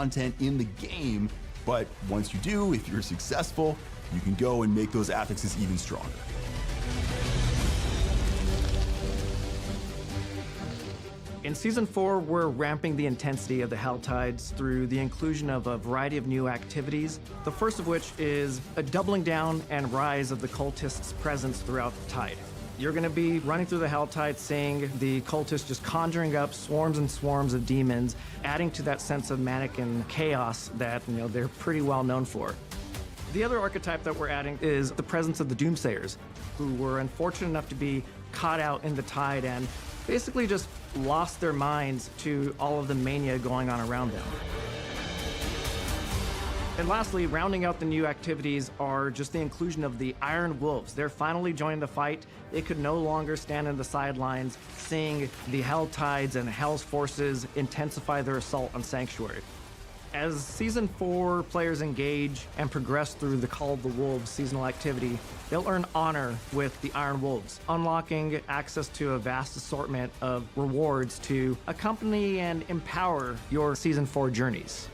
content in the game, but once you do, if you're successful, you can go and make those affixes even stronger. In Season 4, we're ramping the intensity of the Hell Tides through the inclusion of a variety of new activities, the first of which is a doubling down and rise of the cultists' presence throughout the Tide. You're going to be running through the Hell Tide, seeing the cultists just conjuring up swarms and swarms of demons, adding to that sense of manic and chaos that they're pretty well known for. The other archetype that we're adding is the presence of the Doomsayers, who were unfortunate enough to be caught out in the Tide and basically just lost their minds to all of the mania going on around them. And lastly, rounding out the new activities are just the inclusion of the Iron Wolves. They're finally joining the fight. They could no longer stand in the sidelines, seeing the Hell Tides and Hell's forces intensify their assault on Sanctuary. As Season 4 players engage and progress through the Call of the Wolves seasonal activity, they'll earn honor with the Iron Wolves, unlocking access to a vast assortment of rewards to accompany and empower your Season 4 journeys.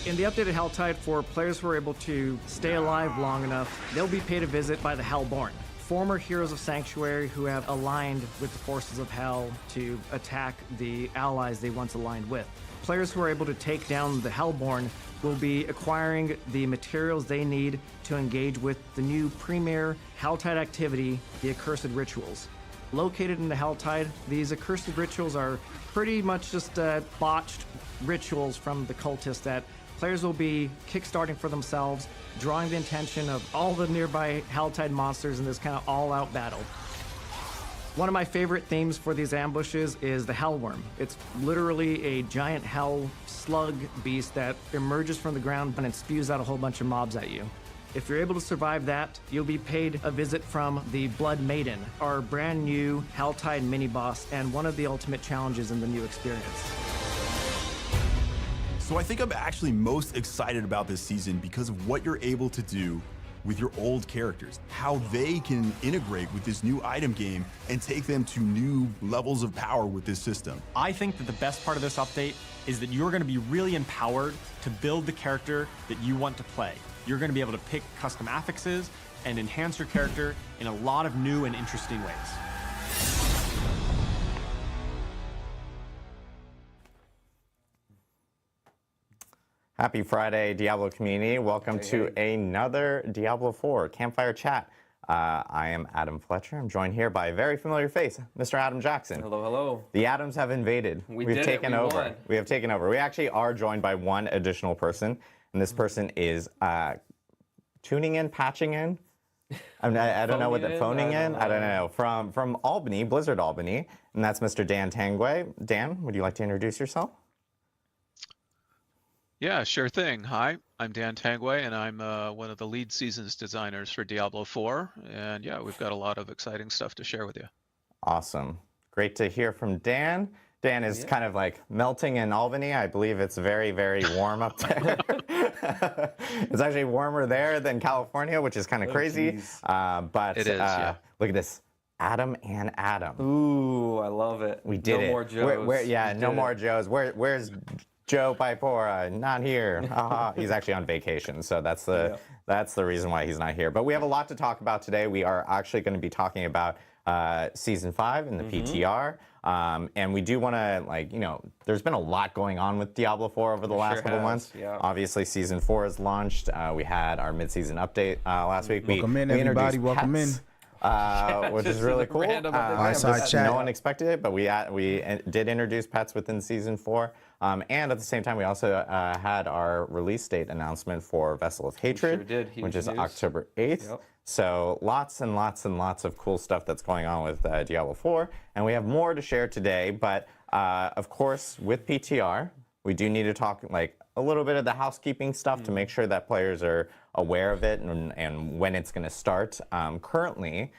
In the updated Helltide, for players who are able to stay alive long enough, they'll be paid a visit by the Hellborn, former heroes of Sanctuary who have aligned with the forces of Hell to attack the allies they once aligned with. Players who are able to take down the Hellborn will be acquiring the materials they need to engage with the new premier Helltide activity, the Accursed Rituals. Located in the Helltide, these Accursed Rituals are pretty much just botched rituals from the cultists that players will be kickstarting for themselves, drawing the attention of all the nearby Helltide monsters in this kind of all-out battle. One of my favorite themes for these ambushes is the Hellworm. It's literally a giant hell slug beast that emerges from the ground and it spews out a whole bunch of mobs at you. If you're able to survive that, you'll be paid a visit from the Blood Maiden, our brand new Helltide mini-boss and one of the ultimate challenges in the new experience. So I think I'm actually most excited about this season because of what you're able to do with your old characters, how they can integrate with this new item game and take them to new levels of power with this system. I think that the best part of this update is that you're going to be really empowered to build the character that you want to play. You're going to be able to pick custom affixes and enhance your character in a lot of new and interesting ways. Happy Friday, Diablo community. Welcome to another Diablo 4 Campfire Chat. I am Adam Fletcher. I'm joined here by a very familiar face, Mr. Adam Jackson. Hello, hello. The Adams have invaded. We've taken over. We have taken over. We actually are joined by one additional person, and this person is tuning in, patching in. I don't know what the phoning in. I don't know. From Albany, Blizzard Albany, and that's Mr. Dan Tangway. Dan, would you like to introduce yourself? Yeah, sure thing. Hi, I'm Dan Tangway, and I'm one of the lead seasons designers for Diablo 4. And yeah, we've got a lot of exciting stuff to share with you. Awesome. Great to hear from Dan. Dan is kind of like melting in Albany. I believe it's very, very warm up there. It's actually warmer there than California, which is kind of crazy. But it is, yeah. Look at this. Adam and Adam. Ooh, I love it. We did it. No more Joes. No more Joes. Where's Joe Pipora? Not here. He's actually on vacation, so that's the reason why he's not here. But we have a lot to talk about today. We are actually going to be talking about Season 5 and the PTR. And we do want to, there's been a lot going on with Diablo 4 over the last couple months. Yeah. Obviously, Season 4 is launched. We had our mid-season update last week. Welcome in, everybody. Welcome in. Which is really cool. No one expected it, but we did introduce pets within Season 4. And at the same time, we also had our release date announcement for Vessel of Hatred, which is October 8th. Yep. So lots and lots and lots of cool stuff that's going on with Diablo 4. And we have more to share today. But of course, with PTR, we do need to talk a little bit of the housekeeping stuff to make sure that players are aware of it and when it's going to start. Currently,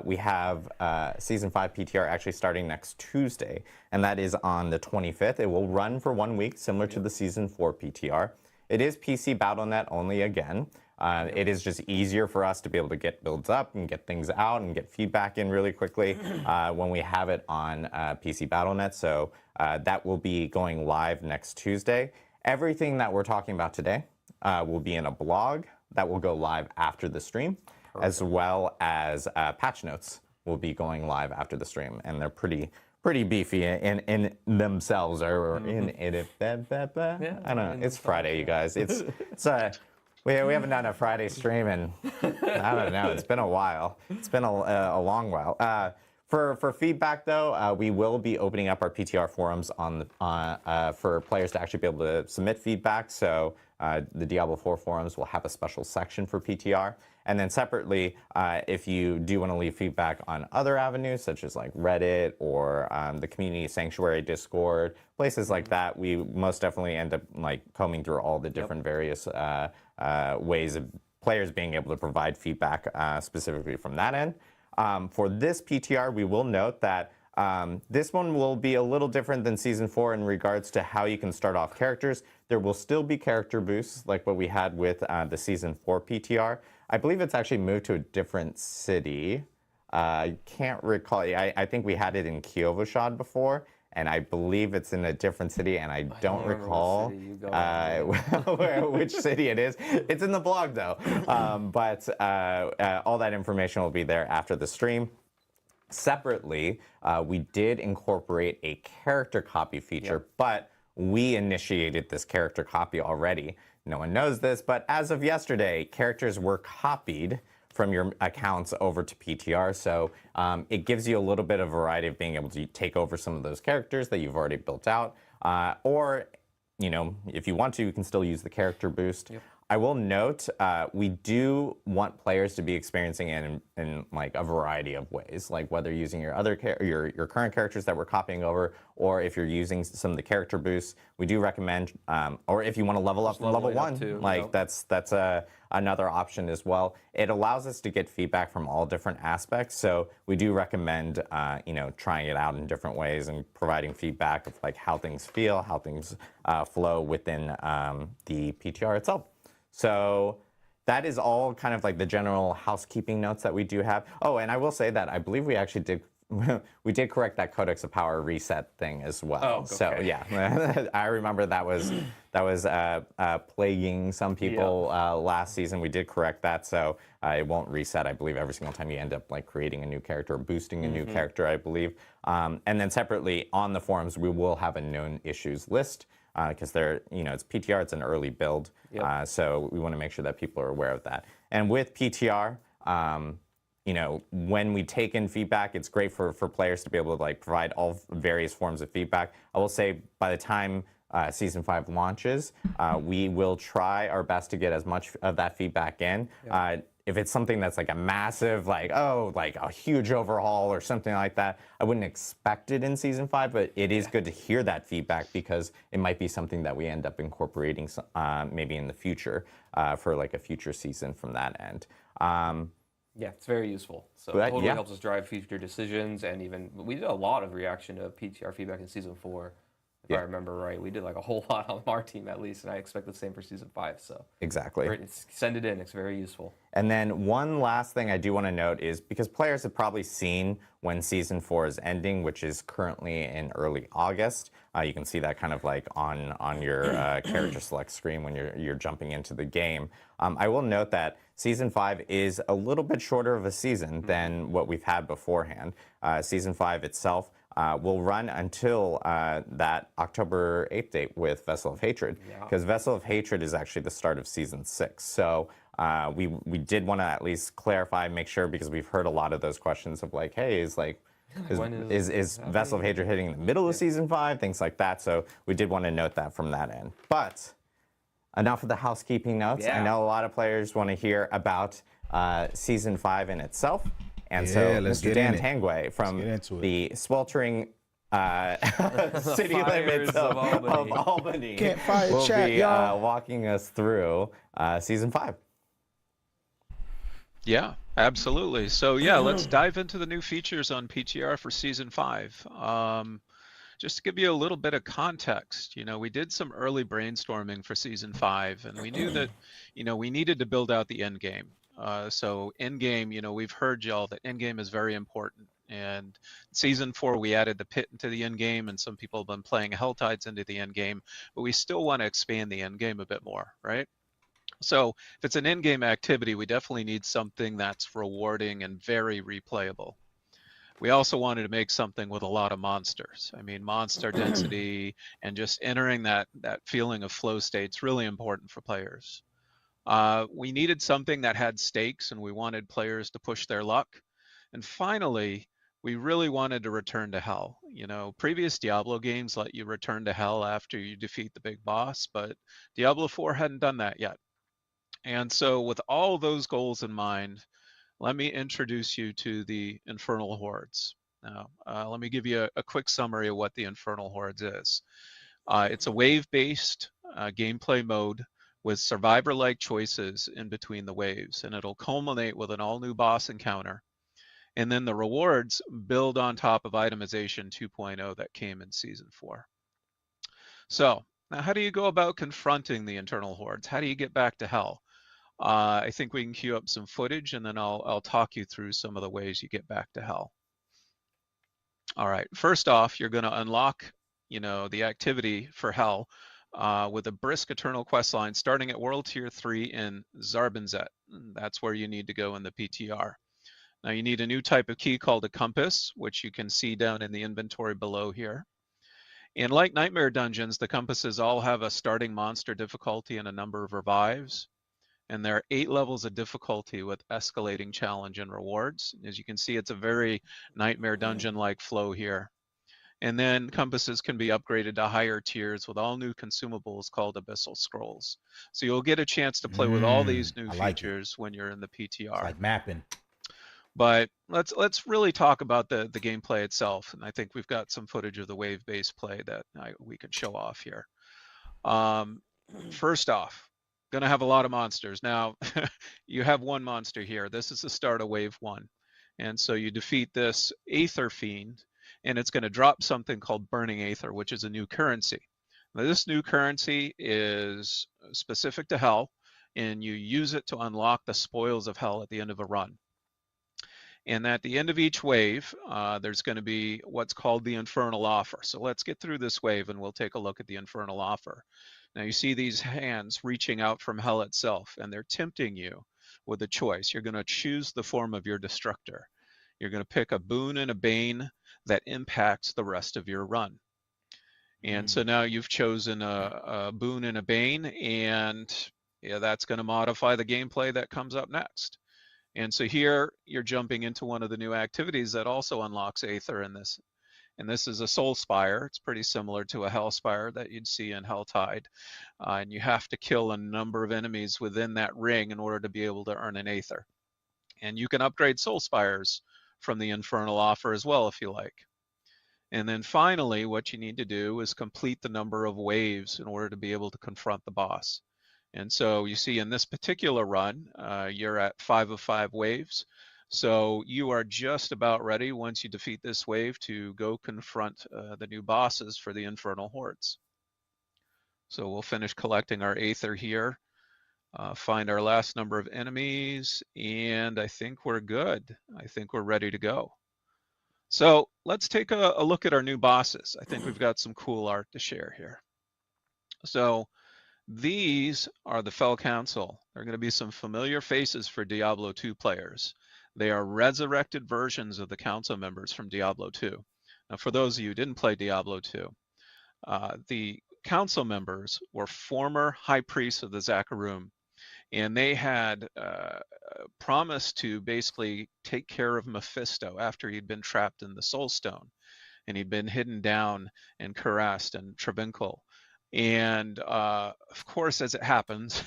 we have Season 5 PTR actually starting next Tuesday, and that is on the 25th. It will run for 1 week, similar to the Season 4 PTR. It is PC Battle.net only again. It is just easier for us to be able to get builds up and get things out and get feedback in really quickly when we have it on PC Battle.net. So that will be going live next Tuesday. Everything that we're talking about today will be in a blog that will go live after the stream, as well as patch notes will be going live after the stream, and they're pretty beefy in themselves, or in it. I don't know. It's Friday, you guys. We haven't done a Friday stream in, I don't know, it's been a while. It's been a long while. For feedback, though, we will be opening up our PTR forums for players to actually be able to submit feedback. So the Diablo4 forums will have a special section for PTR. And then separately, if you do want to leave feedback on other avenues, such as like Reddit or the Community Sanctuary Discord, places like that, we most definitely end up like combing through all the different various ways of players being able to provide feedback specifically from that end. For this PTR, we will note that this one will be a little different than Season 4 in regards to how you can start off characters. There will still be character boosts like what we had with the Season 4 PTR. I believe it's actually moved to a different city. I can't recall. I think we had it in Kiyovoshad before, and I believe it's in a different city, and I don't recall which city it is. It's in the blog, though. But all that information will be there after the stream. Separately, we did incorporate a character copy feature, but we initiated this character copy already. No one knows this, but as of yesterday, characters were copied from your accounts over to PTR. So it gives you a little bit of variety of being able to take over some of those characters that you've already built out. Or, you know, if you want to, you can still use the character boost. I will note, we do want players to be experiencing it in like a variety of ways, like whether using your your current characters that we're copying over, or if you're using some of the character boosts. We do recommend, or if you want to level up from level 1, too, like that's another option as well. It allows us to get feedback from all different aspects, so we do recommend you know, trying it out in different ways and providing feedback of like how things feel, how things flow within the PTR itself. So that is all kind of like the general housekeeping notes that we do have. Oh, and I will say that I believe we actually did correct that Codex of Power reset thing as well. Oh, okay. So yeah, I remember that was plaguing some people last season. We did correct that, so it won't reset, I believe, every single time you end up like creating a new character or boosting a new character, I believe. And then separately on the forums, we will have a known issues list. Because they're, you know, it's PTR, it's an early build, so we want to make sure that people are aware of that. And with PTR, you know, when we take in feedback, it's great for players to be able to like provide all various forms of feedback. I will say by the time Season 5 launches, we will try our best to get as much of that feedback in. If it's something that's like a massive, like, oh, like a huge overhaul or something like that, I wouldn't expect it in Season 5, but it is good to hear that feedback because it might be something that we end up incorporating maybe in the future for like a future season from that end. Yeah, it's very useful. So it totally helps us drive future decisions, and even we did a lot of reaction to PTR feedback in Season 4. If I remember right, we did like a whole lot on our team at least, and I expect the same for Season 5. So exactly, send it in; it's very useful. And then one last thing I do want to note is because players have probably seen when Season 4 is ending, which is currently in early August. You can see that kind of like on your character select screen when you're jumping into the game. I will note that Season 5 is a little bit shorter of a season than what we've had beforehand. Season 5 itself will run until that October 8th date with Vessel of Hatred, because Vessel of Hatred is actually the start of Season 6. So we did want to at least clarify, make sure, because we've heard a lot of those questions of like, hey, is Vessel of Hatred hitting in the middle of Season 5, things like that. So we did want to note that from that end. But enough of the housekeeping notes. I know a lot of players want to hear about Season 5 in itself. And so Mr. Dan Tanguay from the sweltering city limits of Albany Campfire will chat, be walking us through Season 5. Yeah, absolutely. So yeah, let's dive into the new features on PTR for Season 5. just to give you a little bit of context, we did some early brainstorming for season 5, and we knew that, we needed to build out the end game. So end game, we've heard y'all that end game is very important. And season 4, we added the pit into the end game, and some people have been playing Helltides into the end game, but we still want to expand the end game a bit more, right? So if it's an end game activity, we definitely need something that's rewarding and very replayable. We also wanted to make something with a lot of monsters. I mean, monster density and just entering that feeling of flow state's really important for players. We needed something that had stakes, and we wanted players to push their luck. And finally, we really wanted to return to hell. Previous Diablo games let you return to hell after you defeat the big boss, but Diablo4 hadn't done that yet. And so with all those goals in mind, let me introduce you to the Infernal Hordes. Now, let me give you a quick summary of what the Infernal Hordes is. It's a wave-based gameplay mode with survivor-like choices in between the waves, and it'll culminate with an all-new boss encounter. And then the rewards build on top of itemization 2.0 that came in Season 4. So, now how do you go about confronting the Infernal Hordes? How do you get back to hell? I think we can queue up some footage, and then I'll talk you through some of the ways you get back to hell. All right, first off, you're going to unlock, the activity for hell with a brisk Eternal quest line starting at World Tier 3 in Zarbinzet. That's where you need to go in the PTR. Now you need a new type of key called a compass, which you can see down in the inventory below here. And like Nightmare Dungeons, the compasses all have a starting monster difficulty and a number of revives. And there are 8 levels of difficulty with escalating challenge and rewards. As you can see, it's a very Nightmare Dungeon-like flow here. And then compasses can be upgraded to higher tiers with all new consumables called Abyssal Scrolls. So you'll get a chance to play with all these new features when you're in the PTR. It's like mapping. But let's really talk about the gameplay itself. And I think we've got some footage of the wave-based play that we can show off here. First off, going to have a lot of monsters. Now, you have one monster here. This is the start of Wave 1. And so you defeat this Aether Fiend, and it's going to drop something called Burning Aether, which is a new currency. Now, this new currency is specific to Hell, and you use it to unlock the spoils of Hell at the end of a run. And at the end of each wave, there's going to be what's called the Infernal Offer. So let's get through this wave, and we'll take a look at the Infernal Offer. Now you see these hands reaching out from hell itself, and they're tempting you with a choice. You're going to choose the form of your destructor. You're going to pick a boon and a bane that impacts the rest of your run. And so now you've chosen a boon and a bane, and that's going to modify the gameplay that comes up next. And so here you're jumping into one of the new activities that also unlocks Aether in this. And this is a Soul Spire. It's pretty similar to a Hell Spire that you'd see in Helltide. And you have to kill a number of enemies within that ring in order to be able to earn an Aether. And you can upgrade Soul Spires from the Infernal Offer as well if you like. And then finally, what you need to do is complete the number of waves in order to be able to confront the boss. And so you see in this particular run, you're at 5 of 5 waves. So you are just about ready once you defeat this wave to go confront the new bosses for the Infernal Hordes. So we'll finish collecting our Aether here, find our last number of enemies, and I think we're good. I think we're ready to go. So let's take a look at our new bosses. I think we've got some cool art to share here. So these are the Fell Council. They're going to be some familiar faces for Diablo 2 players. They are resurrected versions of the council members from Diablo 2. Now, for those of you who didn't play Diablo 2, the council members were former high priests of the Zakarum, and they had promised to basically take care of Mephisto after he'd been trapped in the Soul Stone, and he'd been hidden down in Kurast and Trebinkel. And of course, as it happens,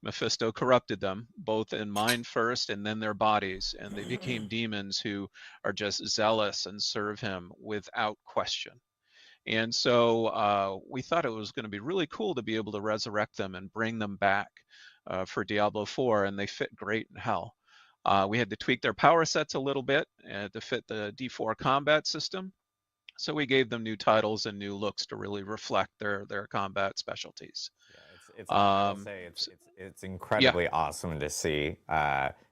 Mephisto corrupted them, both in mind first and then their bodies, and they became demons who are just zealous and serve him without question. And so we thought it was going to be really cool to be able to resurrect them and bring them back for Diablo 4, and they fit great in Hell. We had to tweak their power sets a little bit to fit the D4 combat system. So we gave them new titles and new looks to really reflect their combat specialties. Yeah, I will say it's incredibly awesome to see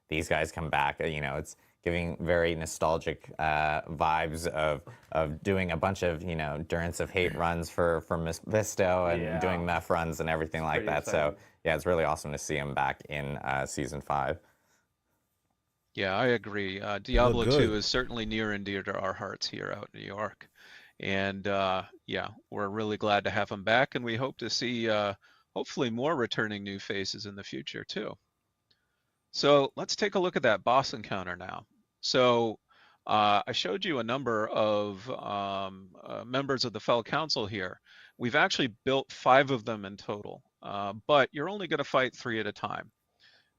these guys come back. You know, it's giving very nostalgic vibes of doing a bunch of, you know, Durance of Hate runs for Visto and doing meth runs and everything like that. Exciting. So yeah, it's really awesome to see him back in Season 5. Yeah, I agree. Diablo4 is certainly near and dear to our hearts here out in New York. And yeah, we're really glad to have him back, and we hope to see hopefully more returning new faces in the future too. So let's take a look at that boss encounter now. So I showed you a number of members of the Fell Council here. We've actually built 5 of them in total, but you're only going to fight 3 at a time.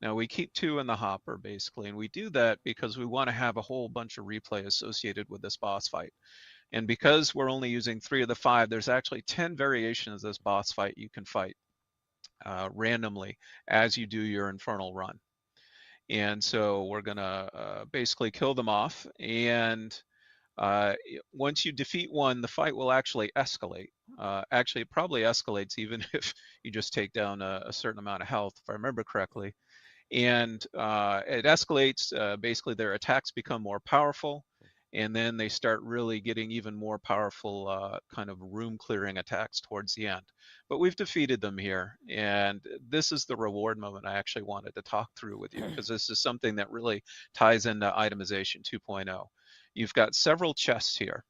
Now we keep 2 in the hopper basically, and we do that because we want to have a whole bunch of replay associated with this boss fight. And because we're only using 3 of the 5, there's actually 10 variations of this boss fight you can fight randomly as you do your Infernal run. And so we're gonna basically kill them off, and once you defeat one, the fight will actually escalate. Actually, it probably escalates even if you just take down a certain amount of health, if I remember correctly. And it escalates, basically their attacks become more powerful, and then they start really getting even more powerful kind of room clearing attacks towards the end. But we've defeated them here, and this is the reward moment I actually wanted to talk through with you, because this is something that really ties into itemization 2.0. You've got several chests here,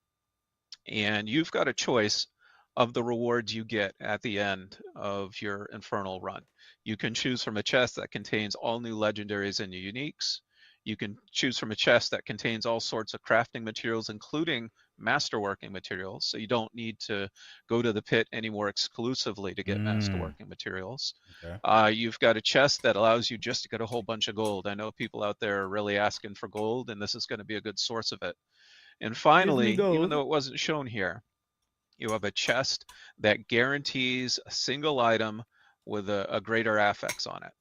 and you've got a choice of the rewards you get at the end of your Infernal run. You can choose from a chest that contains all new legendaries and uniques. You can choose from a chest that contains all sorts of crafting materials, including masterworking materials. So you don't need to go to the pit anymore exclusively to get masterworking materials. Okay. You've got a chest that allows you just to get a whole bunch of gold. I know people out there are really asking for gold, and this is going to be a good source of it. And finally, even though it wasn't shown here, you have a chest that guarantees a single item with a greater affix on it.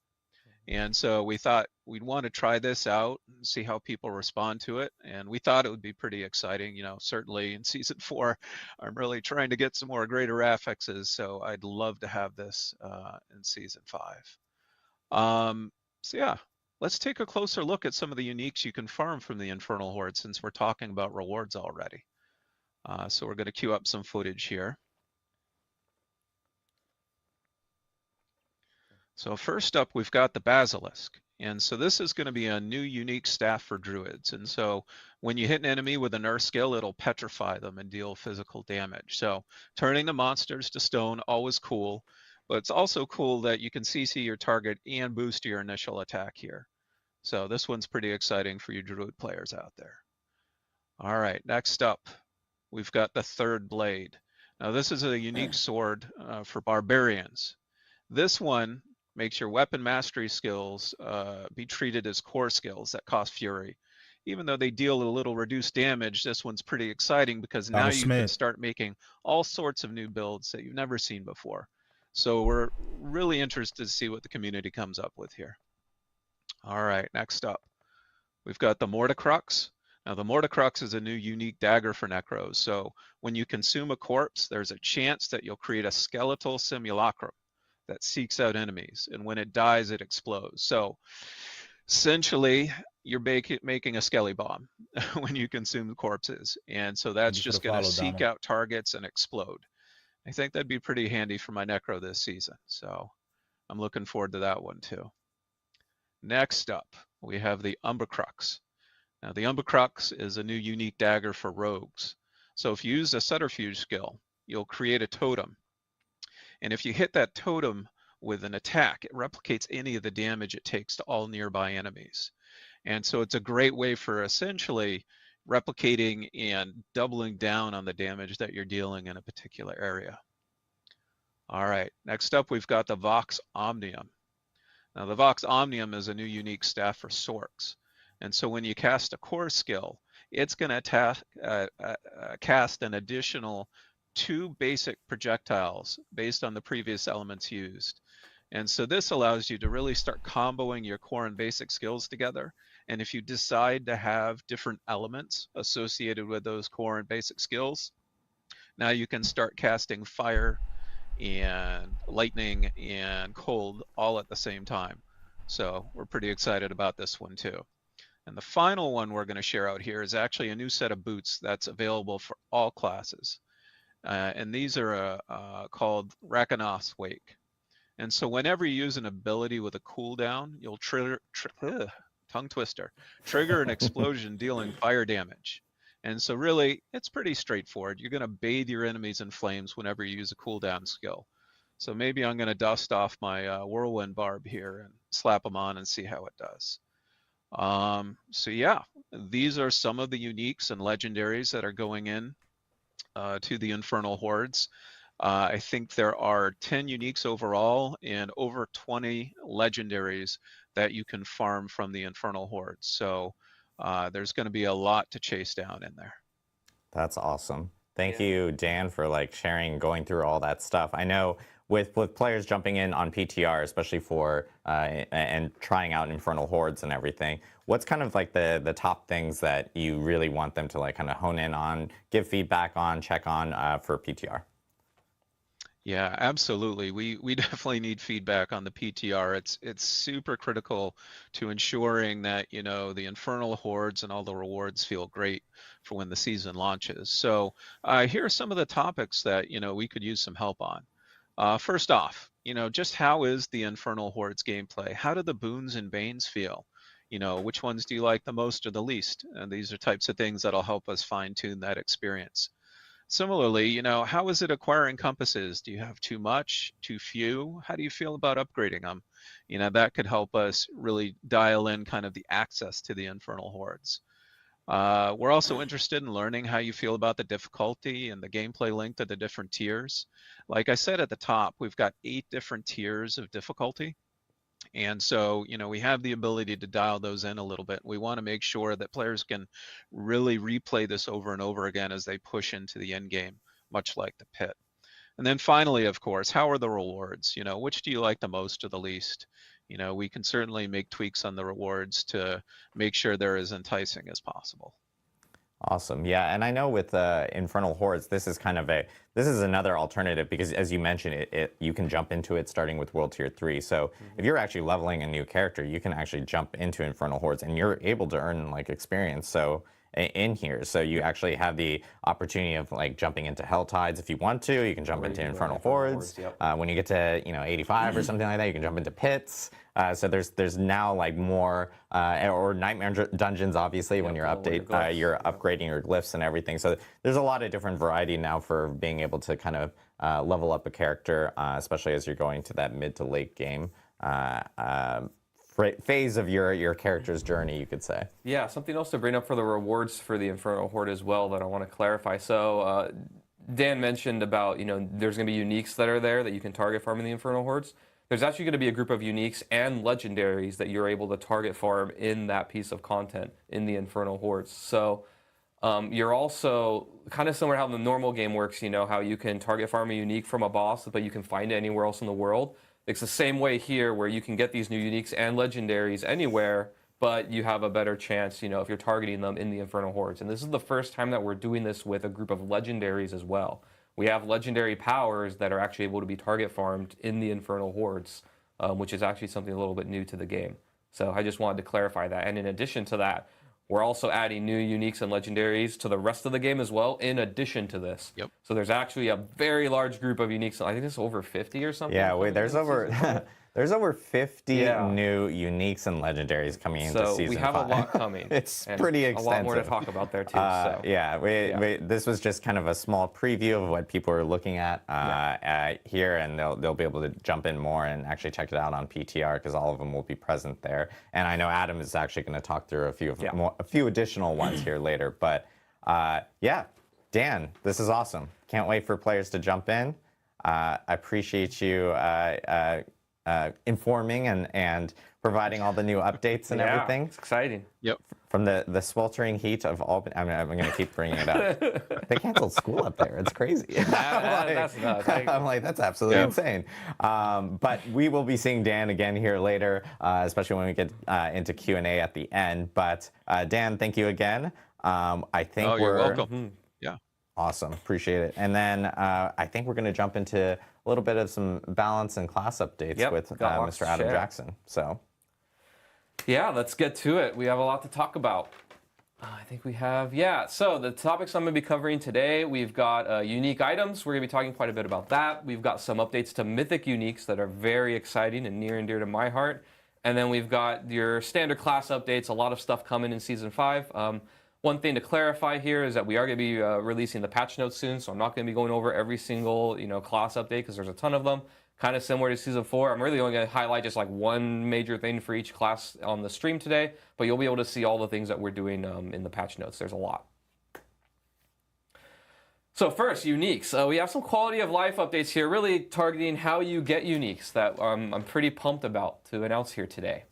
And so we thought we'd want to try this out and see how people respond to it. And we thought it would be pretty exciting. You know, certainly in Season 4, I'm really trying to get some more greater affixes. So I'd love to have this in Season 5. So yeah, let's take a closer look at some of the uniques you can farm from the Infernal Horde, since we're talking about rewards already. So we're going to queue up some footage here. So first up, we've got the Basilisk. And so this is going to be a new unique staff for druids. And so when you hit an enemy with an earth skill, it'll petrify them and deal physical damage. So turning the monsters to stone, always cool. But it's also cool that you can CC your target and boost your initial attack here. So this one's pretty exciting for you druid players out there. All right, next up, we've got the Third Blade. Now this is a unique sword for barbarians. This one makes your weapon mastery skills be treated as core skills that cost fury. Even though they deal a little reduced damage, this one's pretty exciting because now you can start making all sorts of new builds that you've never seen before. So we're really interested to see what the community comes up with here. All right, next up, we've got the Mordicrux. Now the Mordicrux is a new unique dagger for Necros. So when you consume a corpse, there's a chance that you'll create a skeletal simulacrum that seeks out enemies, and when it dies, it explodes. So essentially, you're making a skelly bomb when you consume the corpses, and so that's just going to seek out targets and explode. I think that'd be pretty handy for my Necro this season, so I'm looking forward to that one too. Next up, we have the Umbracrux. Now the Umbracrux is a new unique dagger for rogues. So if you use a subterfuge skill, you'll create a totem. And if you hit that totem with an attack, it replicates any of the damage it takes to all nearby enemies. And so it's a great way for essentially replicating and doubling down on the damage that you're dealing in a particular area. All right, next up we've got the Vox Omnium. Now the Vox Omnium is a new unique staff for Sorks. And so when you cast a core skill, it's going to cast an additional 2 basic projectiles based on the previous elements used. And so this allows you to really start comboing your core and basic skills together. And if you decide to have different elements associated with those core and basic skills, Now you can start casting fire and lightning and cold all at the same time. So we're pretty excited about this one too. And the final one we're going to share out here is actually a new set of boots that's available for all classes. And these are called Rakanoth's Wake. And so whenever you use an ability with a cooldown, you'll trigger an explosion dealing fire damage. And so really, it's pretty straightforward. You're going to bathe your enemies in flames whenever you use a cooldown skill. So maybe I'm going to dust off my whirlwind barb here and slap them on and see how it does. So yeah, these are some of the uniques and legendaries that are going in to the Infernal Hordes. I think there are 10 uniques overall and over 20 legendaries that you can farm from the Infernal Hordes. So there's going to be a lot to chase down in there. That's awesome. Thank you, Dan, for like sharing, going through all that stuff. I know with players jumping in on PTR, especially for and trying out Infernal Hordes and everything, what's kind of like the top things that you really want them to like kind of hone in on, give feedback on, check on for PTR? Yeah, absolutely. We definitely need feedback on the PTR. It's super critical to ensuring that, you know, the Infernal Hordes and all the rewards feel great for when the season launches. So here are some of the topics that, you know, we could use some help on. First off, you know, just how is the Infernal Hordes gameplay? How do the boons and banes feel? You know, which ones do you like the most or the least? And these are types of things that'll help us fine tune that experience. Similarly, you know, how is it acquiring compasses? Do you have too much, too few? How do you feel about upgrading them? You know, that could help us really dial in kind of the access to the Infernal Hordes. We're also interested in learning how you feel about the difficulty and the gameplay length of the different tiers. Like I said at the top, we've got 8 different tiers of difficulty. And so, you know, we have the ability to dial those in a little bit. We want to make sure that players can really replay this over and over again as they push into the end game, much like the pit. And then finally, of course, how are the rewards? You know, which do you like the most or the least? You know, we can certainly make tweaks on the rewards to make sure they're as enticing as possible. Awesome. Yeah, and I know with Infernal Hordes, this is another alternative because, as you mentioned, you can jump into it starting with World Tier 3. So if you're actually leveling a new character, you can actually jump into Infernal Hordes, and you're able to earn like experience. So in here, so you actually have the opportunity of like jumping into Hell Tides if you want to. You can jump into Infernal Hordes. When you get to 85 or something like that, you can jump into pits. So there's now like more or Nightmare Dungeons, obviously, when you're you're upgrading your glyphs and everything. So there's a lot of different variety now for being able to kind of level up a character, especially as you're going to that mid to late game phase of your character's journey, you could say. Yeah, something else to bring up for the rewards for the Infernal Horde as well that I want to clarify. So Dan mentioned about, you know, there's going to be uniques that are there that you can target farm in the Infernal Hordes. There's actually going to be a group of uniques and legendaries that you're able to target farm in that piece of content in the Infernal Hordes. So you're also kind of similar to how the normal game works, you know, how you can target farm a unique from a boss, but you can find it anywhere else in the world. It's the same way here where you can get these new uniques and legendaries anywhere, but you have a better chance, you know, if you're targeting them in the Infernal Hordes. And this is the first time that we're doing this with a group of legendaries as well. We have legendary powers that are actually able to be target farmed in the Infernal Hordes, which is actually something a little bit new to the game. So I just wanted to clarify that. And in addition to that, we're also adding new uniques and legendaries to the rest of the game as well, in addition to this. Yep. So there's actually a very large group of uniques. I think it's over 50 or something. Yeah, wait, there's over there's over 50 new uniques and legendaries coming into Season 5. So we have a lot coming. It's pretty extensive. A lot more to talk about there too. Yeah, this was just kind of a small preview of what people are looking at here, and they'll be able to jump in more and actually check it out on PTR because all of them will be present there. And I know Adam is actually going to talk through a few additional ones here later. But yeah, Dan, this is awesome. Can't wait for players to jump in. I appreciate you informing and providing all the new updates and everything. It's exciting. Yep. From the sweltering heat of Albany. I'm going to keep bringing it up. They canceled school up there. It's crazy. That's nuts. I'm like, that's absolutely insane. But we will be seeing Dan again here later, especially when we get into Q&A at the end. But Dan, thank you again. I think you're welcome. Yeah. Awesome. Appreciate it. And then I think we're going to jump into a little bit of some balance and class updates with Mr. Adam Jackson. So, yeah, let's get to it. We have a lot to talk about. I think we have, so the topics I'm going to be covering today, we've got unique items. We're going to be talking quite a bit about that. We've got some updates to mythic uniques that are very exciting and near and dear to my heart. And then we've got your standard class updates, a lot of stuff coming in Season 5. One thing to clarify here is that we are going to be releasing the patch notes soon, so I'm not going to be going over every single class update because there's a ton of them. Kind of similar to Season 4. I'm really only going to highlight just like one major thing for each class on the stream today, but you'll be able to see all the things that we're doing in the patch notes. There's a lot. So first, uniques. We have some quality of life updates here, really targeting how you get uniques that I'm pretty pumped about to announce here today.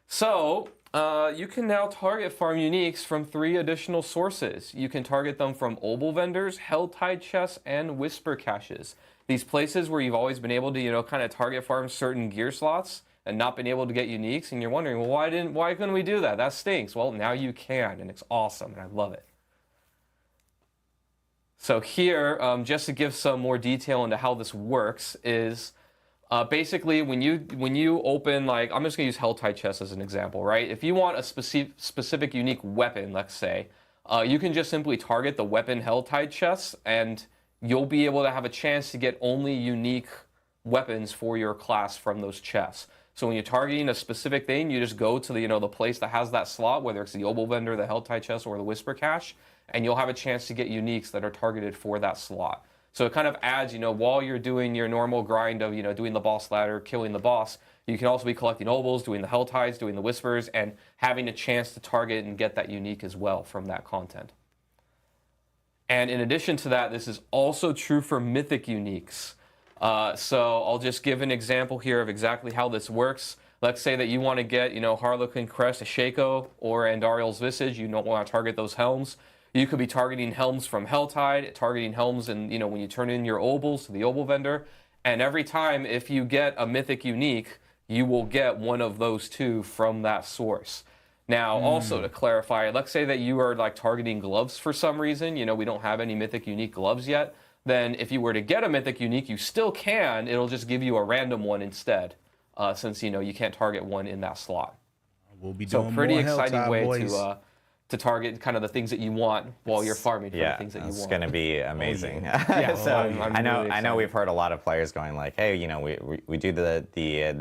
So you can now target farm uniques from 3 additional sources. You can target them from obol vendors, Helltide chests, and whisper caches. These places where you've always been able to, kind of target farm certain gear slots and not been able to get uniques, and you're wondering, well, why couldn't we do that? That stinks. Well, now you can, and it's awesome, and I love it. So here, just to give some more detail into how this works, is basically when you open, like, I'm just gonna use Helltide chest as an example, right? If you want a specific unique weapon, let's say, you can just simply target the weapon Helltide chests, and you'll be able to have a chance to get only unique weapons for your class from those chests. So when you're targeting a specific thing, you just go to the place that has that slot, whether it's the obol vendor, the Helltide chest, or the whisper cache, and you'll have a chance to get uniques that are targeted for that slot. So it kind of adds, while you're doing your normal grind of, doing the boss ladder, killing the boss, you can also be collecting obols, doing the Helltides, doing the whispers, and having a chance to target and get that unique as well from that content. And in addition to that, this is also true for mythic uniques. So I'll just give an example here of exactly how this works. Let's say that you want to get, Harlequin Crest, a Shaco, or Andariel's Visage. You don't want to target those helms. You could be targeting helms from Helltide, targeting helms and, when you turn in your obols to the obol vendor. And every time, if you get a mythic unique, you will get one of those 2 from that source. Now, also to clarify, let's say that you are like targeting gloves for some reason. We don't have any mythic unique gloves yet. Then if you were to get a mythic unique, you still can. It'll just give you a random one instead, since, you can't target one in that slot. We'll be doing pretty more exciting Helltide, way boys. to target kind of the things that you want while you're farming for the things that you want. It's going to be amazing. So I know we've heard a lot of players going like, hey, we do the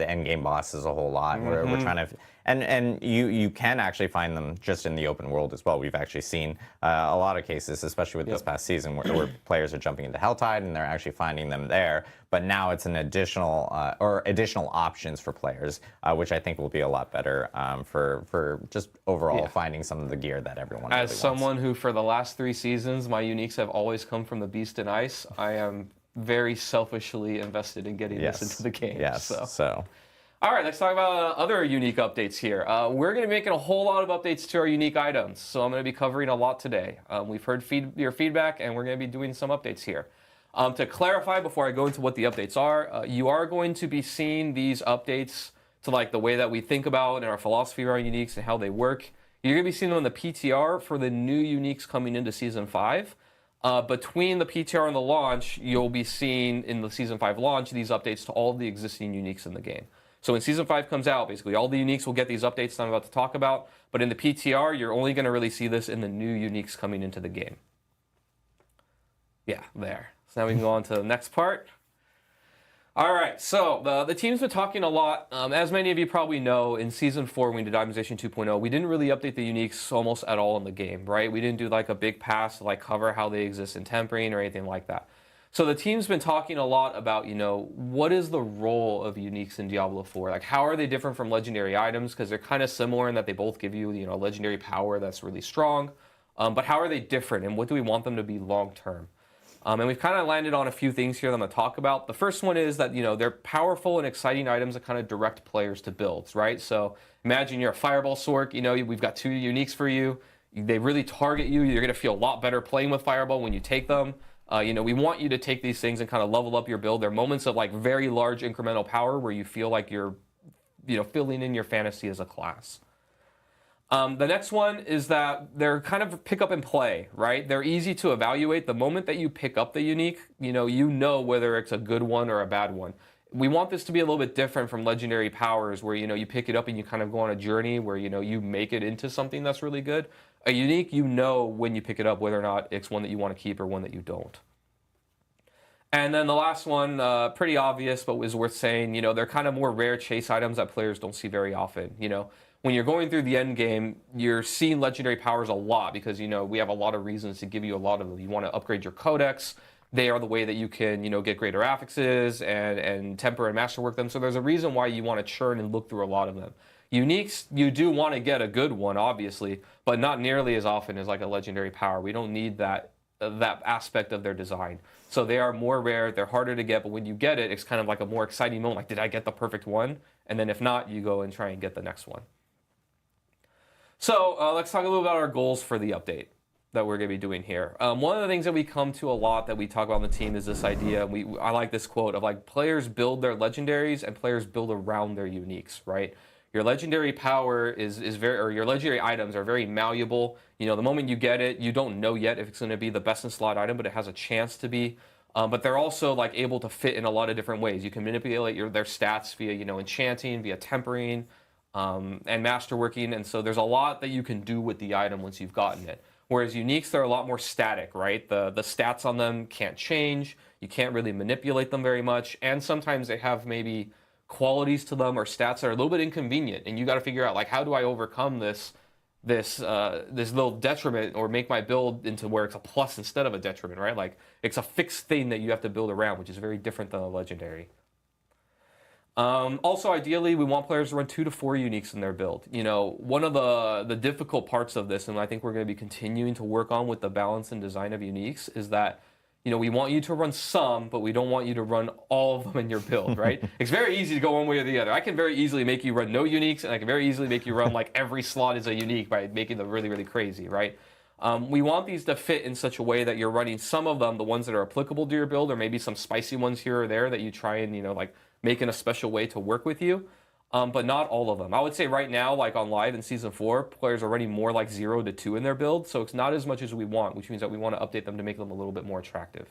end game bosses a whole lot. We're trying to, and you can actually find them just in the open world as well. We've actually seen a lot of cases, especially with this past season, where players are jumping into Helltide and they're actually finding them there. But now it's an additional options for players, which I think will be a lot better for just overall finding some of the gear that everyone As really someone wants. who, for the last 3 seasons, my uniques have always come from the Beast and Ice, I am very selfishly invested in getting this into the game. Yes. So. All right, let's talk about other unique updates here. We're going to be making a whole lot of updates to our unique items, so I'm going to be covering a lot today. We've heard your feedback, and we're going to be doing some updates here. To clarify, before I go into what the updates are, you are going to be seeing these updates to like the way that we think about and our philosophy around uniques and how they work. You're going to be seeing them in the PTR for the new uniques coming into Season 5. Between the PTR and the launch, you'll be seeing in the Season 5 launch these updates to all of the existing uniques in the game. So when Season 5 comes out, basically all the uniques will get these updates that I'm about to talk about. But in the PTR, you're only going to really see this in the new uniques coming into the game. Yeah, there. So now we can go on to the next part. All right, so the team's been talking a lot. As many of you probably know, in Season 4, when we did Optimization 2.0, we didn't really update the uniques almost at all in the game, right? We didn't do like a big pass to like cover how they exist in tempering or anything like that. So the team's been talking a lot about, what is the role of uniques in Diablo 4? Like, how are they different from legendary items? Because they're kind of similar in that they both give you, legendary power that's really strong. But how are they different, and what do we want them to be long-term? And we've kind of landed on a few things here that I'm going to talk about. The first one is that, they're powerful and exciting items that kind of direct players to builds, right? So imagine you're a Fireball Sork, we've got 2 uniques for you. They really target you. You're going to feel a lot better playing with Fireball when you take them. We want you to take these things and kind of level up your build. There are moments of like very large incremental power where you feel like you're, filling in your fantasy as a class. The next one is that they're kind of pick up and play, right? They're easy to evaluate. The moment that you pick up the unique, you know whether it's a good one or a bad one. We want this to be a little bit different from legendary powers where, you pick it up and you kind of go on a journey where, you make it into something that's really good. A unique, when you pick it up whether or not it's one that you want to keep or one that you don't. And then the last one, pretty obvious, but was worth saying, they're kind of more rare chase items that players don't see very often. When you're going through the end game, you're seeing legendary powers a lot because, we have a lot of reasons to give you a lot of them. You want to upgrade your codex. They are the way that you can, get greater affixes and temper and masterwork them. So there's a reason why you want to churn and look through a lot of them. Uniques, you do want to get a good one, obviously, but not nearly as often as like a legendary power. We don't need that aspect of their design. So they are more rare, they're harder to get, but when you get it, it's kind of like a more exciting moment, like, did I get the perfect one? And then if not, you go and try and get the next one. So let's talk a little about our goals for the update that we're going to be doing here. One of the things that we come to a lot that we talk about on the team is this idea, I like this quote of like, players build their legendaries and players build around their uniques, right? Your legendary power your legendary items are very malleable. The moment you get it, you don't know yet if it's going to be the best in slot item, but it has a chance to be. But they're also like able to fit in a lot of different ways. You can manipulate their stats via enchanting, via tempering, and masterworking. And so there's a lot that you can do with the item once you've gotten it. Whereas uniques, they're a lot more static, right? The stats on them can't change. You can't really manipulate them very much. And sometimes they have maybe qualities to them or stats that are a little bit inconvenient, and you got to figure out like, how do I overcome this little detriment or make my build into where it's a plus instead of a detriment, right? Like it's a fixed thing that you have to build around, which is very different than a legendary. Also, ideally, we want players to run 2 to 4 uniques in their build. One of the difficult parts of this, and I think we're going to be continuing to work on with the balance and design of uniques, is that we want you to run some, but we don't want you to run all of them in your build, right? It's very easy to go one way or the other. I can very easily make you run no uniques, and I can very easily make you run like every slot is a unique by making them really, really crazy, right? We want these to fit in such a way that you're running some of them, the ones that are applicable to your build, or maybe some spicy ones here or there that you try and, like make in a special way to work with you. But not all of them. I would say right now, like on live in Season 4, players are running more like 0 to 2 in their build, so it's not as much as we want, which means that we want to update them to make them a little bit more attractive.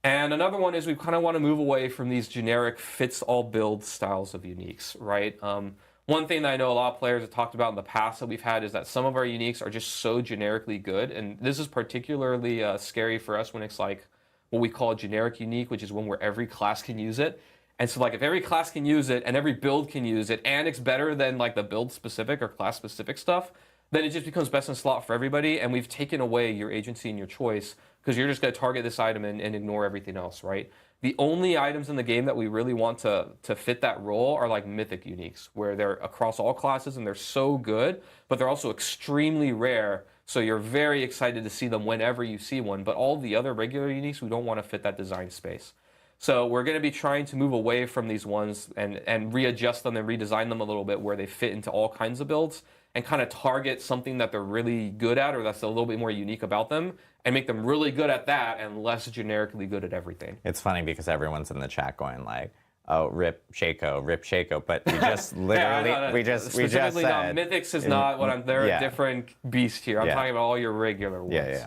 And another one is we kind of want to move away from these generic fits-all build styles of uniques, right? One thing that I know a lot of players have talked about in the past that we've had is that some of our uniques are just so generically good, and this is particularly scary for us when it's like what we call a generic unique, which is one where every class can use it. And so like if every class can use it and every build can use it and it's better than like the build specific or class specific stuff, then it just becomes best in slot for everybody, and we've taken away your agency and your choice because you're just going to target this item and ignore everything else, right? The only items in the game that we really want to fit that role are like mythic uniques, where they're across all classes and they're so good, but they're also extremely rare, so you're very excited to see them whenever you see one. But all the other regular uniques, we don't want to fit that design space. So we're going to be trying to move away from these ones and readjust them and redesign them a little bit where they fit into all kinds of builds and kind of target something that they're really good at or that's a little bit more unique about them and make them really good at that and less generically good at everything. It's funny because everyone's in the chat going like, oh, rip Shaco, but we just literally, we just said. Mythics is not what they're a different beast here. I'm talking about all your regular ones.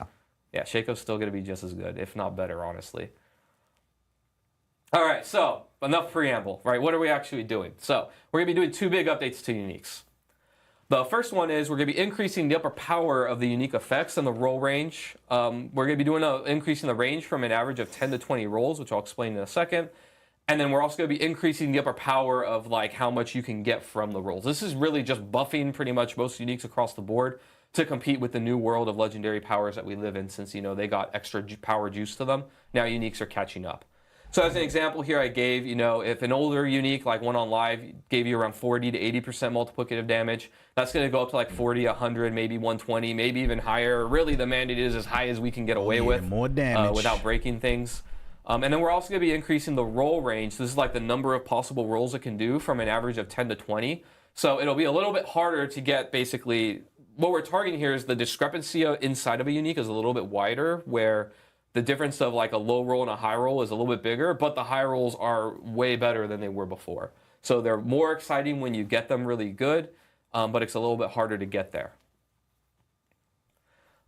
Yeah, Shaco's still going to be just as good, if not better, honestly. All right, so enough preamble, right? What are we actually doing? So we're going to be doing 2 big updates to uniques. The first one is we're going to be increasing the upper power of the unique effects and the roll range. We're going to be doing increasing the range from an average of 10 to 20 rolls, which I'll explain in a second. And then we're also going to be increasing the upper power of like how much you can get from the rolls. This is really just buffing pretty much most uniques across the board to compete with the new world of legendary powers that we live in, since they got extra power juice to them. Now uniques are catching up. So as an example here I gave, if an older unique like one on live gave you around 40 to 80% multiplicative damage, that's going to go up to like 40, 100, maybe 120, maybe even higher. Really the mandate is as high as we can get away with more damage without breaking things. And then we're also going to be increasing the roll range. This is like the number of possible rolls it can do from an average of 10 to 20. So it'll be a little bit harder to get basically, what we're targeting here is the discrepancy inside of a unique is a little bit wider, where the difference of like a low roll and a high roll is a little bit bigger, but the high rolls are way better than they were before. So they're more exciting when you get them really good. but it's a little bit harder to get there.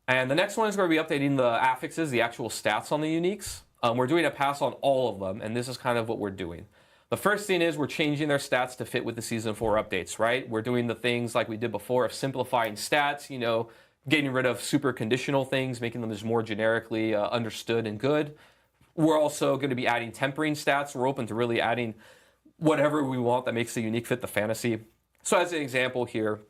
And the next one is going to be updating the affixes, the actual stats on the uniques. We're doing a pass on all of them, and this is kind of what we're doing. The first thing is we're changing their stats to fit with the Season 4 updates, right? We're doing the things like we did before of simplifying stats, you know, getting rid of super conditional things, making them just more generically understood and good. We're also going to be adding tempering stats. We're open to really adding whatever we want that makes the unique fit the fantasy. So as an example here,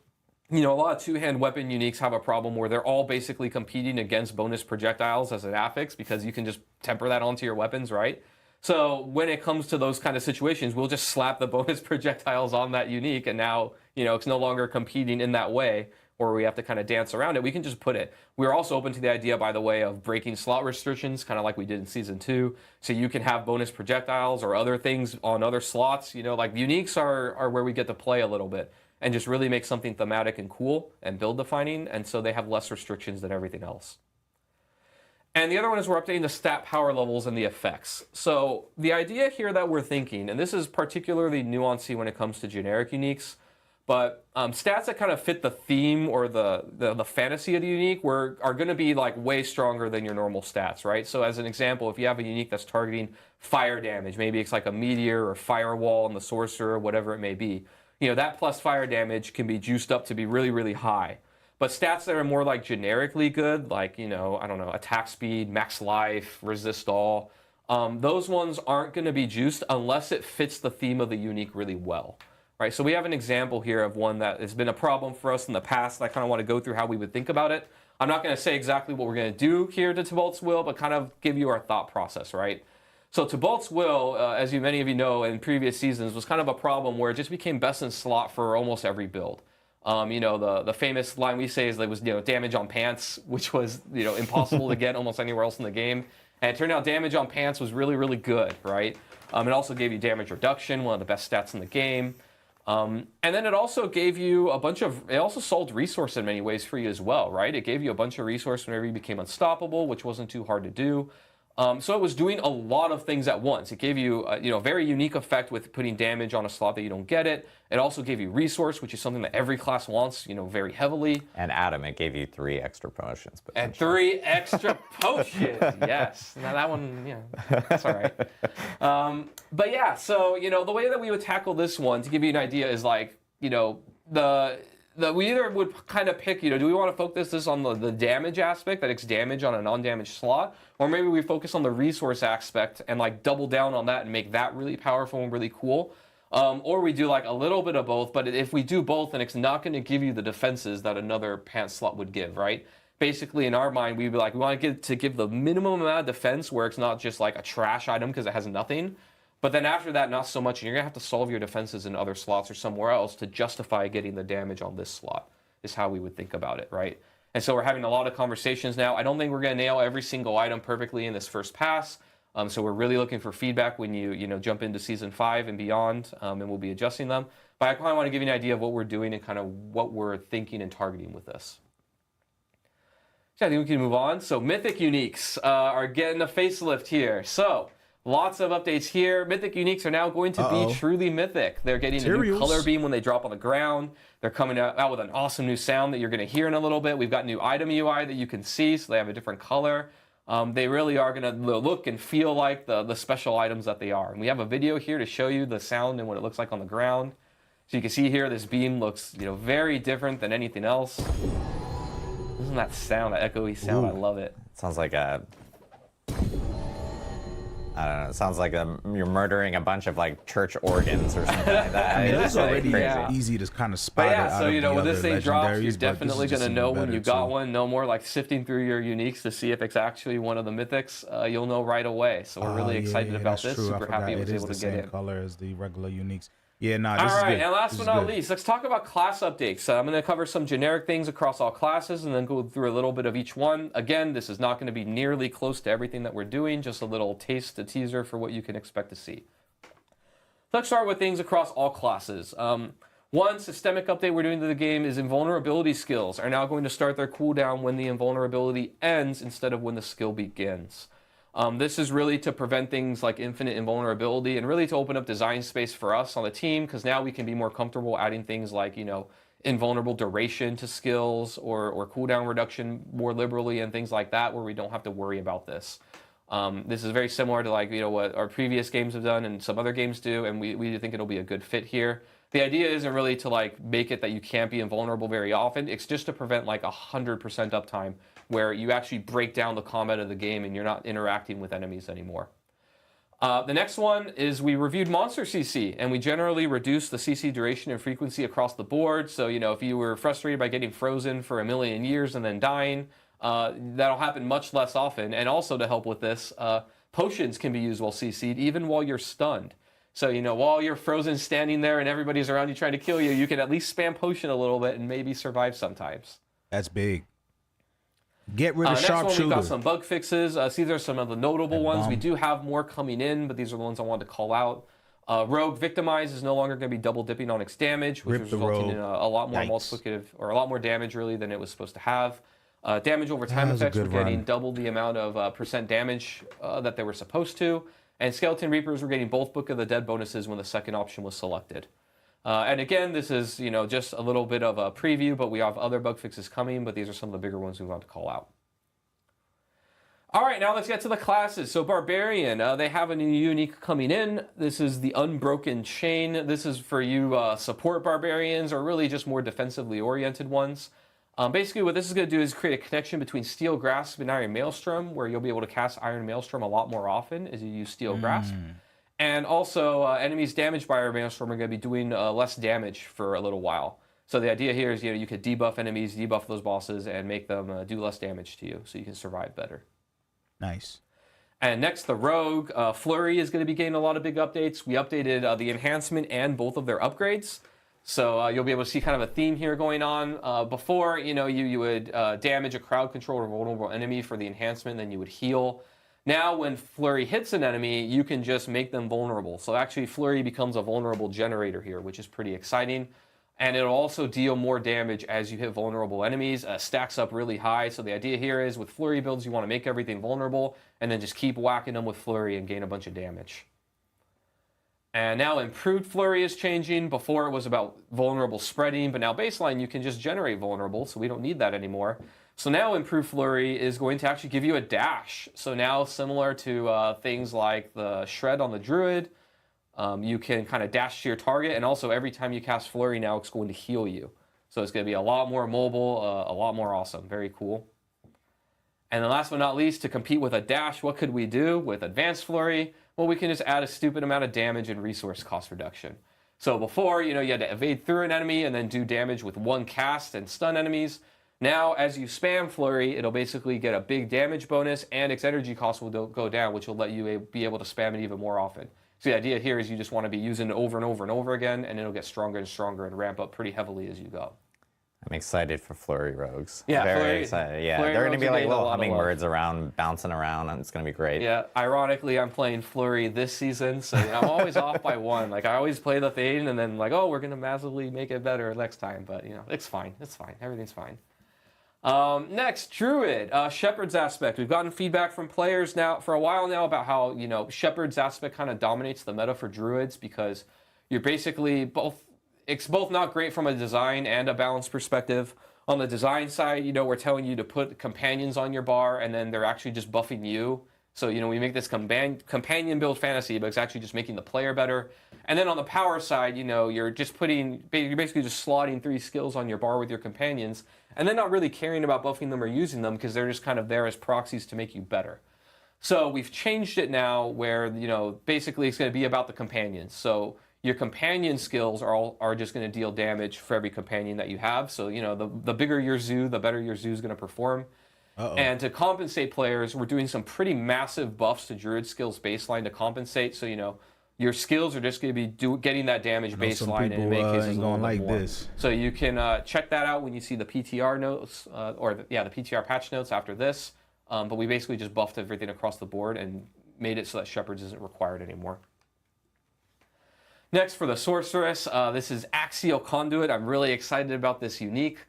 you know, a lot of two-hand weapon uniques have a problem where they're all basically competing against bonus projectiles as an affix because you can just temper that onto your weapons, right? So when it comes to those kind of situations, we'll just slap the bonus projectiles on that unique, and now, you know, it's no longer competing in that way, or we have to kind of dance around it. We can just put it. We're also open to the idea, by the way, of breaking slot restrictions, kind of like we did in Season 2. So you can have bonus projectiles or other things on other slots. You know, like uniques are where we get to play a little bit and just really make something thematic and cool and build defining, and so they have less restrictions than everything else. And the other one is we're updating the stat power levels and the effects. So the idea here that we're thinking, and this is particularly nuancey when it comes to generic uniques, but stats that kind of fit the theme or the fantasy of the unique are going to be like way stronger than your normal stats, right? So as an example, if you have a unique that's targeting fire damage, maybe it's like a meteor or firewall on the sorcerer or whatever it may be, you know, that plus fire damage can be juiced up to be really, really high. But stats that are more like generically good, like, you know, I don't know, attack speed, max life, resist all, those ones aren't going to be juiced unless it fits the theme of the unique really well, right? So we have an example here of one that has been a problem for us in the past, and I kind of want to go through how we would think about it. I'm not going to say exactly what we're going to do here to Tybalt's Will, but kind of give you our thought process, right? So Tybalt's Will, as many of you know, in previous seasons, was kind of a problem where it just became best in slot for almost every build. You know, the famous line we say is there was, you know, damage on pants, which was, you know, impossible to get almost anywhere else in the game. And it turned out damage on pants was really, really good, right? It also gave you damage reduction, one of the best stats in the game. And then it also gave you it also solved resource in many ways for you as well, right? It gave you a bunch of resource whenever you became unstoppable, which wasn't too hard to do. So it was doing a lot of things at once. It gave you, you know, a very unique effect with putting damage on a slot that you don't get it. It also gave you resource, which is something that every class wants, you know, very heavily. And Adam, it gave you 3 extra potions. And 3 extra potions, yes. Now that one, yeah, that's all right. But yeah, so, you know, the way that we would tackle this one, to give you an idea, is like, you know, we either would kind of pick, you know, do we want to focus this on the damage aspect, that it's damage on a non-damaged slot, or maybe we focus on the resource aspect and like double down on that and make that really powerful and really cool, or we do like a little bit of both. But if we do both, then it's not going to give you the defenses that another pants slot would give, right? Basically, in our mind, we'd be like, we want to give the minimum amount of defense where it's not just like a trash item because it has nothing. But then after that, not so much. And you're going to have to solve your defenses in other slots or somewhere else to justify getting the damage on this slot, is how we would think about it, right? And so we're having a lot of conversations now. I don't think we're going to nail every single item perfectly in this first pass. So we're really looking for feedback when you know, jump into Season 5 and beyond, and we'll be adjusting them. But I kind of want to give you an idea of what we're doing and kind of what we're thinking and targeting with this. So I think we can move on. So Mythic Uniques are getting a facelift here. So lots of updates here. Mythic Uniques are now going to be truly mythic. They're getting a new color beam when they drop on the ground. They're coming out with an awesome new sound that you're going to hear in a little bit. We've got new item UI that you can see, so they have a different color. They really are going to look and feel like the special items that they are. And we have a video here to show you the sound and what it looks like on the ground. So you can see here, this beam looks, you know, very different than anything else. Isn't that sound, that echoey sound? Ooh. I love it. Sounds like I don't know. It sounds like you're murdering a bunch of like church organs or something like that. I mean, it's already crazy. Easy to kind of spot. But yeah, so you know, when this thing drops, you're definitely going to know when you got one. No more like sifting through your uniques to see if it's actually one of the mythics. You'll know right away. So we're really excited about this. True. Super happy it was able to get in. It is the same color as the regular uniques. Yeah, no, this all is right, good. And last but not least, let's talk about class updates. I'm going to cover some generic things across all classes and then go through a little bit of each one. Again, this is not going to be nearly close to everything that we're doing, just a little taste, a teaser for what you can expect to see. Let's start with things across all classes. One systemic update we're doing to the game is invulnerability skills are now going to start their cooldown when the invulnerability ends instead of when the skill begins. This is really to prevent things like infinite invulnerability and really to open up design space for us on the team, because now we can be more comfortable adding things like, you know, invulnerable duration to skills or cooldown reduction more liberally and things like that, where we don't have to worry about this. This is very similar to what our previous games have done and some other games do, and we think it'll be a good fit here. The idea isn't really to make it that you can't be invulnerable very often. It's just to prevent 100% uptime where you actually break down the combat of the game and you're not interacting with enemies anymore. The next one is we reviewed monster CC, and we generally reduced the CC duration and frequency across the board. So, if you were frustrated by getting frozen for 1,000,000 years and then dying, that'll happen much less often. And also to help with this, potions can be used while CC'd, even while you're stunned. So, while you're frozen standing there and everybody's around you trying to kill you, you can at least spam potion a little bit and maybe survive sometimes. That's big. Get rid of Next sharpshooter. one, we've got some bug fixes. These are some of the notable ones. We do have more coming in, but these are the ones I wanted to call out. Rogue Victimize is no longer going to be double dipping on its damage, which is resulting in a lot more multiplicative, or a lot more damage really than it was supposed to have. Damage over time effects were getting double the amount of percent damage that they were supposed to. And Skeleton Reapers were getting both Book of the Dead bonuses when the second option was selected. And again, this is just a little bit of a preview, but we have other bug fixes coming, but these are some of the bigger ones we want to call out. All right, now let's get to the classes. So Barbarian, they have a new unique coming in. This is the Unbroken Chain. This is for you support Barbarians, or really just more defensively oriented ones. Basically, what this is going to do is create a connection between Steel Grasp and Iron Maelstrom, where you'll be able to cast Iron Maelstrom a lot more often as you use Steel Grasp. And also, enemies damaged by Iron Maelstrom are going to be doing less damage for a little while. So the idea here is, you could debuff enemies, debuff those bosses, and make them do less damage to you, so you can survive better. Nice. And next, the Rogue. Flurry is going to be getting a lot of big updates. We updated the enhancement and both of their upgrades. So you'll be able to see kind of a theme here going on. Before, you would damage a crowd controlled or vulnerable enemy for the enhancement, then you would heal. Now, when Flurry hits an enemy, you can just make them vulnerable. So actually, Flurry becomes a vulnerable generator here, which is pretty exciting. And it'll also deal more damage as you hit vulnerable enemies. Stacks up really high. So the idea here is with Flurry builds, you want to make everything vulnerable and then just keep whacking them with Flurry and gain a bunch of damage. And now Improved Flurry is changing. Before it was about vulnerable spreading, but now baseline you can just generate vulnerable, so we don't need that anymore. So now Improved Flurry is going to actually give you a dash. So now similar to things like the Shred on the Druid, you can kind of dash to your target, and also every time you cast Flurry now it's going to heal you. So it's going to be a lot more mobile, a lot more awesome. Very cool. And then last but not least, to compete with a dash, what could we do with Advanced Flurry? Well, we can just add a stupid amount of damage and resource cost reduction. So before, you had to evade through an enemy and then do damage with one cast and stun enemies. Now, as you spam Flurry, it'll basically get a big damage bonus, and its energy cost will go down, which will let you be able to spam it even more often. So the idea here is you just want to be using it over and over and over again, and it'll get stronger and stronger and ramp up pretty heavily as you go. I'm excited for Flurry Rogues. Yeah, very excited. Yeah, Flurry they're going to be like little hummingbirds love. around, bouncing around, and it's going to be great. Yeah, ironically, I'm playing Flurry this season, so I'm always off by one. I always play the thing, and then oh, we're going to massively make it better next time. But it's fine. It's fine. Everything's fine. Next, Druid, Shepherd's Aspect. We've gotten feedback from players now for a while now about how Shepherd's Aspect kind of dominates the meta for Druids, because you're basically it's both not great from a design and a balance perspective. On the design side, we're telling you to put companions on your bar, and then they're actually just buffing you. So, we make this companion build fantasy, but it's actually just making the player better. And then on the power side, you're basically just slotting 3 skills on your bar with your companions, and then not really caring about buffing them or using them, because they're just kind of there as proxies to make you better. So we've changed it now where, basically it's going to be about the companions. So your companion skills are just going to deal damage for every companion that you have. So, the bigger your zoo, the better your zoo is going to perform. And to compensate players, we're doing some pretty massive buffs to Druid skills baseline to compensate. So, your skills are just going to be getting that damage baseline, and in many cases going like this. So you can check that out when you see the PTR notes, the PTR patch notes after this. But we basically just buffed everything across the board and made it so that Shepherds isn't required anymore. Next, for the Sorceress, this is Axial Conduit. I'm really excited about this unique.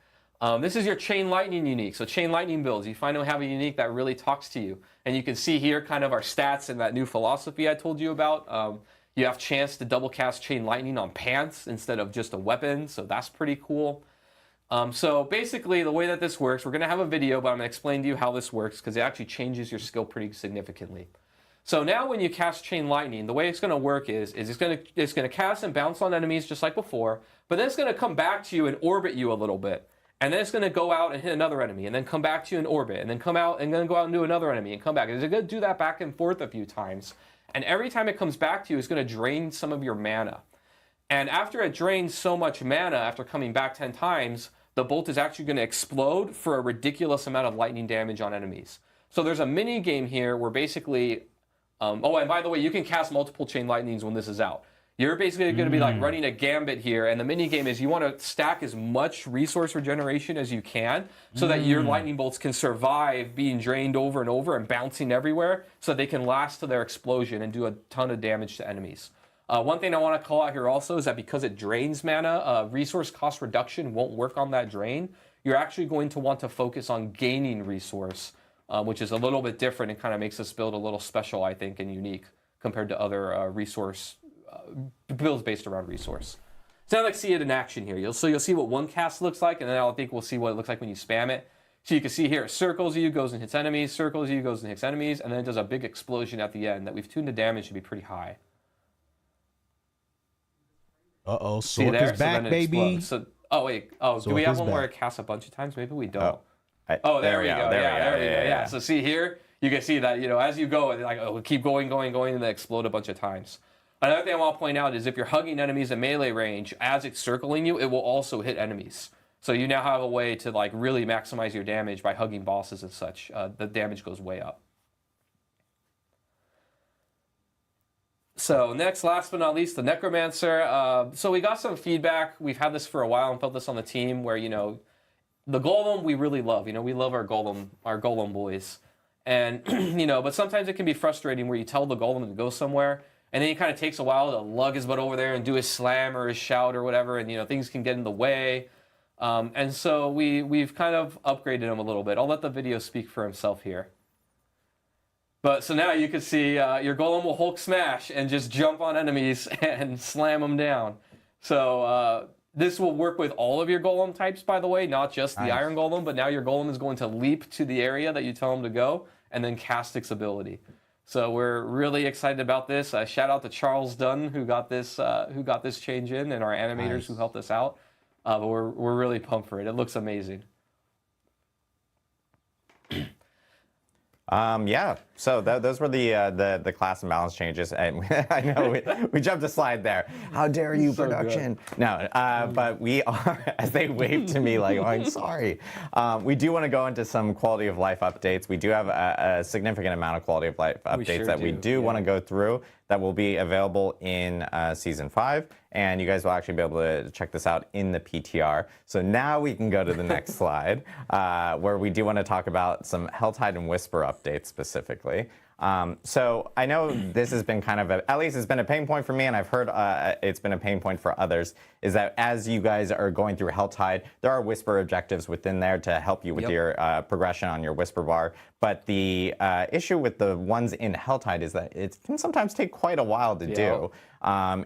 This is your Chain Lightning unique. So Chain Lightning builds, you finally have a unique that really talks to you. And you can see here kind of our stats and that new philosophy I told you about. You have chance to double cast Chain Lightning on pants instead of just a weapon, so that's pretty cool. So basically, the way that this works, we're going to have a video, but I'm going to explain to you how this works because it actually changes your skill pretty significantly. So now when you cast Chain Lightning, the way it's going to work is it's going to cast and bounce on enemies just like before, but then it's going to come back to you and orbit you a little bit. And then it's going to go out and hit another enemy, and then come back to you in orbit, and then come out and then go out and do another enemy and come back. And it's going to do that back and forth a few times. And every time it comes back to you, it's going to drain some of your mana. And after it drains so much mana, after coming back 10 times, the bolt is actually going to explode for a ridiculous amount of lightning damage on enemies. So there's a mini game here where basically, oh, and by the way, you can cast multiple Chain Lightnings when this is out. You're basically going to be like running a gambit here, and the mini game is you want to stack as much resource regeneration as you can so that your lightning bolts can survive being drained over and over and bouncing everywhere so they can last to their explosion and do a ton of damage to enemies. One thing I want to call out here also is that because it drains mana, resource cost reduction won't work on that drain. You're actually going to want to focus on gaining resource, which is a little bit different and kind of makes this build a little special, I think, and unique compared to other resource builds based around resource. So now let's see it in action here. So you'll see what one cast looks like, and then I think we'll see what it looks like when you spam it. So you can see here, it circles you, goes and hits enemies, circles you, goes and hits enemies, and then it does a big explosion at the end that we've tuned the damage to be pretty high. Uh-oh, Sorka's back, baby. So, oh, wait. Oh, do we have one where it casts a bunch of times? Maybe we don't. Oh, there we go. There we go. Yeah. So see here, you can see that, as you go, like, keep going, and then explode a bunch of times. Another thing I want to point out is if you're hugging enemies at melee range, as it's circling you, it will also hit enemies. So you now have a way to like really maximize your damage by hugging bosses and such. The damage goes way up. So next, last but not least, the Necromancer. So we got some feedback. We've had this for a while and felt this on the team where, the Golem we really love. We love our Golem boys. And, but sometimes it can be frustrating where you tell the Golem to go somewhere, and then it kind of takes a while to lug his butt over there and do his slam or his shout or whatever, and, things can get in the way. And so we've kind of upgraded him a little bit. I'll let the video speak for himself here. But so now you can see your Golem will Hulk smash and just jump on enemies and slam them down. So this will work with all of your Golem types, by the way, not just the Iron Golem, but now your Golem is going to leap to the area that you tell him to go and then cast its ability. So we're really excited about this. Shout out to Charles Dunn who got this change in, and our animators who helped us out. But we're really pumped for it. It looks amazing. Yeah, so those were the class and balance changes, and I know we jumped a slide there. How dare you, production? No, but we are, as they wave to me like, oh, I'm sorry. We do want to go into some quality of life updates. We do have a significant amount of quality of life updates we do want to go through that will be available in Season 5, and you guys will actually be able to check this out in the PTR. So now we can go to the next slide, where we do want to talk about some Helltide and Whisper updates specifically. So I know this has been kind of at least it's been a pain point for me, and I've heard it's been a pain point for others, is that as you guys are going through Helltide, there are Whisper objectives within there to help you with your progression on your Whisper bar. But the issue with the ones in Helltide is that it can sometimes take quite a while to do. And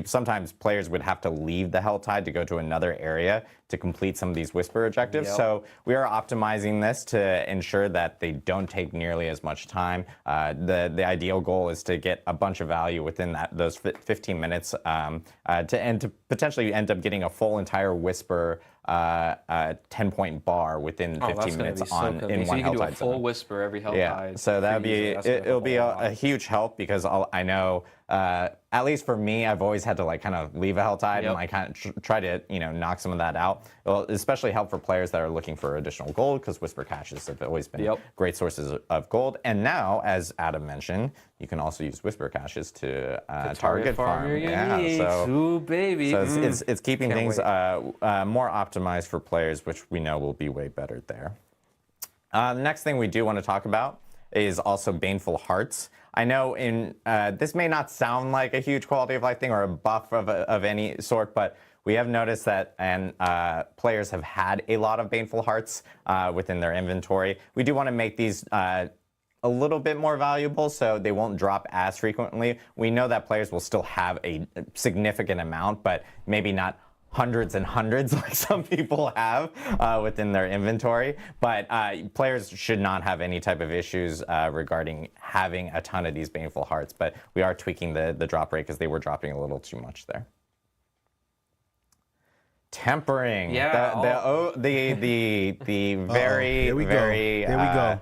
sometimes players would have to leave the Helltide to go to another area to complete some of these Whisper objectives. So we are optimizing this to ensure that they don't take nearly as much time. The ideal goal is to get a bunch of value within those 15 minutes to potentially end up getting a full entire Whisper 10-point bar within 15 minutes in one Helltide. So you can do a full Whisper every Helltide. Yeah, so that'd be it'll be a huge help, because I know at least for me, I've always had to kind of leave a Helltide and kind of try to knock some of that out. It'll especially help for players that are looking for additional gold, because Whisper caches have always been great sources of gold. And now, as Adam mentioned, you can also use Whisper caches to target farm. Ooh, baby. So it's keeping things more optimized for players, which we know will be way better there. The next thing we do want to talk about is also Baneful Hearts. I know this may not sound like a huge quality of life thing or a buff of any sort, but we have noticed that players have had a lot of Baneful Hearts within their inventory. We do want to make these a little bit more valuable so they won't drop as frequently. We know that players will still have a significant amount, but maybe not hundreds and hundreds like some people have within their inventory. But players should not have any type of issues regarding having a ton of these Baneful Hearts. But we are tweaking the drop rate because they were dropping a little too much there. Tempering. Yeah. The very, here we very, go. Here we go.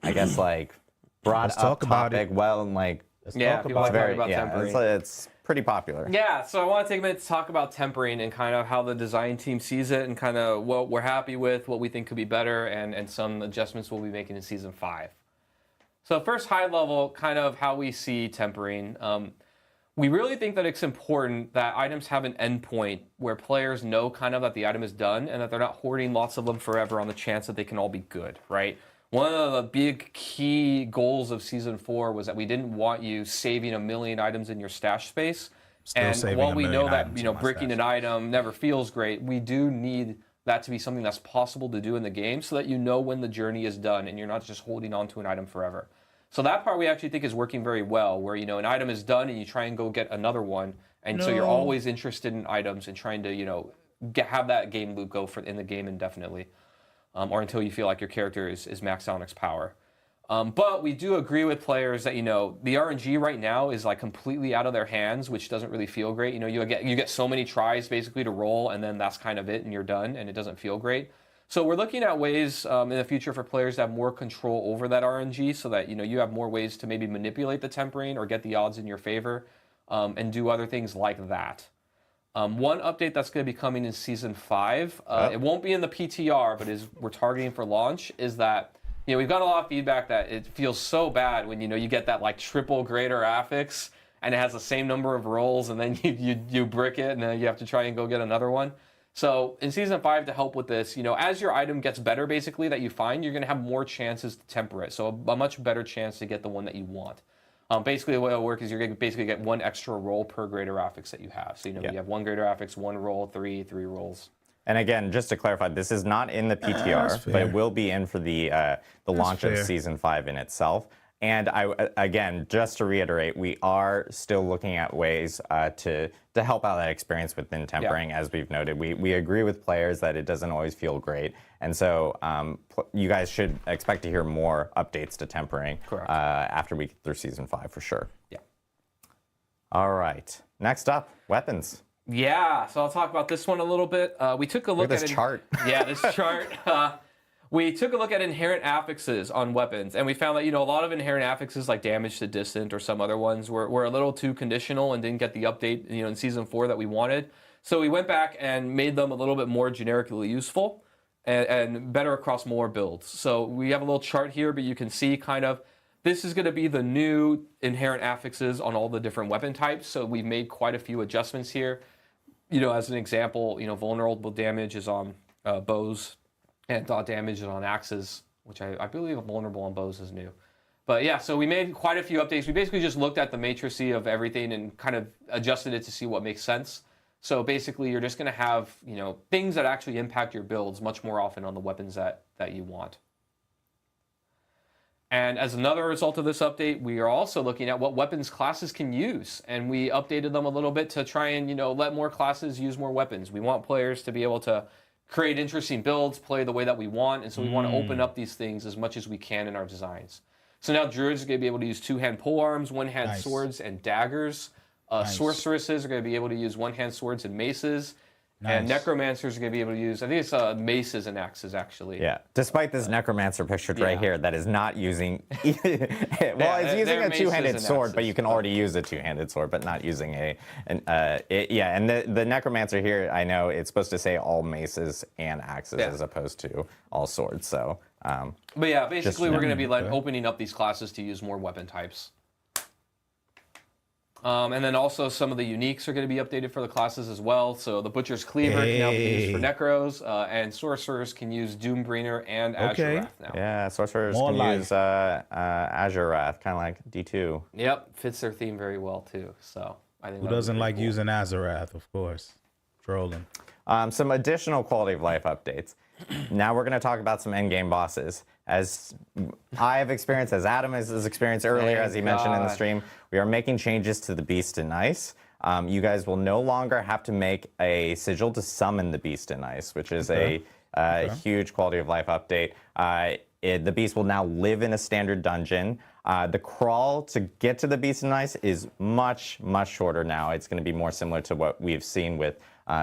I guess, like, brought Let's up talk about topic. it. Well, and like, People like talking about tempering. it's pretty popular. Yeah, so I want to take a minute to talk about tempering and kind of how the design team sees it and kind of what we're happy with, what we think could be better, and some adjustments we'll be making in Season 5. So first, high level, kind of how we see tempering. We really think that it's important that items have an endpoint where players know kind of that the item is done and that they're not hoarding lots of them forever on the chance that they can all be good, right? One of the big key goals of Season 4 was that we didn't want you saving 1 million items in your stash space. And while we know that bricking an item never feels great, we do need that to be something that's possible to do in the game so that you know when the journey is done and you're not just holding on to an item forever. So that part we actually think is working very well, where an item is done and you try and go get another one, and so you're always interested in items and trying to have that game loop go in the game indefinitely, or until you feel like your character is maxed out on its power. But we do agree with players that the RNG right now is like completely out of their hands, which doesn't really feel great. You get so many tries basically to roll, and then that's kind of it, and you're done, and it doesn't feel great. So we're looking at ways in the future for players to have more control over that RNG so that you have more ways to maybe manipulate the tempering or get the odds in your favor and do other things like that. One update that's going to be coming in Season 5, it won't be in the PTR, but we're targeting for launch, is that we've got a lot of feedback that it feels so bad when you get that like triple greater affix and it has the same number of rolls and then you brick it and then you have to try and go get another one. So in Season 5, to help with this, as your item gets better, basically, that you find, you're going to have more chances to temper it. So a much better chance to get the one that you want. Basically, the way it'll work is you're going to basically get 1 extra roll per greater affix that you have. So, you have 1 greater affix, 1 roll, 3 rolls. And again, just to clarify, this is not in the PTR, but it will be in for the launch of Season 5 in itself. And again, just to reiterate, we are still looking at ways to help out that experience within tempering. As we've noted, we agree with players that it doesn't always feel great, and so you guys should expect to hear more updates to tempering after we get through Season 5 for sure. Yeah. All right. Next up, weapons. Yeah. So I'll talk about this one a little bit. We took a look at this chart. Yeah, this chart. We took a look at inherent affixes on weapons, and we found that a lot of inherent affixes like damage to distant or some other ones were a little too conditional and didn't get the update in Season 4 that we wanted. So we went back and made them a little bit more generically useful and better across more builds. So we have a little chart here, but you can see kind of this is going to be the new inherent affixes on all the different weapon types. So we've made quite a few adjustments here. As an example, vulnerable damage is on bows. And dot damage is on axes, which I believe vulnerable on bows is new. But yeah, so we made quite a few updates. We basically just looked at the matrices of everything and kind of adjusted it to see what makes sense. So basically, you're just going to have things that actually impact your builds much more often on the weapons that you want. And as another result of this update, we are also looking at what weapons classes can use. And we updated them a little bit to try and let more classes use more weapons. We want players to be able to create interesting builds, play the way that we want, and so we want to open up these things as much as we can in our designs. So now druids are going to be able to use 2-hand polearms, 1-hand swords, and daggers. Sorceresses are going to be able to use 1-hand swords and maces. And necromancers are going to be able to use, I think it's maces and axes, actually. Yeah, despite this necromancer pictured right here that is not using, it's using a 2-handed sword, but you can already use a 2-handed sword, but not using and the necromancer here, I know it's supposed to say all maces and axes as opposed to all swords, so. But yeah, basically we're going to be opening up these classes to use more weapon types. And then also some of the uniques are going to be updated for the classes as well. So the Butcher's Cleaver can now be used for Necros, and Sorcerers can use Doombringer and Azure Wrath now. Yeah, Sorcerers can use Azure Wrath, kind of like D2. Yep, fits their theme very well too. So I think who doesn't like using Azarath, of course. Trolling. Some additional quality of life updates. Now we're going to talk about some endgame bosses. As I have experienced, as Adam has experienced earlier, as he mentioned in the stream, we are making changes to the Beast and Ice. you guys will no longer have to make a sigil to summon the Beast in Ice, which is a huge quality of life update. The Beast will now live in a standard dungeon. The crawl to get to the Beast in Ice is much, much shorter now. It's going to be more similar to what we've seen with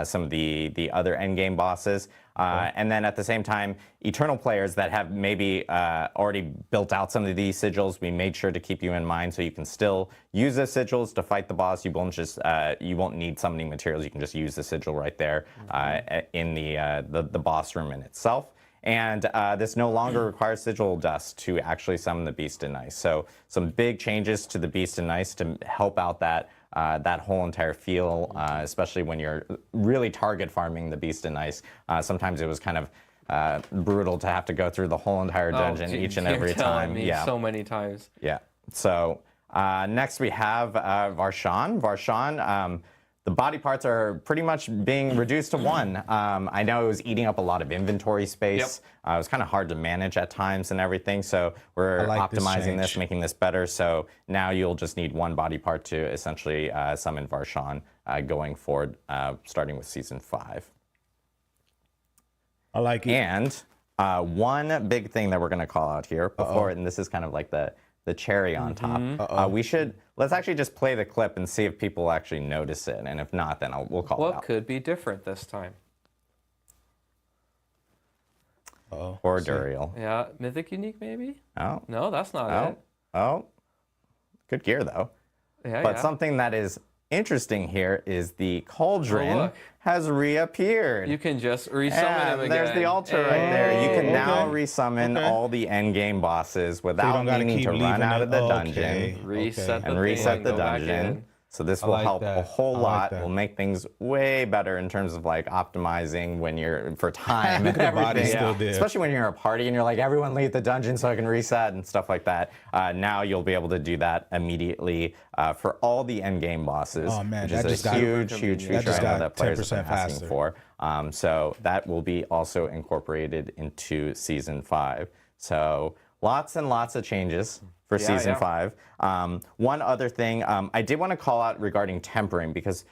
some of the other endgame bosses. And then at the same time, Eternal players that have maybe already built out some of these sigils, we made sure to keep you in mind so you can still use the sigils to fight the boss. You won't just you won't need summoning materials. You can just use the sigil right there in the boss room in itself. And this no longer requires sigil dust to actually summon the Beast in Ice. So some big changes to the Beast in Ice to help out that whole entire feel, especially when you're really target farming the Beast in Ice. Sometimes it was kind of brutal to have to go through the whole entire dungeon each and every time. Yeah, so many times. Yeah. So next we have Varshan. Varshan. The body parts are pretty much being reduced to one. I know it was eating up a lot of inventory space. It was kind of hard to manage at times and everything. So we're optimizing this, making this better. So now you'll just need one body part to essentially summon Varshan going forward, starting with Season 5. I like it. And one big thing that we're going to call out here before, and this is kind of like the cherry on top. Let's actually just play the clip and see if people actually notice it, and if not, then we'll call it out. What could be different this time? Or Duriel. Yeah, Mythic Unique maybe? Oh. No, that's not it. Oh. Good gear, though. But something that is interesting here is the cauldron has reappeared. You can just resummon him again. There's the altar right there. You can now resummon all the endgame bosses without needing to run out of the dungeon Reset the dungeon. So this will help a whole lot. Will make things way better in terms of like optimizing when you're for time and everything. Especially when you're a party and you're like, everyone leave the dungeon so I can reset and stuff like that. Now you'll be able to do that immediately for all the end game bosses, which is a huge feature I know that players have been asking for. So that will be also incorporated into Season 5. So lots and lots of changes for Season 5. One other thing I did want to call out regarding tempering, because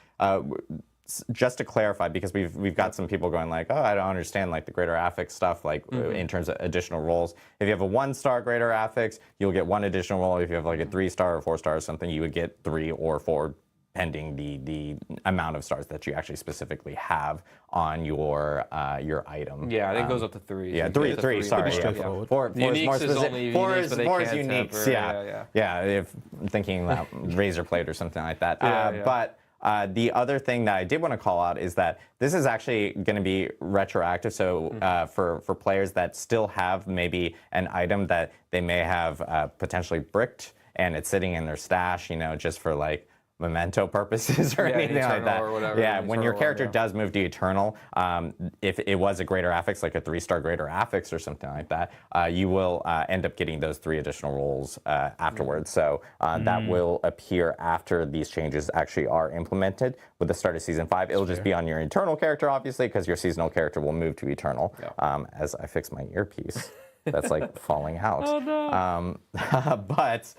just to clarify, because we've got some people going like, oh, I don't understand like the greater affix stuff, like in terms of additional rolls. If you have a 1-star greater affix, you'll get 1 additional roll. If you have like a 3-star or 4-star or something, you would get 3 or 4, pending the amount of stars that you actually specifically have on your item. Yeah, I think it goes up to 3. Yeah, 3. Sorry, Four is more specific. 4 is uniques. Yeah. If I'm thinking about razor plate or something like that. But the other thing that I did want to call out is that this is actually going to be retroactive. So for players that still have maybe an item that they may have potentially bricked and it's sitting in their stash, just for like memento purposes or anything like that. Or whatever, when your character does move to Eternal, if it was a greater affix, like a 3-star greater affix or something like that, you will end up getting those 3 additional rolls afterwards. So that will appear after these changes actually are implemented with the start of Season 5. It'll just be on your Eternal character, obviously, because your seasonal character will move to Eternal. As I fix my earpiece. That's like falling out. Oh, no. But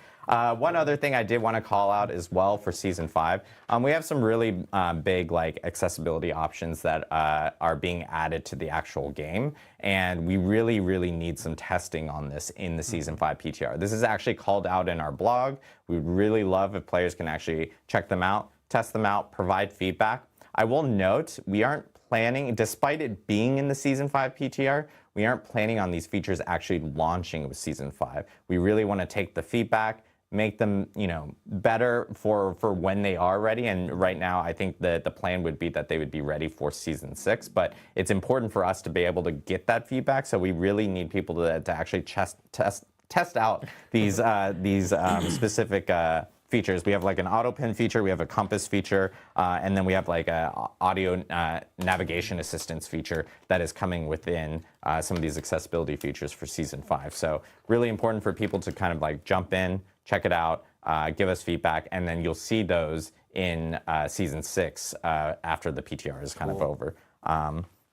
one other thing I did want to call out as well for Season 5, we have some really big like accessibility options that are being added to the actual game, and we really need some testing on this in the Season 5 PTR. This is actually called out in our blog. We would really love if players can actually check them out, test them out, provide feedback. I will note we aren't planning, despite it being in the Season 5 PTR, we aren't planning on these features actually launching with Season 5. We really want to take the feedback, make them, better for when they are ready. And right now, I think the plan would be that they would be ready for Season 6. But it's important for us to be able to get that feedback. So we really need people to actually test out these specific features. We have like an auto pin feature, we have a compass feature, and then we have like a audio navigation assistance feature that is coming within some of these accessibility features for Season 5. So really important for people to kind of like jump in, check it out, give us feedback, and then you'll see those in Season 6 after the PTR is kind of over.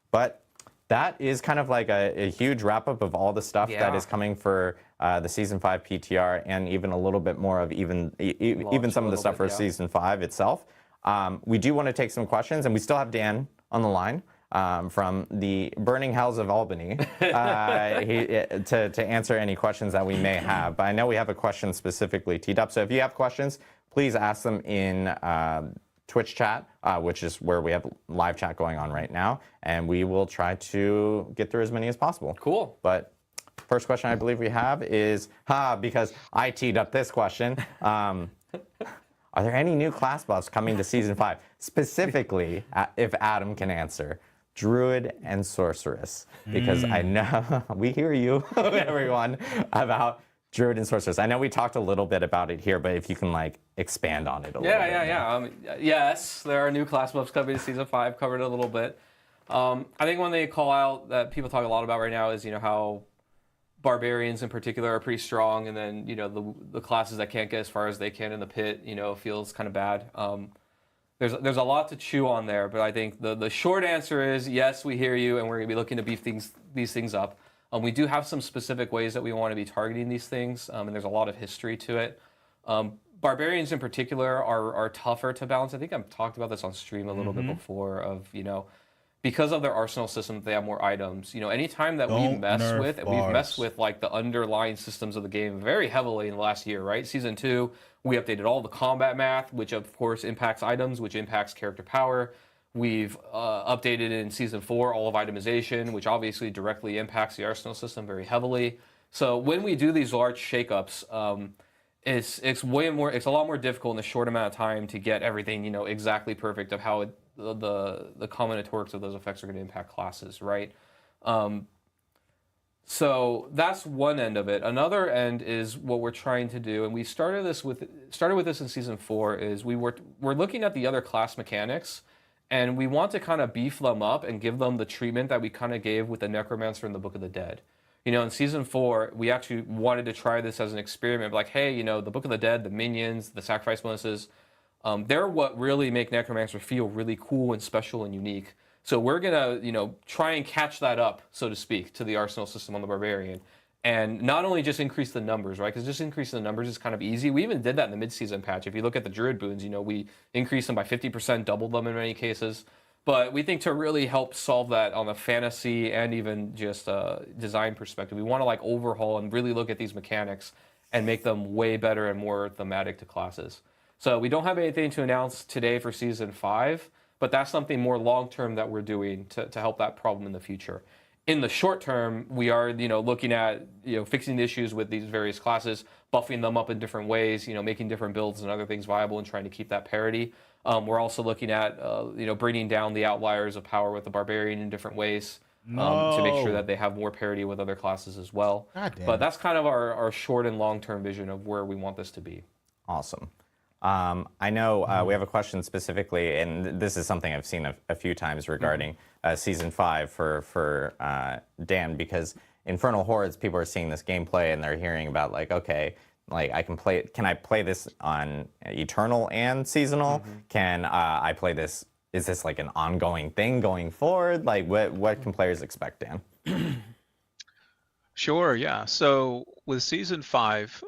But that is kind of like a huge wrap-up of all the stuff that is coming for the Season 5 PTR, and even a little bit more of even some of the stuff for Season 5 itself. We do want to take some questions, and we still have Dan on the line from the burning hells of Albany to answer any questions that we may have. But I know we have a question specifically teed up. So if you have questions, please ask them in Twitch chat, which is where we have live chat going on right now, and we will try to get through as many as possible. Cool. But first question I believe we have is, because I teed up this question, are there any new class buffs coming to Season 5? Specifically, if Adam can answer, Druid and Sorceress. Because I know, we hear you, everyone, about Druid and Sorceress. I know we talked a little bit about it here, but if you can like expand on it a little bit. Yeah. Yes, there are new class buffs coming to Season 5, covered it a little bit. I think one they call out that people talk a lot about right now is, how barbarians in particular are pretty strong, and then, the classes that can't get as far as they can in the pit, feels kind of bad. There's a lot to chew on there, but I think the short answer is yes, we hear you, and we're going to be looking to beef these things up. We do have some specific ways that we want to be targeting these things, and there's a lot of history to it. Barbarians in particular are tougher to balance. I think I've talked about this on stream a little bit before of, because of their arsenal system, they have more items. Anytime that we've messed with like the underlying systems of the game very heavily in the last year, right? Season 2, we updated all the combat math, which of course impacts items, which impacts character power. We've updated in Season 4 all of itemization, which obviously directly impacts the arsenal system very heavily. So when we do these large shakeups, it's a lot more difficult in a short amount of time to get everything exactly perfect of how the combinatorics of those effects are going to impact classes, right? So that's one end of it. Another end is what we're trying to do, and we started with this in Season 4. Is we're looking at the other class mechanics, and we want to kind of beef them up and give them the treatment that we kind of gave with the Necromancer in the Book of the Dead. In Season 4, we actually wanted to try this as an experiment, like, hey, the Book of the Dead, the minions, the sacrifice bonuses, they're what really make Necromancer feel really cool and special and unique. So we're going to, try and catch that up, so to speak, to the arsenal system on the Barbarian. And not only just increase the numbers, right? Because just increasing the numbers is kind of easy. We even did that in the mid-season patch. If you look at the Druid boons, we increased them by 50%, doubled them in many cases. But we think to really help solve that on a fantasy and even just design perspective, we want to like overhaul and really look at these mechanics and make them way better and more thematic to classes. So we don't have anything to announce today for Season 5, but that's something more long-term that we're doing to help that problem in the future. In the short term, we are looking at fixing the issues with these various classes, buffing them up in different ways, making different builds and other things viable and trying to keep that parity. We're also looking at bringing down the outliers of power with the Barbarian in different ways to make sure that they have more parity with other classes as well. But that's kind of our short and long-term vision of where we want this to be. Awesome. I know we have a question specifically, and this is something I've seen a few times regarding Season 5 for Dan, because Infernal Hordes, people are seeing this gameplay and they're hearing about like, okay, like can I play this on Eternal and Seasonal? Can I play this? Is this like an ongoing thing going forward? Like what can players expect, Dan? Sure, yeah. So with Season 5,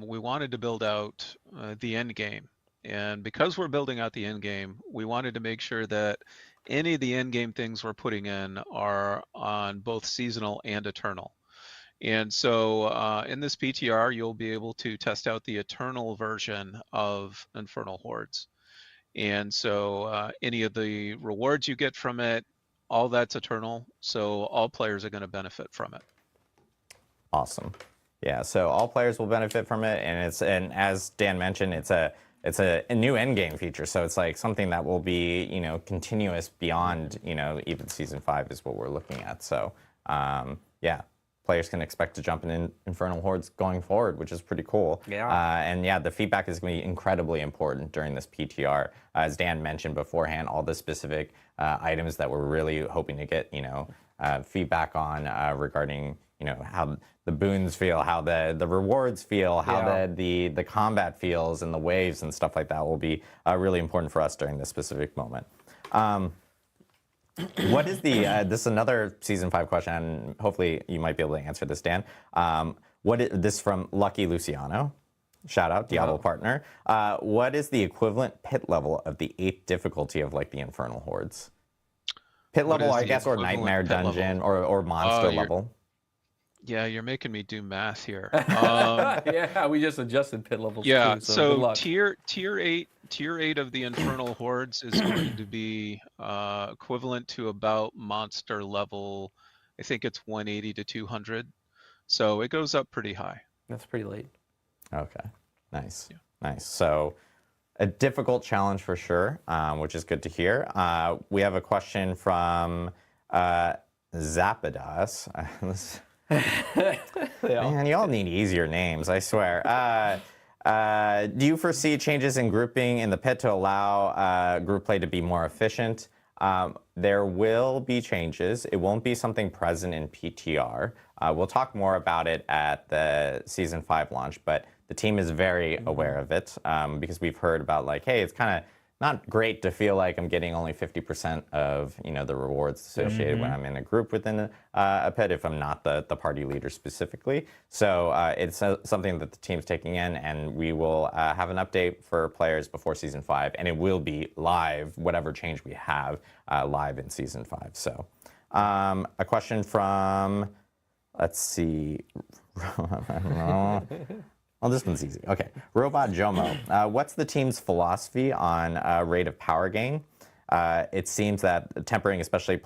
we wanted to build out the end game. And because we're building out the end game, we wanted to make sure that any of the end game things we're putting in are on both Seasonal and Eternal. And so in this PTR, you'll be able to test out the Eternal version of Infernal Hordes. And so any of the rewards you get from it, all that's Eternal. So all players are going to benefit from it. Awesome. Yeah, so all players will benefit from it, and as Dan mentioned, it's a new endgame feature, so it's like something that will be continuous beyond even Season 5 is what we're looking at. So yeah, players can expect to jump in Infernal Hordes going forward, which is pretty cool. Yeah. And yeah, the feedback is going to be incredibly important during this PTR. As Dan mentioned beforehand, all the specific items that we're really hoping to get feedback on regarding how the boons feel, how the rewards feel, how the combat feels, and the waves and stuff like that will be really important for us during this specific moment. What is this is another Season 5 question, and hopefully you might be able to answer this, Dan. This from Lucky Luciano. shout out, Diablo partner. What is the equivalent pit level of the 8th difficulty of like the Infernal Hordes? Pit level, I guess, or Nightmare Dungeon, or Monster level. Yeah, you're making me do math here. Yeah, we just adjusted pit levels. Yeah, too, so tier 8 of the Infernal Hordes is going to be equivalent to about monster level. I think it's 180 to 200. So it goes up pretty high. That's pretty late. Okay, nice, nice. So a difficult challenge for sure, which is good to hear. We have a question from Zapadas. Man, y'all need easier names, I swear. Do you foresee changes in grouping in the pit to allow group play to be more efficient? There will be changes. It won't be something present in PTR. We'll talk more about it at the Season 5 launch, but the team is very aware of it because we've heard about like, hey, it's kind of not great to feel like I'm getting only 50% of the rewards associated when I'm in a group within a pit if I'm not the party leader specifically. So it's something that the team's taking in, and we will have an update for players before Season 5, and it will be live, whatever change we have live in Season 5. So a question from, let's see, I don't know. Oh, this one's easy. Okay. Robot Jomo. What's the team's philosophy on rate of power gain? It seems that tempering, especially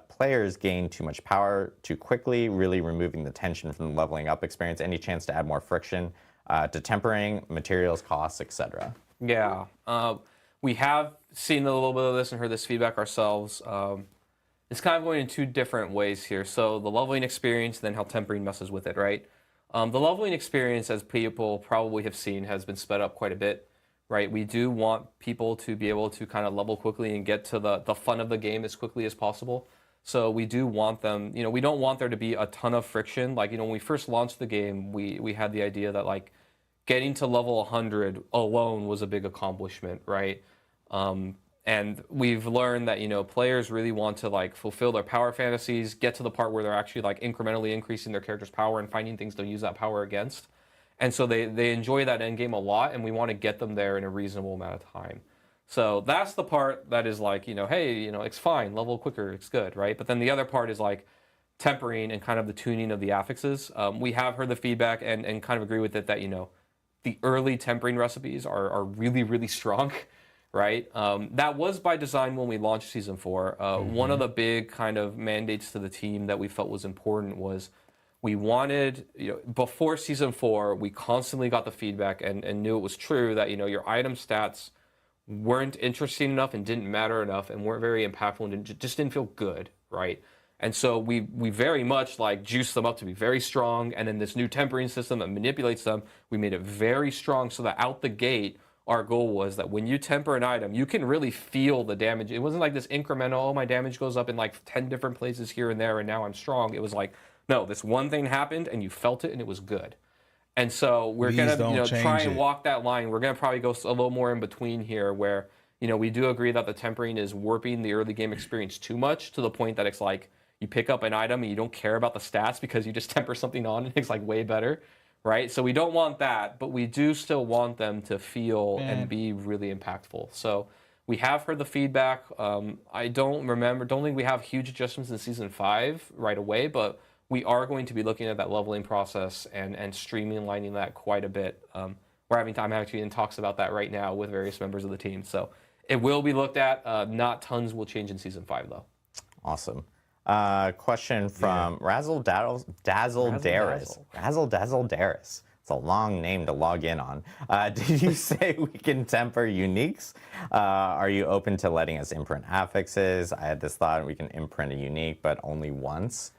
players, gain too much power too quickly, really removing the tension from the leveling up experience. Any chance to add more friction to tempering, materials, costs, etc.? Yeah. We have seen a little bit of this and heard this feedback ourselves. It's kind of going in two different ways here. So the leveling experience, then how tempering messes with it, right? The leveling experience, as people probably have seen, has been sped up quite a bit, right? We do want people to be able to kind of level quickly and get to the fun of the game as quickly as possible. So we do want them, we don't want there to be a ton of friction. Like, when we first launched the game, we had the idea that like getting to level 100 alone was a big accomplishment, right? And we've learned that, players really want to like fulfill their power fantasies, get to the part where they're actually like incrementally increasing their character's power and finding things to use that power against. And so they enjoy that end game a lot, and we want to get them there in a reasonable amount of time. So that's the part that is like, hey, it's fine, level quicker, it's good, right? But then the other part is like tempering and kind of the tuning of the affixes. We have heard the feedback and kind of agree with it that, the early tempering recipes are really, really strong. Right? That was by design when we launched Season 4. One of the big kind of mandates to the team that we felt was important was we wanted, before Season 4, we constantly got the feedback and knew it was true that, your item stats weren't interesting enough and didn't matter enough and weren't very impactful and just didn't feel good, right? And so we very much like juiced them up to be very strong, and then this new tempering system that manipulates them, we made it very strong so that out the gate, our goal was that when you temper an item, you can really feel the damage. It wasn't like this incremental, oh, my damage goes up in like 10 different places here and there, and now I'm strong. It was like, no, this one thing happened, and you felt it, and it was good. And so we're going to try and walk that line. We're going to probably go a little more in between here where, we do agree that the tempering is warping the early game experience too much to the point that it's like you pick up an item and you don't care about the stats because you just temper something on and it's like way better. Right? So we don't want that, but we do still want them to feel and be really impactful. So we have heard the feedback. I don't think we have huge adjustments in Season 5 right away, but we are going to be looking at that leveling process and streamlining that quite a bit. I'm actually in talks about that right now with various members of the team. So it will be looked at. Not tons will change in Season 5, though. Awesome. Question from Razzle Dazzle Daris. Razzle Dazzle Daris. It's a long name to log in on. Did you say we can temper uniques? Are you open to letting us imprint affixes? I had this thought we can imprint a unique, but only once.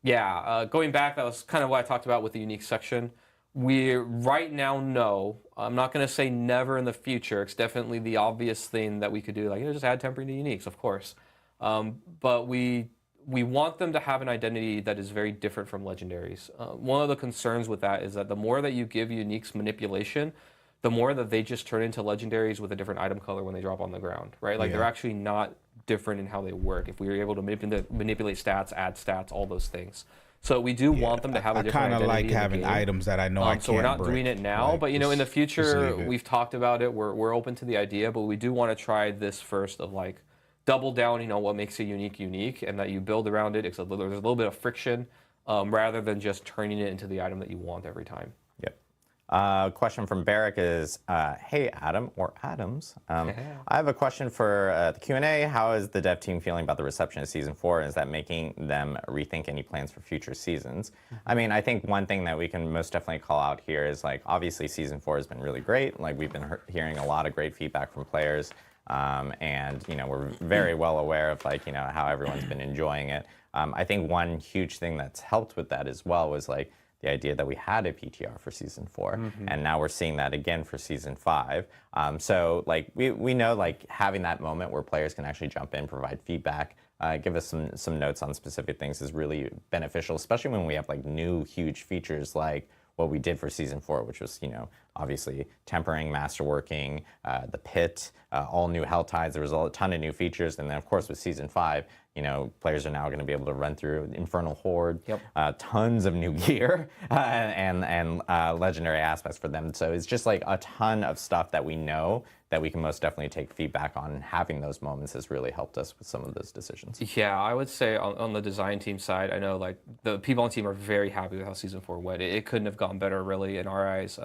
Yeah, going back, that was kind of what I talked about with the unique section. We right now know. I'm not going to say never in the future. It's definitely the obvious thing that we could do, like just add tempering to uniques, of course. But we want them to have an identity that is very different from legendaries. One of the concerns with that is that the more that you give uniques manipulation, the more that they just turn into legendaries with a different item color when they drop on the ground, right? Like they're actually not different in how they work. If we were able to manipulate stats, add stats, all those things. So we do want them to have a different identity. I kind of like having items that I know I can't So we're not break. doing it now, Like, but you know, in the future, leave it. we've talked about it. We're open to the idea, but we do want to try this first of like double down, you know, what makes it unique, and that you build around it. There's a little bit of friction rather than just turning it into the item that you want every time. Yep. Question from Barrick is, hey Adam, or Adams, I have a question for the Q&A. How is the dev team feeling about the reception of Season 4? Is that making them rethink any plans for future seasons? I mean, I think one thing that we can most definitely call out here is, like, obviously Season 4 has been really great. Like, we've been hearing a lot of great feedback from players. And, you know, we're very well aware of, like, you know, how everyone's been enjoying it. I think one huge thing that's helped with that as well was, like, the idea that we had a PTR for Season 4, and now we're seeing that again for Season 5. So, like, we know, like, having that moment where players can actually jump in, provide feedback, give us some notes on specific things is really beneficial, especially when we have, like, new huge features like what we did for Season 4, which was, you know, obviously tempering, masterworking, the pit, all new hell tides. There was a ton of new features. And then, of course, with Season 5, you know, players are now going to be able to run through Infernal Horde, tons of new gear, and legendary aspects for them. So it's just like a ton of stuff that we know that we can most definitely take feedback on, and having those moments has really helped us with some of those decisions. Yeah, I would say on the design team side, I know, like, the people on the team are very happy with how Season 4 went. It couldn't have gone better, really, in our eyes.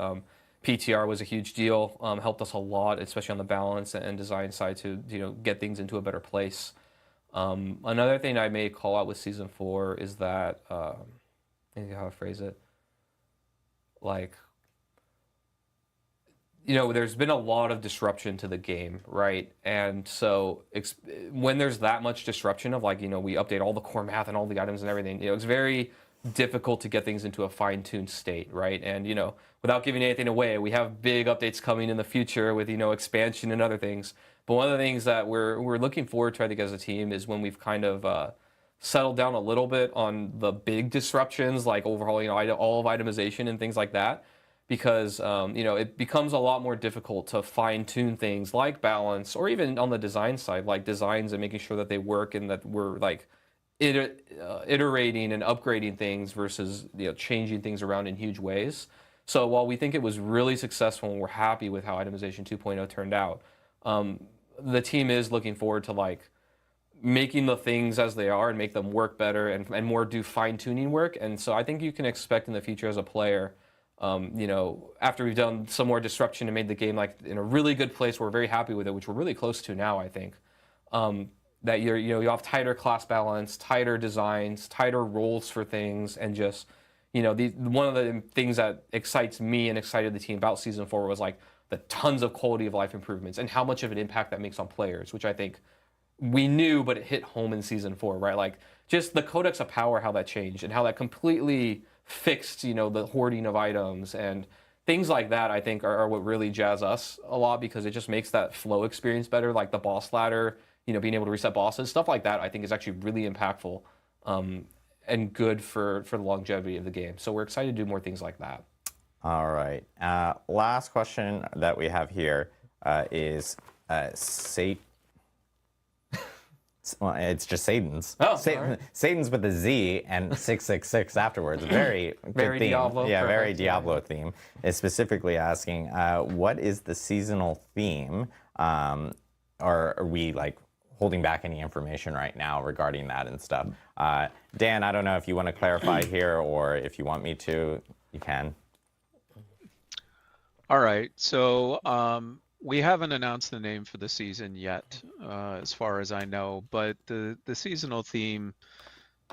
PTR was a huge deal, helped us a lot, especially on the balance and design side to, you know, get things into a better place. Another thing I may call out with Season 4 is that, I think how to phrase it, like, you know, there's been a lot of disruption to the game, right? And so when there's that much disruption of, like, you know, we update all the core math and all the items and everything, you know, it's very difficult to get things into a fine-tuned state, right? And, you know, without giving anything away, we have big updates coming in the future with, you know, expansion and other things. But one of the things that we're looking forward to, I think, as a team, is when we've kind of settled down a little bit on the big disruptions, like overhauling, you know, all of itemization and things like that. Because, you know, it becomes a lot more difficult to fine-tune things like balance, or even on the design side, like designs and making sure that they work and that we're, like, iterating and upgrading things versus, you know, changing things around in huge ways. So while we think it was really successful and we're happy with how Itemization 2.0 turned out, the team is looking forward to, like, making the things as they are and make them work better and more do fine-tuning work. And so I think you can expect in the future as a player, you know, after we've done some more disruption and made the game, like, in a really good place, we're very happy with it, which we're really close to now, I think, that you have tighter class balance, tighter designs, tighter roles for things, and just, you know, one of the things that excites me and excited the team about Season 4 was, like, the tons of quality of life improvements and how much of an impact that makes on players, which I think we knew, but it hit home in Season 4, right? Like, just the Codex of Power, how that changed and how that completely fixed, you know, the hoarding of items and things like that, I think are what really jazz us a lot, because it just makes that flow experience better, like the boss ladder, you know, being able to reset bosses, stuff like that, I think is actually really impactful and good for the longevity of the game. So we're excited to do more things like that. All right. Last question that we have here is well, it's just Satan's. Oh, Satan's with a Z and 666 afterwards. Very good theme. Diablo. Yeah, Perfect. very Diablo theme. Is specifically asking, what is the seasonal theme? Or are we, like, holding back any information right now regarding that and stuff? Dan, I don't know if you want to clarify here, or if you want me to, you can. All right. So we haven't announced the name for the season yet, as far as I know, but the seasonal theme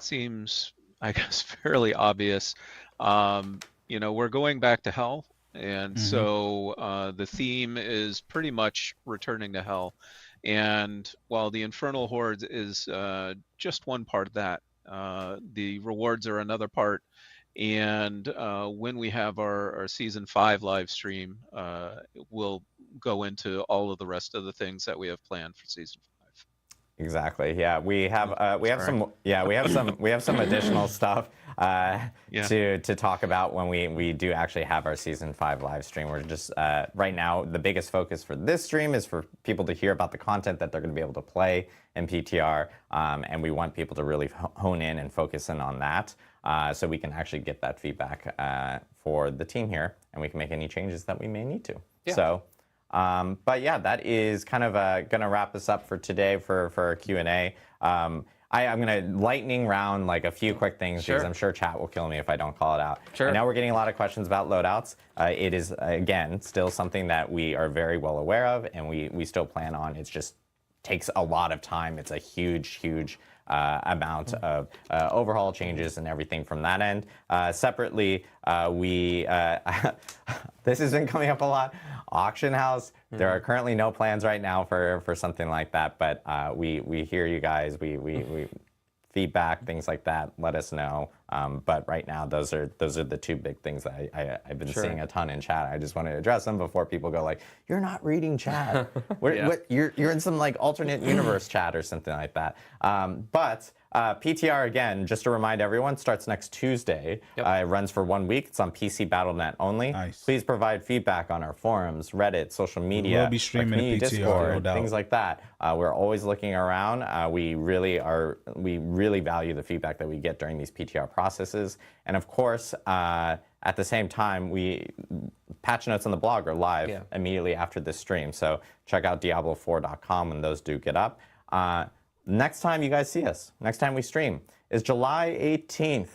seems, I guess, fairly obvious. You know, we're going back to hell, and so the theme is pretty much returning to hell. And while the Infernal Horde is just one part of that, the rewards are another part. And when we have our Season 5 live stream, we'll go into all of the rest of the things that we have planned for Season 5. Exactly. Yeah, we have some additional stuff to talk about when we do actually have our season 5 live stream. We're just right now the biggest focus for this stream is for people to hear about the content that they're going to be able to play in PTR, and we want people to really hone in and focus in on that, so we can actually get that feedback for the team here, and we can make any changes that we may need to. Yeah. So. But yeah, that is kind of going to wrap us up for today for our Q&A. I'm going to lightning round like a few quick things because I'm sure chat will kill me if I don't call it out. I know we're getting a lot of questions about loadouts. It is, again, still something that we are very well aware of and we still plan on. It just takes a lot of time. It's a huge amount of overhaul changes and everything from that end. Separately, this has been coming up a lot. Auction house. There are currently no plans right now for something like that, but we hear you guys. We feedback, things like that. Let us know. But right now, those are the two big things that I've been seeing a ton in chat. I just wanted to address them before people go like, "You're not reading chat. You're in some like alternate universe chat or something like that." But PTR, again, just to remind everyone, starts next Tuesday. It runs for 1 week. It's on PC Battle.net only. Nice. Please provide feedback on our forums, Reddit, social media, we'll be streaming community PTR, Discord, no things like that. We're always looking around. We really value the feedback that we get during these PTR processes. And of course, at the same time, patch notes on the blog are live immediately after this stream. So check out Diablo4.com when those do get up. Next time you guys see us, next time we stream, is July 18th.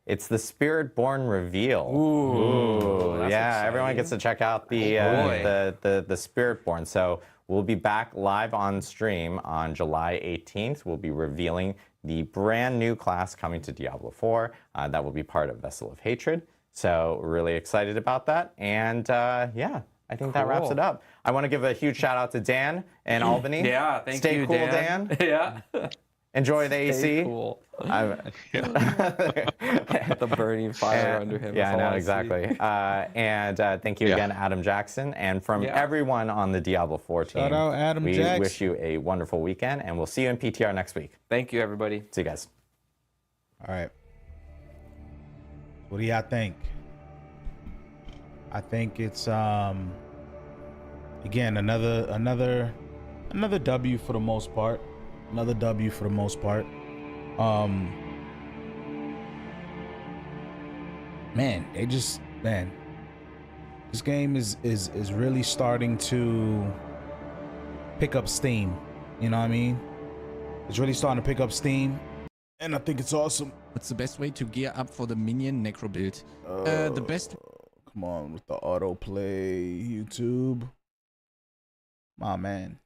It's the Spirit-Born reveal. Ooh, yeah, exciting. Everyone gets to check out the Spirit-Born. So we'll be back live on stream on July 18th. We'll be revealing the brand new class coming to Diablo 4. That will be part of Vessel of Hatred. So really excited about that. And yeah. I think that wraps it up. I want to give a huge shout out to Dan in Albany. Yeah, thank Stay you, cool, Dan. Dan. Enjoy the AC. Stay cool. The burning fire under him. Yeah, I know, exactly. And thank you again, Adam Jackson. And from everyone on the Diablo 4 team, shout out Adam Jackson. We wish you a wonderful weekend, and we'll see you in PTR next week. Thank you, everybody. See you guys. All right. What do y'all think? I think it's again another W for the most part. Another W for the most part. Man, this game is really starting to pick up steam. You know what I mean? It's really starting to pick up steam, and I think it's awesome. What's the best way to gear up for the minion necro build? The best. Come on with the autoplay, YouTube. My man.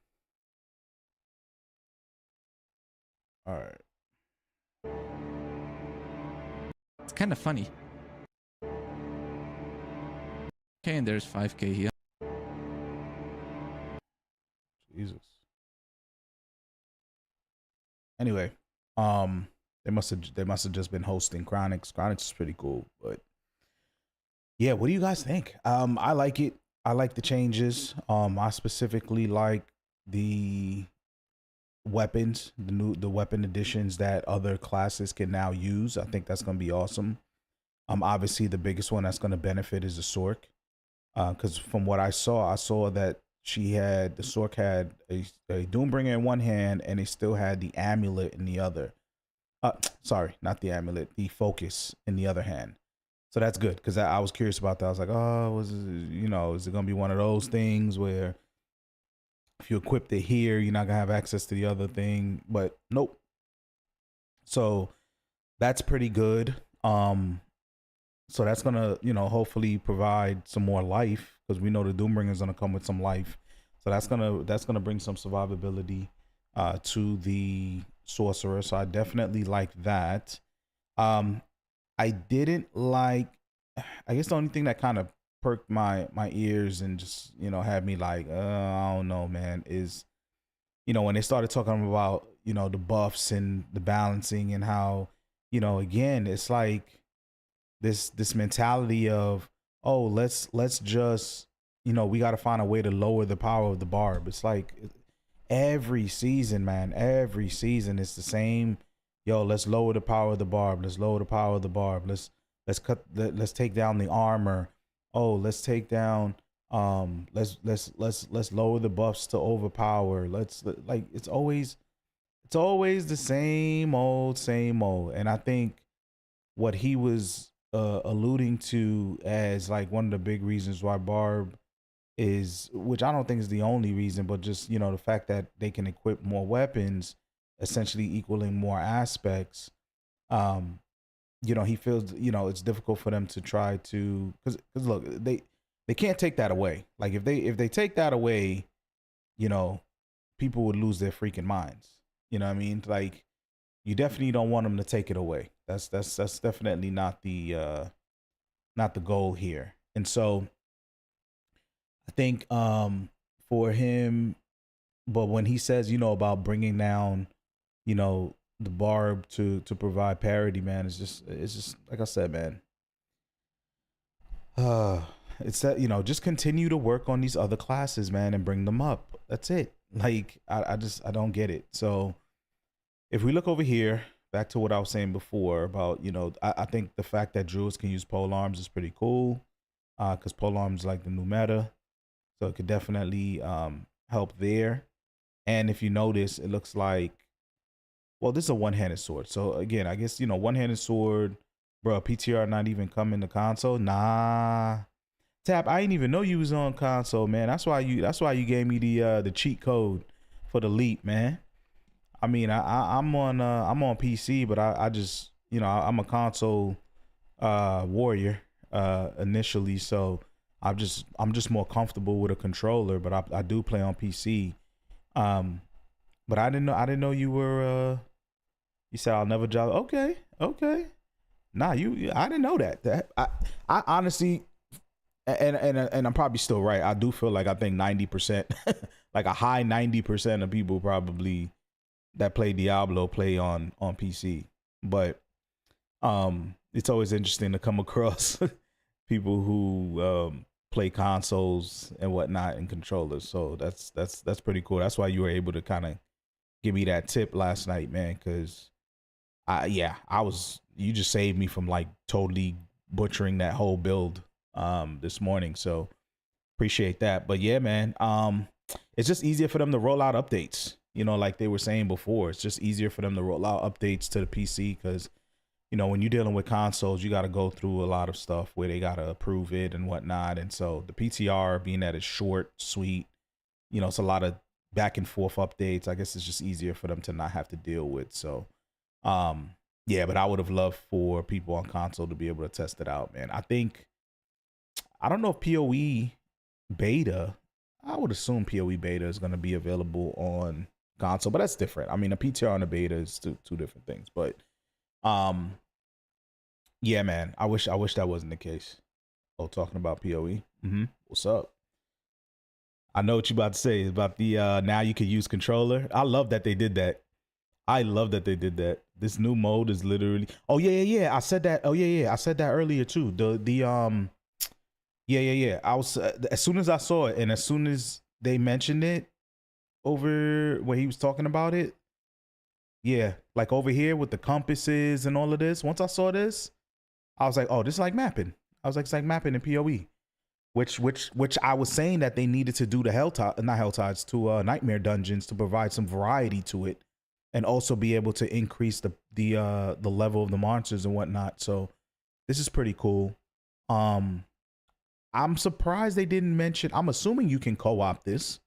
All right. It's kind of funny. Okay, and there's 5K here. Jesus. Anyway, they must have just been hosting Chronix. Chronix is pretty cool, but yeah, what do you guys think? I like it. I like the changes. I specifically like the weapons, the weapon additions that other classes can now use. I think that's gonna be awesome. Obviously the biggest one that's gonna benefit is the Sork. Because from what I saw that the Sork had a Doombringer in one hand and it still had the amulet in the other. Sorry, not the amulet, the focus in the other hand. So that's good, because I was curious about that. I was like, oh, is it going to be one of those things where if you equip it here, you're not going to have access to the other thing? But nope. So that's pretty good. So that's going to, hopefully provide some more life, because we know the Doombringer is going to come with some life. So that's going to bring some survivability to the Sorcerer. So I definitely like that. I didn't like, I guess the only thing that kind of perked my ears and just, had me like, I don't know, man, is, when they started talking about, the buffs and the balancing and how, again, it's like this mentality of, oh, let's just, we got to find a way to lower the power of the barb. It's like, every season, man. Every season it's the same. Yo, let's lower the power of the barb. Let's lower the power of the barb. Let's take down the armor. Oh, let's take down let's lower the buffs to overpower. Like it's always the same old. And I think what he was alluding to as like one of the big reasons why barb is, which I don't think is the only reason, but just, you know, the fact that they can equip more weapons, essentially equaling more aspects. You know, he feels, you know, it's difficult for them to try to, because look, they can't take that away. Like if they take that away, you know, people would lose their freaking minds. You know what I mean? Like, you definitely don't want them to take it away. That's definitely not the goal here. And so I think for him, but when he says, you know, about bringing down, you know, the barb to provide parity, man, it's just like I said, man. It's that, you know, just continue to work on these other classes, man, and bring them up. That's it. Like I don't get it. So if we look over here, back to what I was saying before about, you know, I think the fact that druids can use pole arms is pretty cool, because pole arms like the new meta, so it could definitely help there. And if you notice, it looks like, well, this is a one-handed sword. So again, I guess, you know, one-handed sword, bro. PTR not even coming to console. Nah, Tap, I didn't even know you was on console, man. That's why you gave me the cheat code for the leap, man. I mean, I'm on PC, but I just, you know, I'm a console warrior initially, so I'm just more comfortable with a controller, but I do play on PC. But I didn't know you were you said I'll never job. Okay. Nah, I didn't know that. I honestly, and I'm probably still right. I do feel like I think 90%, like a high 90% of people probably that play Diablo play on PC. But it's always interesting to come across people who play consoles and whatnot and controllers. So that's pretty cool. That's why you were able to kind of give me that tip last night, man, because you just saved me from like totally butchering that whole build this morning. So appreciate that. But yeah, man, it's just easier for them to roll out updates. You know, like they were saying before, it's just easier for them to roll out updates to the PC because, you know, when you're dealing with consoles, you got to go through a lot of stuff where they got to approve it and whatnot. And so the PTR, being that it's short, sweet, you know, it's a lot of back and forth updates. I guess it's just easier for them to not have to deal with. So, yeah, but I would have loved for people on console to be able to test it out, man. I don't know if PoE beta, I would assume PoE beta is going to be available on console, but that's different. I mean, a PTR and a beta is two different things, but yeah, man, I wish that wasn't the case. Oh, talking about PoE. What's up? I know what you about to say about the now you can use controller. I love that they did that. This new mode is literally. Oh yeah. I said that. Oh yeah. I said that earlier too. Yeah. I was as soon as I saw it, and as soon as they mentioned it over when he was talking about it. Yeah, like over here with the compasses and all of this. Once I saw this, I was like, oh, this is like mapping. I was like, it's like mapping in PoE. Which I was saying that they needed to do to nightmare dungeons to provide some variety to it, and also be able to increase the level of the monsters and whatnot. So this is pretty cool. I'm surprised they didn't mention. I'm assuming you can co-op this.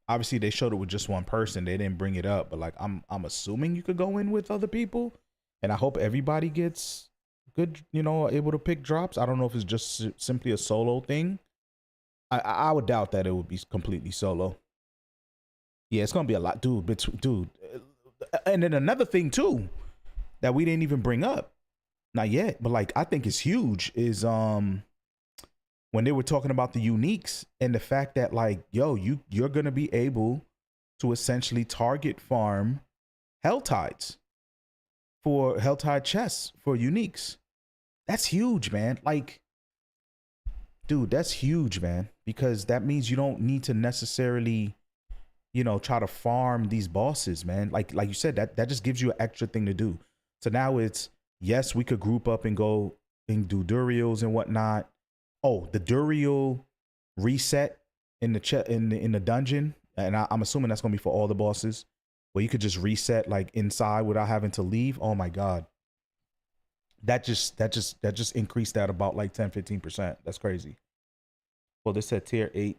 Obviously they showed it with just one person. They didn't bring it up, but like I'm assuming you could go in with other people, and I hope everybody gets good, you know, able to pick drops. I don't know if it's just simply a solo thing. I would doubt that it would be completely solo. Yeah, it's gonna be a lot, dude. And then another thing too that we didn't even bring up, not yet, but like I think is huge is when they were talking about the uniques and the fact that like, yo, you're gonna be able to essentially target farm Helltides for Helltide chests for uniques. That's huge, man. Like, dude, that's huge, man. because that means you don't need to necessarily, you know, try to farm these bosses, man. Like you said, that just gives you an extra thing to do. So now it's, yes, we could group up and go and do Durials and whatnot. Oh, the Durial reset in the dungeon, and I'm assuming that's gonna be for all the bosses, where you could just reset like inside without having to leave. Oh my god, that just increased that about like 10-15%. That's crazy. Well, this said tier 8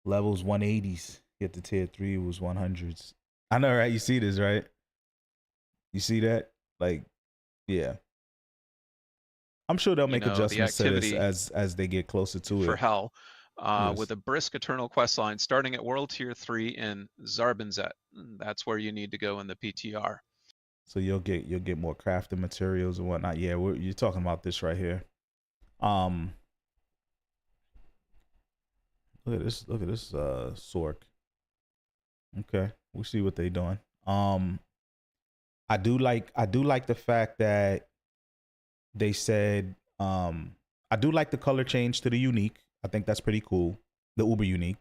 levels 180s, yet the tier 3 was 100s. I know, right? You see this, right? You see that? Like, yeah. I'm sure they'll make adjustments to this as they get closer to it. For hell, with a brisk eternal quest line starting at World Tier 3 in Zarbinzet. That's where you need to go in the PTR. So you'll get more crafting materials and whatnot. Yeah, you're talking about this right here. Look at this Sork. Okay, we'll see what they're doing. I do like the fact that they said I do like the color change to the unique. I think that's pretty cool. The uber unique.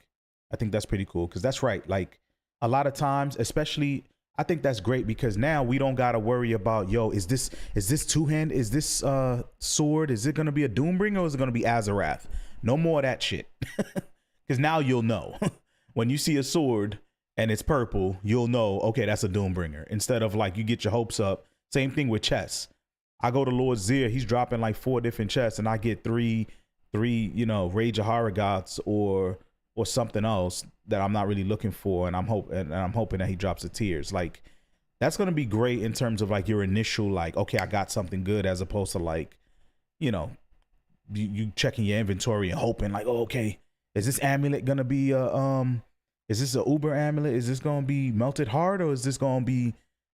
I think that's pretty cool because that's right. Like a lot of times, especially, I think that's great because now we don't gotta worry about, yo, is this two-hand? Is this sword? Is it gonna be a Doombringer or is it gonna be Azarath? No more of that shit. Because now you'll know. When you see a sword and it's purple, you'll know, okay, that's a Doombringer. Instead of like you get your hopes up. Same thing with chests. I go to Lord Zir, he's dropping like 4 different chests, and I get three, you know, Rage of Horror Gods or something else that I'm not really looking for, and I'm hoping that he drops the tears. Like that's gonna be great in terms of like your initial like, okay, I got something good, as opposed to like, you know, you checking your inventory and hoping like, oh, okay, is this amulet gonna be is this a Uber amulet? Is this gonna be melted heart, or is this gonna be,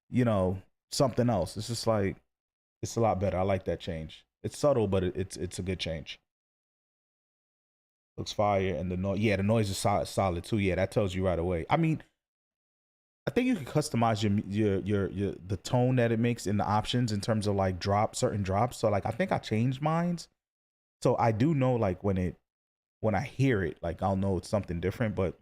you know, something else? It's just like, it's a lot better. I like that change. It's subtle, but it's a good change. Looks fire, and the noise. Yeah, the noise is solid too. Yeah, that tells you right away. I mean, I think you can customize your the tone that it makes in the options in terms of like certain drops. So like I think I changed mines. So I do know like when I hear it, like I'll know it's something different. But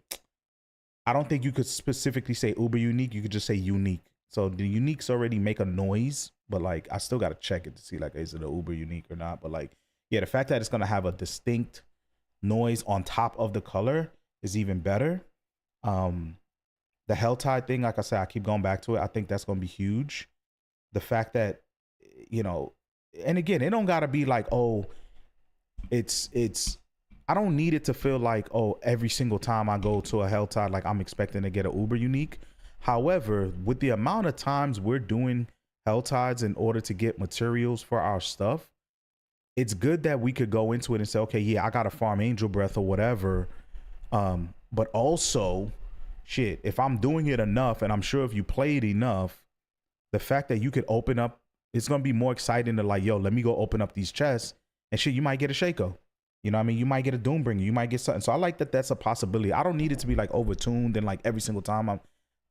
I don't think you could specifically say uber unique. You could just say unique. So the uniques already make a noise, but like I still got to check it to see like, is it a uber unique or not? But like, yeah, the fact that it's going to have a distinct noise on top of the color is even better. The Helltide thing, like I said, I keep going back to it. I think that's going to be huge. The fact that, you know, and again, it don't got to be like, oh, it's I don't need it to feel like, oh, every single time I go to a Helltide, like I'm expecting to get an uber unique. However, with the amount of times we're doing Helltides in order to get materials for our stuff, it's good that we could go into it and say, okay, yeah, I got to farm Angel Breath or whatever. But also, shit, if I'm doing it enough, and I'm sure if you play it enough, the fact that you could open up, it's going to be more exciting to like, yo, let me go open up these chests and shit, you might get a Shaco. You know what I mean? You might get a Doombringer. You might get something. So I like that that's a possibility. I don't need it to be like overtuned and like every single time I'm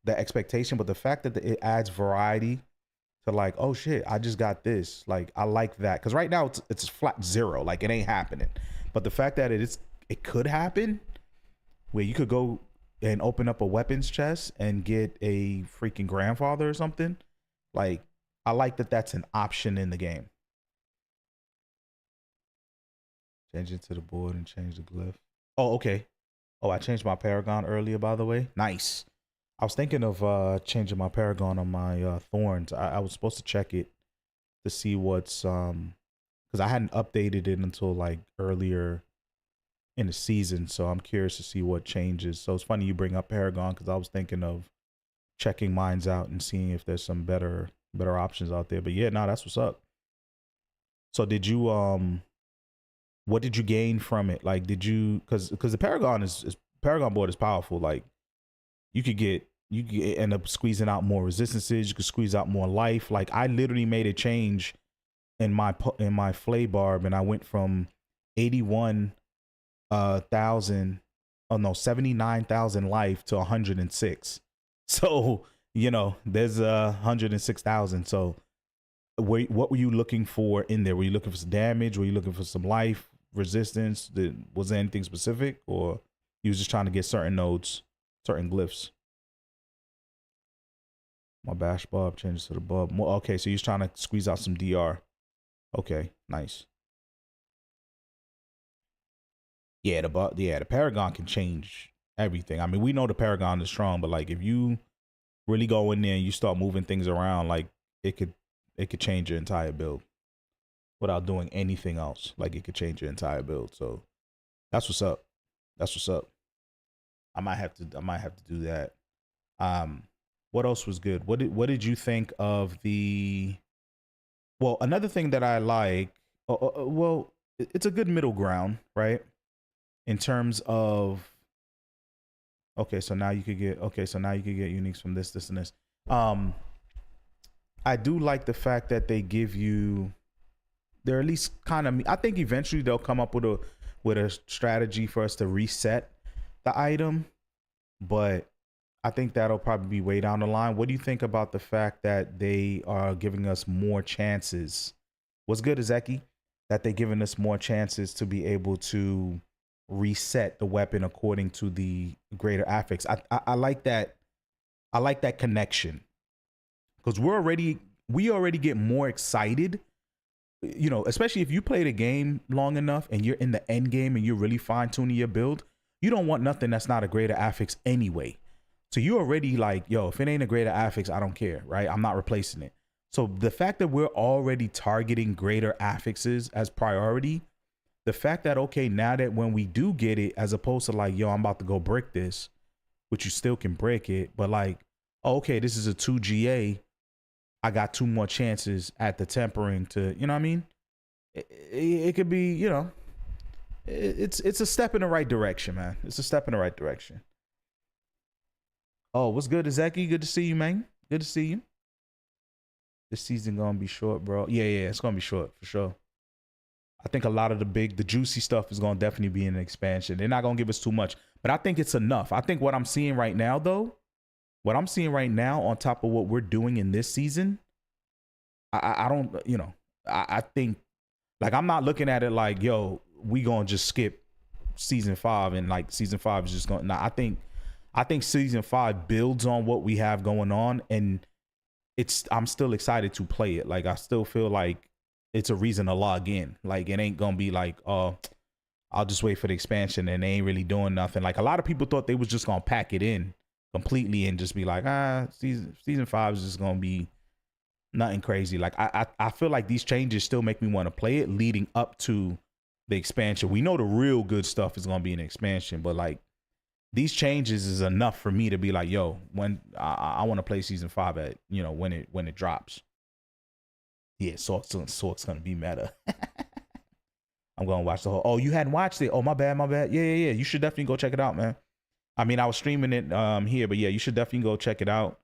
the expectation, but the fact that it adds variety to like, oh shit, I just got this. Like, I like that. Cause right now it's flat 0. Like it ain't happening. But the fact that it could happen where you could go and open up a weapons chest and get a freaking grandfather or something. Like, I like that that's an option in the game. Change it to the board and change the glyph. Oh, okay. Oh, I changed my Paragon earlier, by the way. Nice. I was thinking of changing my Paragon on my Thorns. I was supposed to check it to see what's because I hadn't updated it until like earlier in the season, so I'm curious to see what changes. So it's funny you bring up Paragon because I was thinking of checking mines out and seeing if there's some better options out there. But yeah, no, that's what's up. So did you what did you gain from it? Like, did you because the Paragon Paragon board is powerful. Like, you could end up squeezing out more resistances. You could squeeze out more life. Like, I literally made a change in my Flay Barb, and I went from 79,000 life to 106. So, you know, there's 106,000. So what were you looking for in there? Were you looking for some damage? Were you looking for some life? resistance? Was there anything specific, or you was just trying to get certain nodes, certain glyphs? My bash bub changes to the bub. Okay, so you're trying to squeeze out some DR. Okay, nice. Yeah, the Paragon can change everything. I mean, we know the Paragon is strong, but like if you really go in there and you start moving things around, like it could change your entire build without doing anything else. Like it could change your entire build. So that's what's up. That's what's up. I might have to do that. What else was good? What did you think of the? Well, another thing that I like. Well, it's a good middle ground, right? In terms of. Okay, so now you could get. Okay, so now you could get uniques from this, and this. I do like the fact that they give you. They're at least kind of. I think eventually they'll come up with a strategy for us to reset the item, but I think that'll probably be way down the line. What do you think about the fact that they are giving us more chances? What's good, Ezeki? That they're giving us more chances to be able to reset the weapon according to the greater affix. I like that. I like that connection, because we already get more excited. You know, especially if you play the game long enough and you're in the end game and you're really fine tuning your build, you don't want nothing that's not a greater affix anyway. So you already like, yo, if it ain't a greater affix, I don't care, right? I'm not replacing it. So the fact that we're already targeting greater affixes as priority, the fact that, okay, now that when we do get it, as opposed to like, yo, I'm about to go brick this, which you still can brick it, but like, oh, okay, this is a 2GA. I got 2 more chances at the tempering to, you know what I mean? It could be, you know, it's a step in the right direction, man. It's a step in the right direction. Oh, what's good, Ezeki? Good to see you, man. Good to see you. This season gonna be short, bro. Yeah, it's gonna be short for sure. I think a lot of the juicy stuff is gonna definitely be in an expansion. They're not gonna give us too much, but I think it's enough. I think what I'm seeing right now, though, on top of what we're doing in this season, I don't, you know, I think, like, I'm not looking at it like, yo, we gonna just skip season 5 and like season 5 is just going. Nah, I think season 5 builds on what we have going on, and I'm still excited to play it. Like, I still feel like it's a reason to log in. Like, it ain't gonna be like, oh, I'll just wait for the expansion and they ain't really doing nothing. Like, a lot of people thought they was just gonna pack it in completely and just be like, season 5 is just gonna be nothing crazy. Like, I feel like these changes still make me want to play it leading up to the expansion. We know the real good stuff is gonna be an expansion, but like, these changes is enough for me to be like, yo, when I want to play season 5 at, you know, when it drops. Yeah, Sork's gonna be meta. I'm gonna watch the whole. Oh, you hadn't watched it? Oh, my bad. Yeah. You should definitely go check it out, man. I mean, I was streaming it here, but yeah, you should definitely go check it out.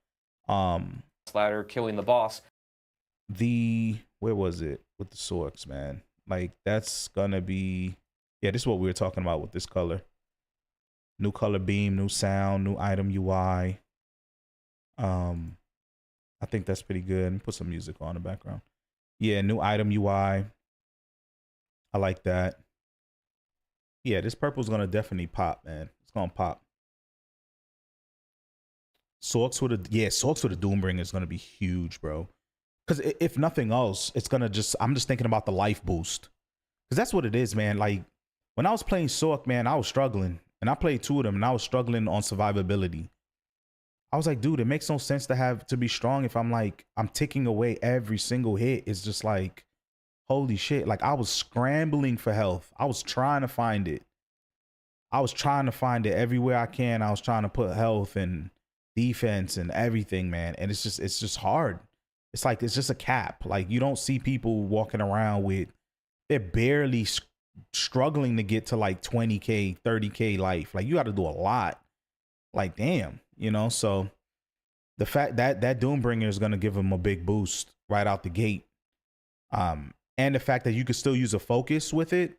Ladder killing the boss. Where was it with the Sorks, man? Like, that's gonna be, yeah, this is what we were talking about with this color. New color beam, new sound, new item UI. I think that's pretty good. Put some music on in the background. Yeah, new item UI. I like that. Yeah, this purple's gonna definitely pop, man. It's gonna pop. Sorks with a Doombringer is gonna be huge, bro. Because if nothing else, it's gonna I'm just thinking about the life boost. Because that's what it is, man. Like, when I was playing Sork, man, I was struggling. And I played 2 of them and I was struggling on survivability. I was like, dude, it makes no sense to be strong if I'm ticking away every single hit. It's just like, holy shit. Like, I was scrambling for health. I was trying to find it. Everywhere I can. I was trying to put health and defense and everything, man. And it's just hard. It's like, it's just a cap. Like, you don't see people walking around they're barely struggling to get to like 20k 30k life. Like, you got to do a lot. Like, damn, you know. So the fact that Doombringer is going to give him a big boost right out the gate, and the fact that you could still use a focus with it,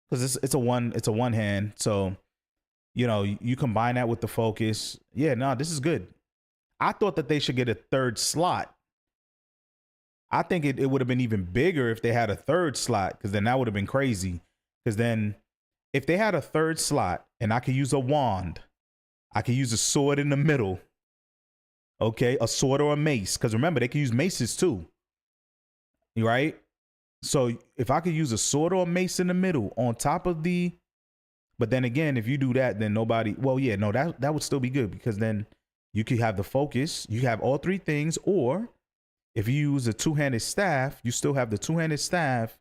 because it's a one hand. So, you know, you combine that with the focus. Yeah, no, this is good. I thought that they should get a 3rd slot. I think it would have been even bigger if they had a 3rd slot, because then that would have been crazy. Because then if they had a third slot and I could use a wand, I could use a sword in the middle. Okay, a sword or a mace. Because remember, they can use maces too. Right? So if I could use a sword or a mace in the middle on top of the, but then again, if you do that, then nobody, well, yeah, no, that would still be good because then you could have the focus, you have all three things, or if you use a two-handed staff, you still have the two-handed staff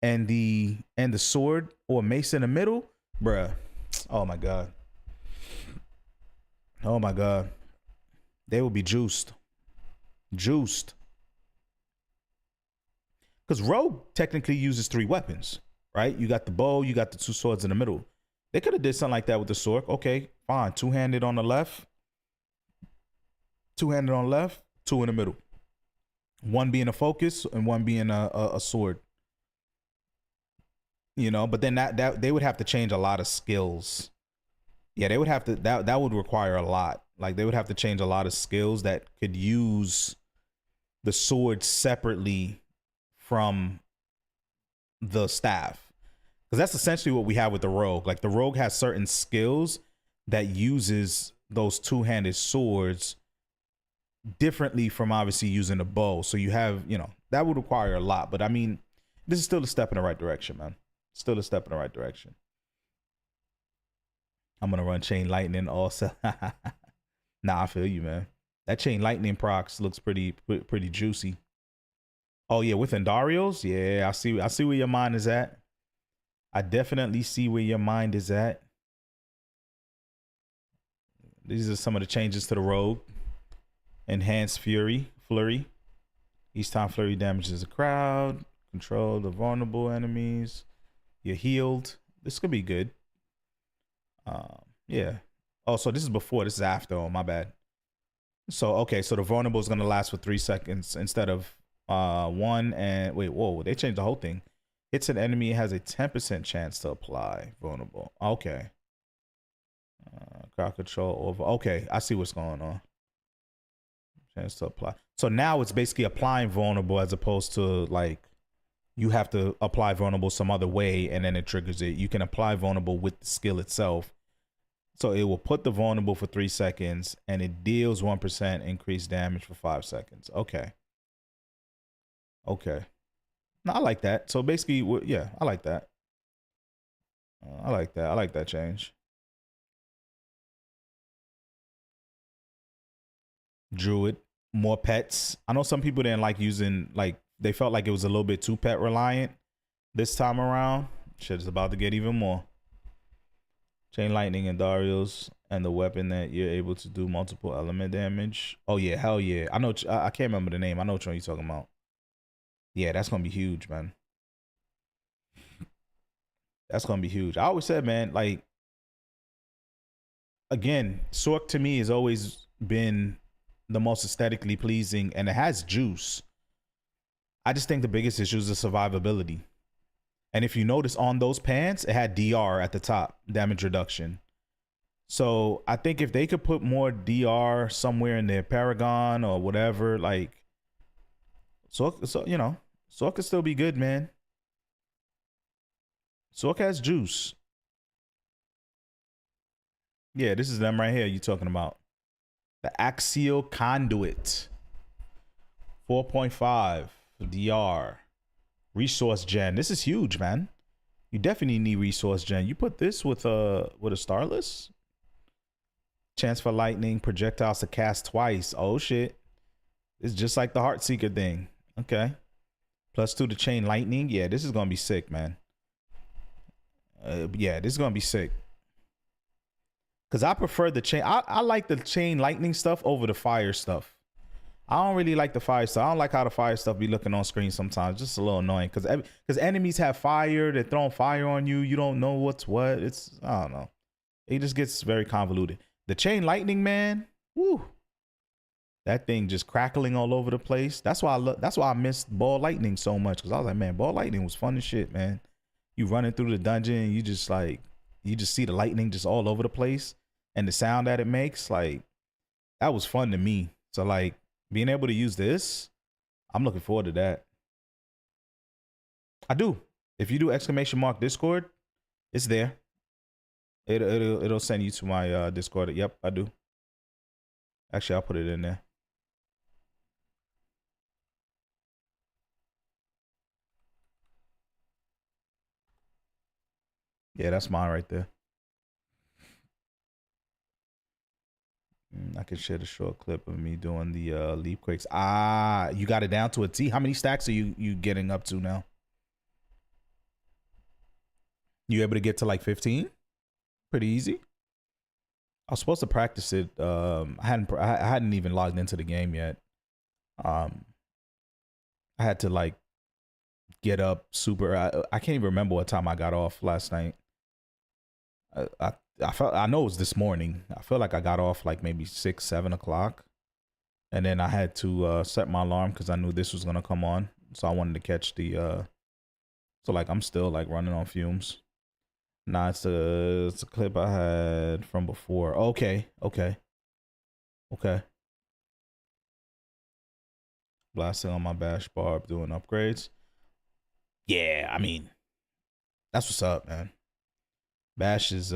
and the sword or mace in the middle, bruh. Oh my God. Oh my God. They will be juiced. Juiced. Because Rogue technically uses 3 weapons, right? You got the bow, you got the 2 swords in the middle. They could have did something like that with the sword. Okay, fine. 2-handed on the left. 2-handed on the left, 2 in the middle. 1 being a focus and 1 being a sword. You know, but then that they would have to change a lot of skills. Yeah, they would have to, that would require a lot. Like they would have to change a lot of skills that could use the sword separately from the staff. Because that's essentially what we have with the rogue. Like the rogue has certain skills that uses those 2-handed swords differently from obviously using a bow. So you have, you know, that would require a lot. But I mean, this is still a step in the right direction, man. Still a step in the right direction. I'm going to run Chain Lightning also. Nah, I feel you, man. That Chain Lightning procs looks pretty juicy. Oh yeah, with Endarios? Yeah, I see where your mind is at. I definitely see where your mind is at. These are some of the changes to the rogue. Enhanced flurry. Each time flurry damages a crowd. Control the vulnerable enemies. You're healed. This could be good. Yeah. Oh, so this is before. This is after. Oh, my bad. So, okay. So the vulnerable is going to last for 3 seconds instead of 1 and... Wait, whoa. They changed the whole thing. Hits an enemy, has a 10% chance to apply vulnerable. Okay. Crowd control over. Okay. I see what's going on. Chance to apply. So now it's basically applying vulnerable as opposed to like you have to apply vulnerable some other way and then it triggers it. You can apply vulnerable with the skill itself. So it will put the vulnerable for 3 seconds and it deals 1% increased damage for 5 seconds. Okay. Okay. No, I like that. So basically, yeah, I like that. I like that. I like that change. Druid, more pets. I know some people didn't like using, like, they felt like it was a little bit too pet reliant this time around. Shit is about to get even more. Chain Lightning and Darius, and the weapon that you're able to do multiple element damage. Oh, yeah, hell yeah. I know, I can't remember the name. I know which one you're talking about. Yeah, that's going to be huge, man. That's going to be huge. I always said, man, like, again, Sork to me has always been the most aesthetically pleasing, and it has juice. I just think the biggest issue is the survivability. And if you notice on those pants, it had DR at the top, damage reduction. So I think if they could put more DR somewhere in their Paragon or whatever, like, so you know, Sork could still be good, man. Sork has juice. Yeah, this is them right here you're talking about. The Axial Conduit. 4.5 DR. Resource gen. This is huge, man. You definitely need resource gen. You put this with a Starless. Chance for lightning projectiles to cast twice. Oh shit. It's just like the Heartseeker thing. Okay. +2 to chain lightning. Yeah, this is gonna be sick, man. Yeah, this is gonna be sick. Cause I prefer the chain. I like the chain lightning stuff over the fire stuff. I don't really like the fire stuff. I don't like how the fire stuff be looking on screen sometimes. Just a little annoying. Cause enemies have fire. They're throwing fire on you. You don't know what's what. It's, I don't know. It just gets very convoluted. The chain lightning, man. Woo. That thing just crackling all over the place. That's why I missed ball lightning so much. Cause I was like, man, ball lightning was fun as shit, man. You running through the dungeon and you just see the lightning just all over the place and the sound that it makes. Like, that was fun to me. So like, being able to use this, I'm looking forward to that. I do. If you do !Discord, it's there. It'll send you to my Discord. Yep, I do. Actually, I'll put it in there. Yeah, that's mine right there. I can share the short clip of me doing the leap quakes. Ah, you got it down to a T. How many stacks are you getting up to now? You able to get to like 15? Pretty easy. I was supposed to practice it. I hadn't even logged into the game yet. I had to like get up super. I can't even remember what time I got off last night. I know it was this morning. I feel like I got off like maybe 6, 7 o'clock, and then I had to set my alarm because I knew this was gonna come on. So I wanted to catch the. So like I'm still like running on fumes. Nah, it's a clip I had from before. Okay. Blasting on my bash barb, doing upgrades. Yeah, I mean, that's what's up, man. Bash was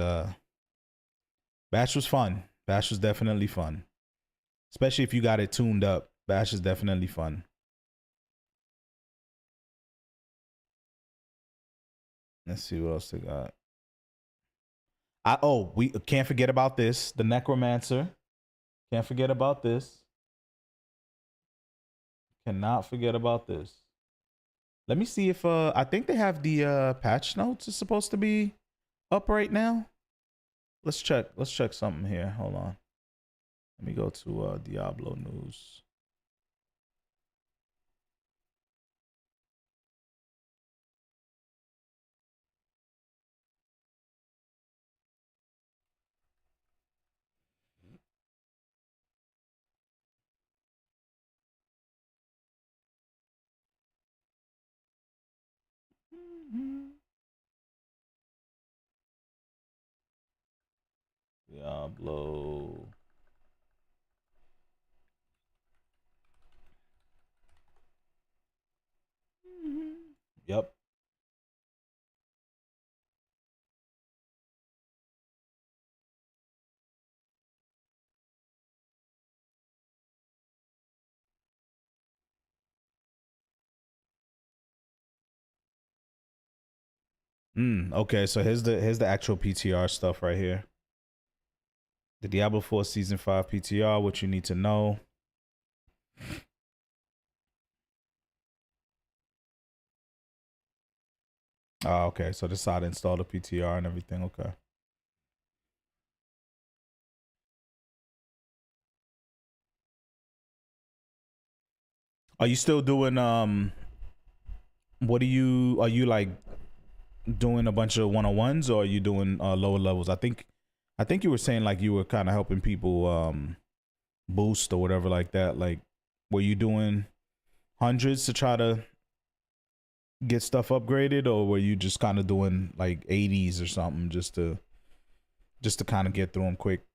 fun. Bash was definitely fun. Especially if you got it tuned up. Bash is definitely fun. Let's see what else they got. We can't forget about this. The Necromancer. Can't forget about this. Cannot forget about this. Let me see if I think they have the patch notes is supposed to be up right now. Let's check something here. Hold on. Let me go to Diablo news. Diablo. Yep. Okay, so here's the actual PTR stuff right here. The Diablo4 Season 5 PTR, what you need to know. Oh, okay. So this side installed the PTR and everything. Okay. Are you still doing are you like doing a bunch of one-on-ones, or are you doing lower levels? I think you were saying like you were kind of helping people boost or whatever like that. Like, were you doing hundreds to try to get stuff upgraded, or were you just kind of doing like 80s or something just to kind of get through them quick?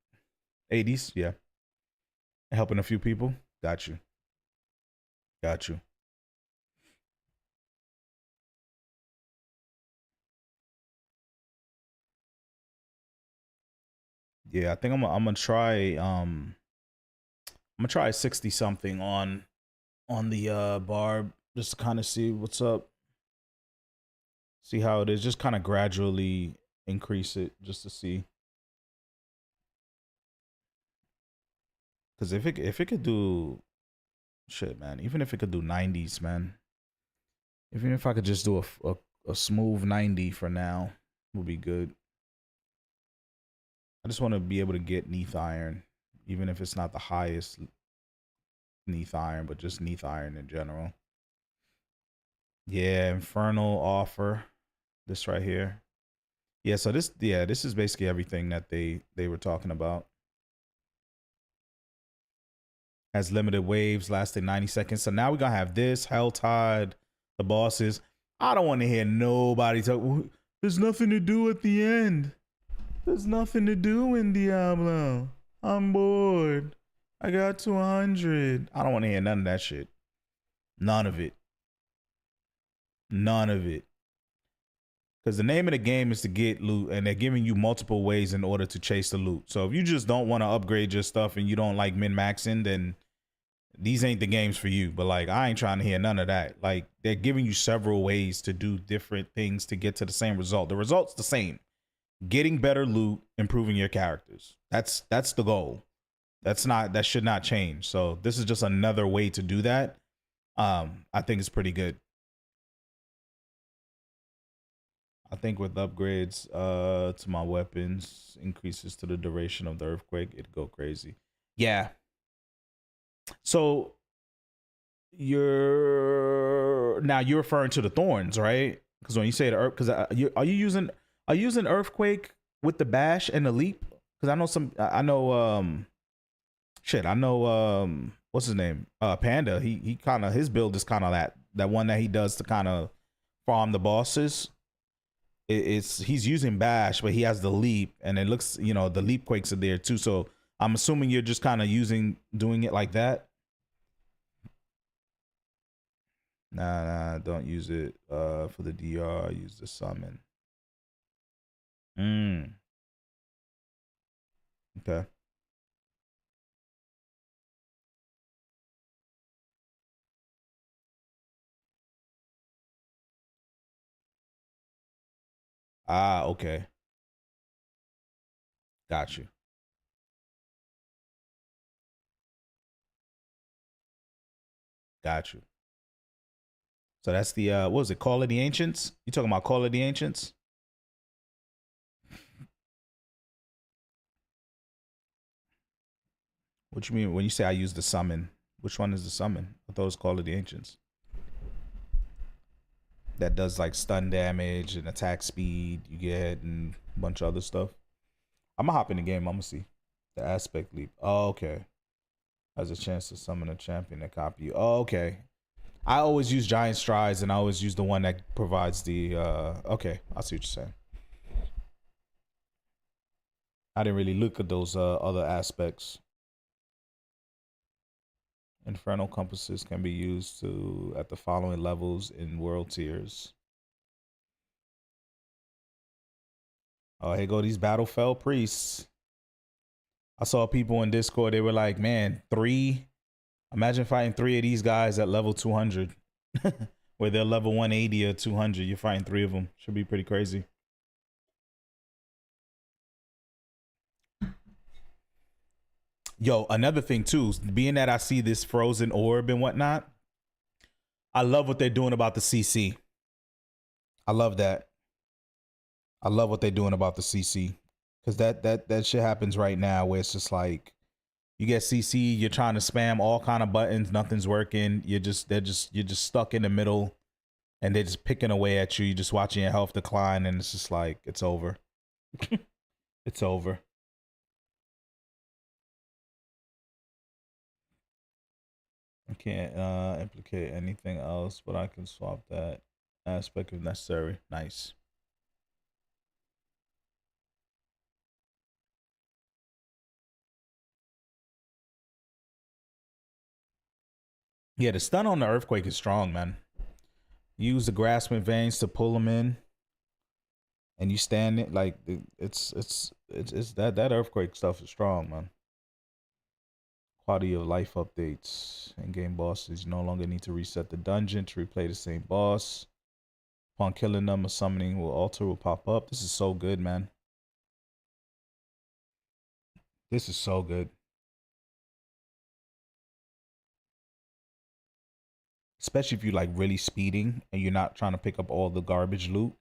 80s, yeah. Helping a few people. Got you. Yeah, I think I'm gonna try 60 something on the barb, just to kind of see what's up. See how it is. Just kind of gradually increase it just to see. Cause if it could do shit, man, even if it could do 90s, man. Even if I could just do a smooth 90 for now, would be good. I just want to be able to get Neath Iron, even if it's not the highest Neath Iron, but just Neath Iron in general. Yeah, Infernal offer. This right here. Yeah, so this is basically everything that they were talking about. Has limited waves lasting 90 seconds. So now we're gonna have this, Helltide, the bosses. I don't want to hear nobody talk. There's nothing to do at the end. There's nothing to do in Diablo. I'm bored. I got to 100. I don't want to hear none of that shit. None of it. Because the name of the game is to get loot, and they're giving you multiple ways in order to chase the loot. So if you just don't want to upgrade your stuff and you don't like min-maxing, then these ain't the games for you. But like, I ain't trying to hear none of that. Like, they're giving you several ways to do different things to get to the same result. The result's the same. Getting better loot, improving your characters. That's the goal. That should not change. So this is just another way to do that. I think it's pretty good. I think with upgrades to my weapons, increases to the duration of the earthquake, it'd go crazy. Yeah. So you're referring to the thorns, right? Because when you say the earth, because are you using earthquake with the bash and the leap? Because I know what's his name? Panda. He kind of, his build is kind of that one that he does to kind of farm the bosses. He's using bash, but he has the leap, and it looks, the leap quakes are there too. So I'm assuming you're just kind of doing it like that. Nah, don't use it for the DR. Use the summon. Okay. Okay. Got you. Got you. So that's the what was it? Call of the Ancients? You talking about Call of the Ancients? What you mean when you say I use the summon? Which one is the summon? I thought it was Call of the Ancients. That does like stun damage and attack speed you get and a bunch of other stuff. I'm gonna hop in the game. I'm gonna see the aspect leap. Oh, okay. Has a chance to summon a champion that copy you. Oh, okay. I always use giant strides, and I always use the one that provides the. Okay, I see what you're saying. I didn't really look at those other aspects. Infernal compasses can be used at the following levels in world tiers. Oh, here go these Battlefell priests. I saw people in Discord, they were like, man, imagine fighting 3 of these guys at level 200. Where they're level 180 or 200. You're fighting 3 of them. Should be pretty crazy. Yo, another thing too, being that I see this frozen orb and whatnot, I love what they're doing about the CC. I love that. I love what they're doing about the CC. Because that shit happens right now where it's just like, you get CC, you're trying to spam all kind of buttons, nothing's working. You're just stuck in the middle, and they're just picking away at you. You're just watching your health decline, and it's just like, it's over. It's over. I can't implicate anything else, but I can swap that aspect if necessary. Nice. Yeah, the stun on the earthquake is strong, man. Use the grasping veins to pull them in, and you stand it like it's that earthquake stuff is strong, man. Quality of life updates and game bosses. You no longer need to reset the dungeon to replay the same boss. Upon killing them, a summoning altar will pop up. This is so good, man. This is so good. Especially if you like really speeding and you're not trying to pick up all the garbage loot.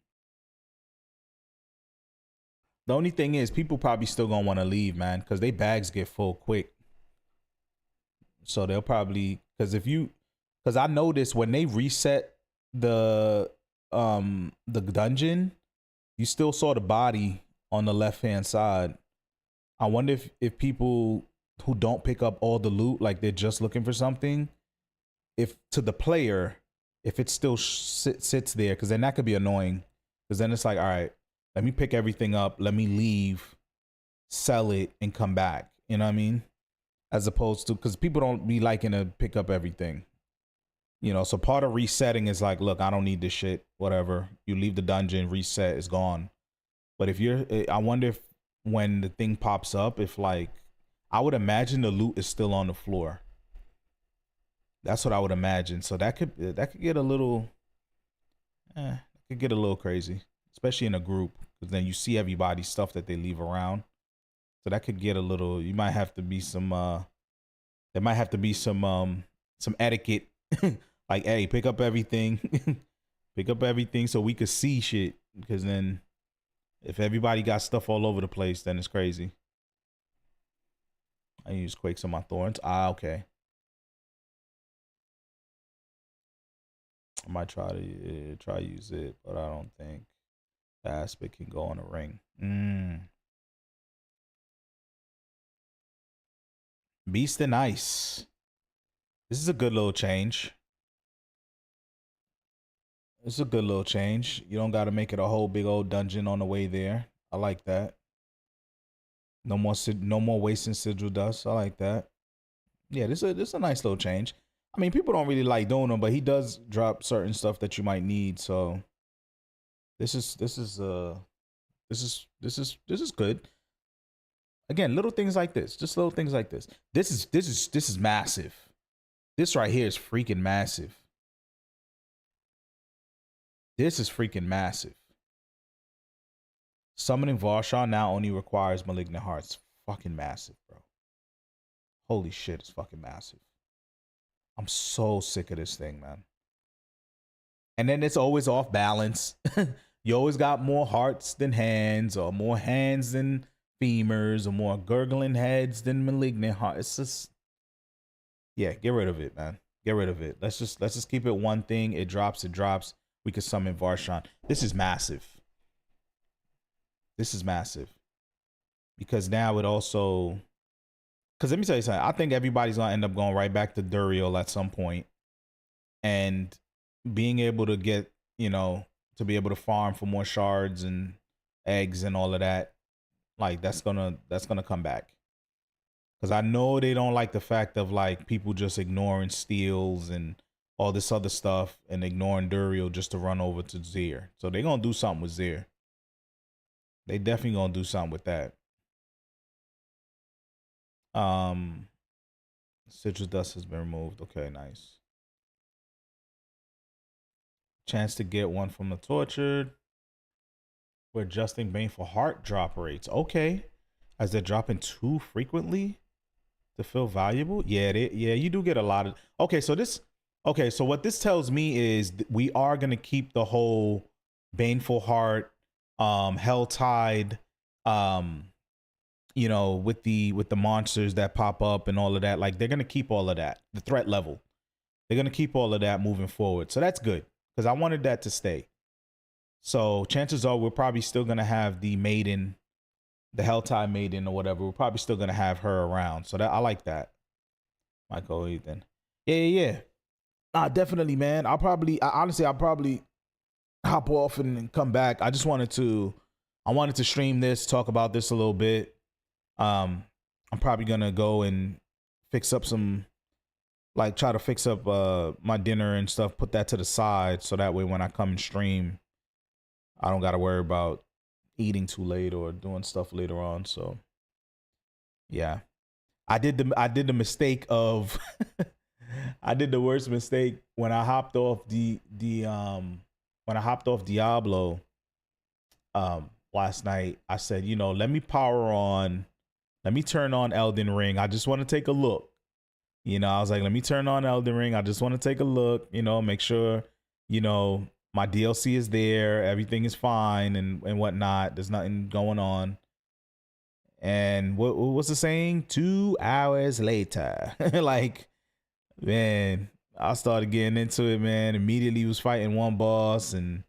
The only thing is people probably still gonna want to leave, man, because they bags get full quick. So they'll probably, because I noticed when they reset the dungeon, you still saw the body on the left hand side. I wonder if people who don't pick up all the loot, like they're just looking for something, if to the player, if it still sits there, because then that could be annoying. Because then it's like, all right, let me pick everything up, let me leave, sell it, and come back. You know what I mean? As opposed to, because people don't be liking to pick up everything. You know, so part of resetting is like, look, I don't need this shit. Whatever. You leave the dungeon, reset, it's gone. But if you're, I wonder if when the thing pops up, if like, I would imagine the loot is still on the floor. That's what I would imagine. So that could get a little, could get a little crazy, especially in a group, because then you see everybody's stuff that they leave around. So that could get a little. You might have to be some. There might have to be some etiquette, like, hey, pick up everything, pick up everything, so we could see shit. Because then, if everybody got stuff all over the place, then it's crazy. I use Quakes on my thorns. Okay. I might try to use it, but I don't think the aspect can go on a ring. Beast and Ice. This is a good little change. It's a good little change. You don't got to make it a whole big old dungeon on the way there. I like that. No more wasting sigil dust. I like that. Yeah, this is a nice little change. I mean, people don't really like doing them, but he does drop certain stuff that you might need. So this is good. Again, little things like this. Just little things like this. This is massive. This right here is freaking massive. This is freaking massive. Summoning Varshan now only requires Malignant Hearts. Fucking massive, bro. Holy shit, it's fucking massive. I'm so sick of this thing, man. And then it's always off balance. You always got more hearts than hands, or more hands than femurs, or more gurgling heads than malignant hearts. It's just, yeah, get rid of it, man. Get rid of it. Let's just keep it one thing. It drops. We could summon Varshan. This is massive. This is massive. Because now it also, because let me tell you something. I think everybody's gonna end up going right back to Duriel at some point, and being able to get, to be able to farm for more shards and eggs and all of that. Like that's gonna come back. Because I know they don't like the fact of like people just ignoring steals and all this other stuff and ignoring Duriel just to run over to Zir. So they're gonna do something with Zir. They definitely gonna do something with that. Citrus dust has been removed. Okay, nice. Chance to get one from the tortured. We're adjusting baneful heart drop rates. Okay. As they're dropping too frequently to feel valuable. Yeah, you do get a lot of. Okay, so what this tells me is we are gonna keep the whole baneful heart, hell tide, with the monsters that pop up and all of that. Like they're gonna keep all of that. The threat level. They're gonna keep all of that moving forward. So that's good. Because I wanted that to stay. So chances are we're probably still going to have the maiden, the Helltide maiden or whatever. We're probably still going to have her around. So that I like that. Michael, Ethan. Yeah. Definitely, man. I'll probably hop off and come back. I wanted to stream this, talk about this a little bit. I'm probably going to go and fix up try to fix up my dinner and stuff, put that to the side so that way when I come and stream, I don't got to worry about eating too late or doing stuff later on. So yeah, I did the mistake of I did the worst mistake when I hopped off Diablo last night. I said, let me turn on Elden Ring. I just want to take a look. I was like, let me turn on Elden Ring. I just want to take a look, make sure, my DLC is there. Everything is fine and whatnot. There's nothing going on. And what was the saying? 2 hours later, like, man, I started getting into it, man. Immediately was fighting one boss and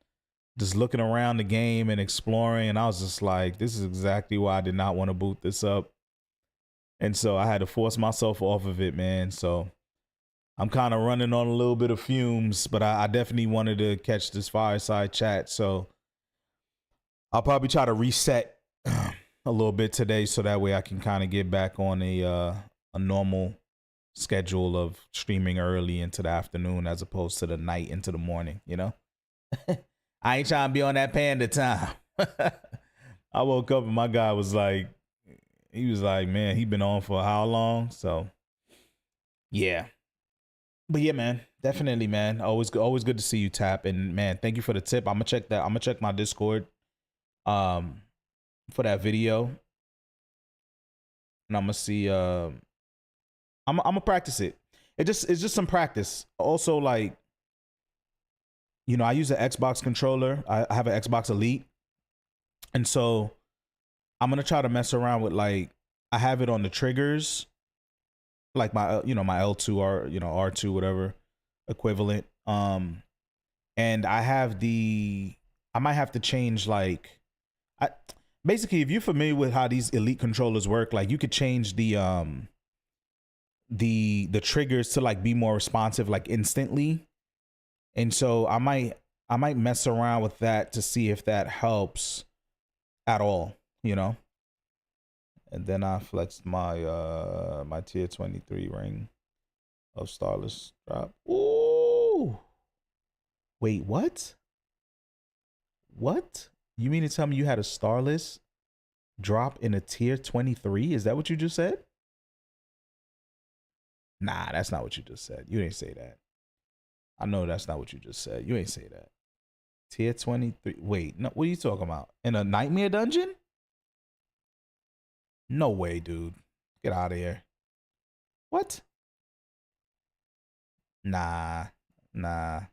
just looking around the game and exploring. And I was just like, this is exactly why I did not want to boot this up. And so I had to force myself off of it, man. So I'm kind of running on a little bit of fumes, but I definitely wanted to catch this fireside chat. So I'll probably try to reset a little bit today so that way I can kind of get back on a normal schedule of streaming early into the afternoon as opposed to the night into the morning, you know? I ain't trying to be on that panda time. I woke up and my guy was like, man, he been on for how long? So yeah. But yeah, man, definitely, man. Always good to see you, Tap. And man, thank you for the tip. I'm gonna check that. I'm gonna check my Discord for that video. And I'm gonna see I'm gonna practice it. It's just some practice. Also, like, you know, I use an Xbox controller. I have an Xbox Elite. And so I'm gonna try to mess around with, like, I have it on the triggers, like my my L2 or R2, whatever equivalent. And I might have to change, like, basically, if you're familiar with how these Elite controllers work, like, you could change the triggers to, like, be more responsive, like, instantly. And so I might mess around with that to see if that helps at all, you know. And then I flexed my my tier 23 ring of Starless drop. Ooh. Wait, what? What? You mean to tell me you had a Starless drop in a tier 23? Is that what you just said? Nah, that's not what you just said. You ain't say that. I know that's not what you just said. You ain't say that. Tier 23. Wait, no, what are you talking about? In a nightmare dungeon? No way, dude. Get out of here. What? Nah. No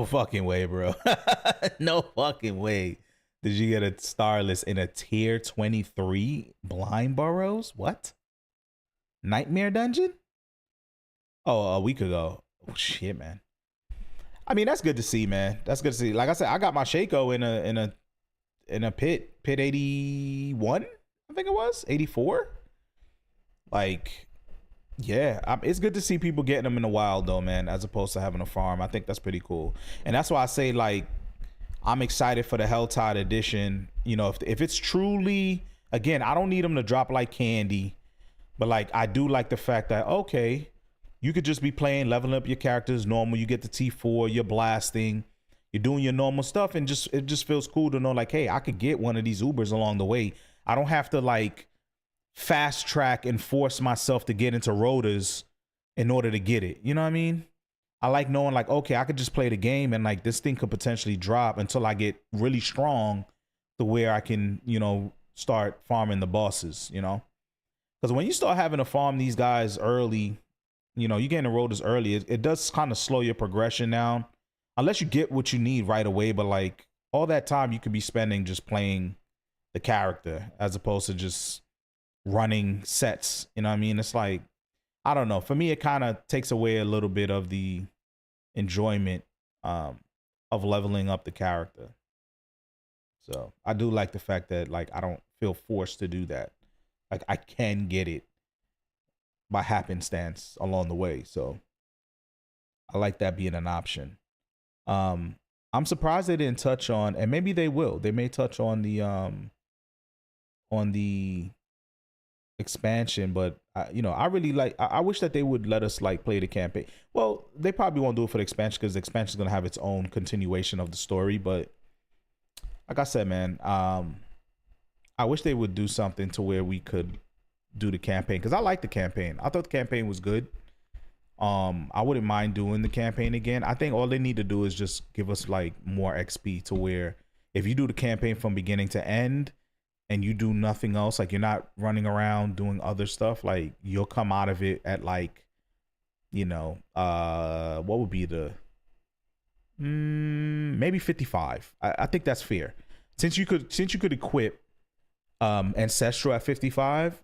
fucking way, bro. No fucking way. Did you get a Starless in a tier 23 blind burrows? What? Nightmare dungeon? Oh, a week ago. Oh shit, man. I mean, that's good to see, man. That's good to see. Like I said, I got my Shaco in a pit 81, I think it was 84. Like, yeah, it's good to see people getting them in the wild though, man, as opposed to having a farm. I think that's pretty cool. And that's why I say, like, I'm excited for the Helltide edition. You know, if it's truly, again, I don't need them to drop like candy, but, like, I do like the fact that, okay, you could just be playing, leveling up your characters normal. You get the T4, you're blasting, you're doing your normal stuff, and it just feels cool to know, like, hey, I could get one of these Ubers along the way. I don't have to, like, fast track and force myself to get into rotors in order to get it. You know what I mean? I like knowing, like, okay, I could just play the game and, like, this thing could potentially drop until I get really strong to where I can, you know, start farming the bosses, you know? Because when you start having to farm these guys early, you know, you get into rotors early, it does kind of slow your progression down. Unless you get what you need right away, but, like, all that time you could be spending just playing the character as opposed to just running sets. You know what I mean? It's like, I don't know. For me, it kind of takes away a little bit of the enjoyment of leveling up the character. So I do like the fact that, like, I don't feel forced to do that. Like, I can get it by happenstance along the way. So I like that being an option. I'm surprised they didn't touch on, and maybe they will. They may touch on the expansion, but you know, I really like. I wish that they would let us, like, play the campaign. Well, they probably won't do it for the expansion because the expansion is gonna have its own continuation of the story. But like I said, man, I wish they would do something to where we could do the campaign, because I like the campaign. I thought the campaign was good. I wouldn't mind doing the campaign again. I think all they need to do is just give us, like, more XP to where if you do the campaign from beginning to end and you do nothing else, like, you're not running around doing other stuff, like, you'll come out of it at, like, you know, what would be the maybe 55. I think that's fair. Since you could equip Ancestral at 55,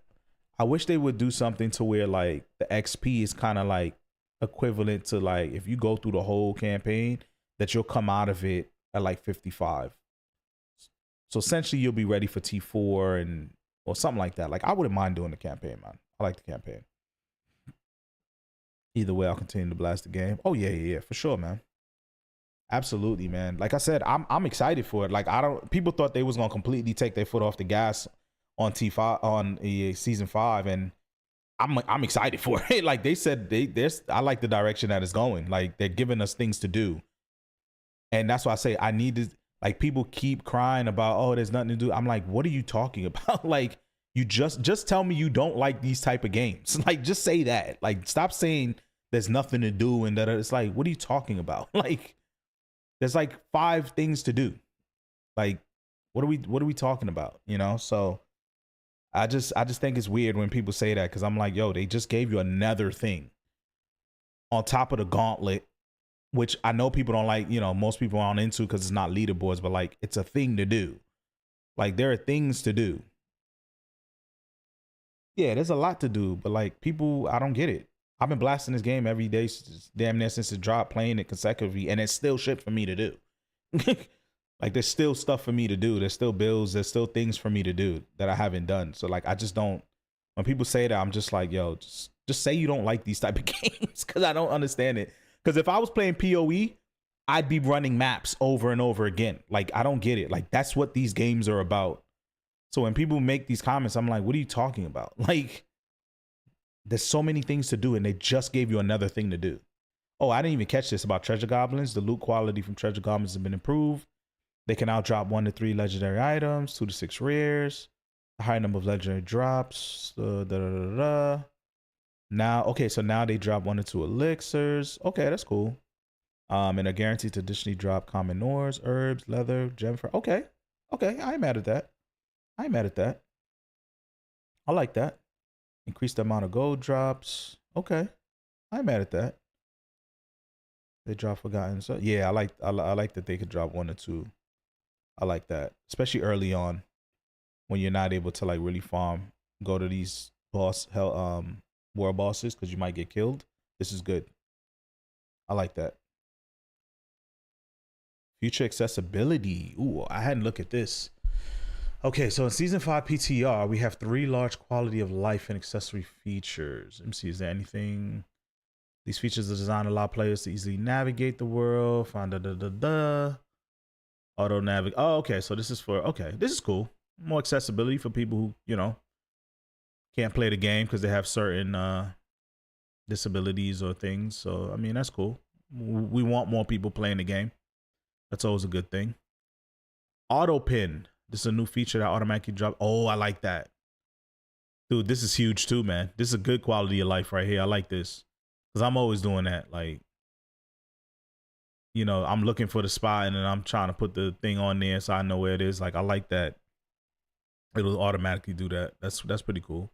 I wish they would do something to where, like, the XP is kind of, like, equivalent to, like, if you go through the whole campaign, that you'll come out of it at, like, 55. So essentially you'll be ready for T4 or something like that. Like, I wouldn't mind doing the campaign, man. I like the campaign. Either way, I'll continue to blast the game. Oh yeah, for sure, man. Absolutely, man. Like I said, I'm excited for it. Like, people thought they was gonna completely take their foot off the gas on T5 on season 5, and I'm excited for it. Like they said, I like the direction that it's going. Like they're giving us things to do, and that's why I say I need to. Like people keep crying about, oh, there's nothing to do. I'm like, what are you talking about? Like you just tell me you don't like these type of games. Like just say that. Like stop saying there's nothing to do and that. It's like, what are you talking about? Like there's like 5 things to do. Like what are we talking about? You know? So I just think it's weird when people say that, because I'm like, yo, they just gave you another thing on top of the gauntlet, which I know people don't like, you know, most people aren't into because it's not leaderboards, but like it's a thing to do. Like there are things to do. Yeah, there's a lot to do, but like people, I don't get it. I've been blasting this game every day, damn near since it dropped, playing it consecutively, and it's still shit for me to do. Like there's still stuff for me to do. There's still bills. There's still things for me to do that I haven't done. So like I just don't. When people say that, I'm just like, yo, just say you don't like these type of games, because I don't understand it. Because if I was playing PoE, I'd be running maps over and over again. Like I don't get it. Like that's what these games are about. So when people make these comments, I'm like, what are you talking about? Like there's so many things to do, and they just gave you another thing to do. Oh, I didn't even catch this about treasure goblins. The loot quality from treasure goblins has been improved. They can now drop 1 to 3 legendary items, 2 to 6 rares, a high number of legendary drops. Now, okay, so now they drop 1 to 2 elixirs. Okay, that's cool. And are guaranteed to additionally drop common ores, herbs, leather, gem for. Okay, I ain't mad at that. I like that. Increase the amount of gold drops. Okay, I ain't mad at that. They drop forgotten. So yeah, I like that they could drop 1 or 2. I like that, especially early on when you're not able to like really farm, go to these world bosses because you might get killed. This is good. I like that. Future accessibility. Ooh, I hadn't looked at this. Okay, so in Season 5 PTR, we have 3 large quality of life and accessory features. Let me see, is there anything? These features are designed to allow players to easily navigate the world, find auto navigate. Oh, okay, so this is for, okay, this is cool. More accessibility for people who, you know, can't play the game because they have certain disabilities or things. So, I mean, that's cool. We want more people playing the game. That's always a good thing. Auto pin. This is a new feature that automatically drops. Oh, I like that. Dude, this is huge too, man. This is a good quality of life right here. I like this. Because I'm always doing that. Like, you know, I'm looking for the spot and then I'm trying to put the thing on there so I know where it is. Like, I like that. It'll automatically do that. That's pretty cool.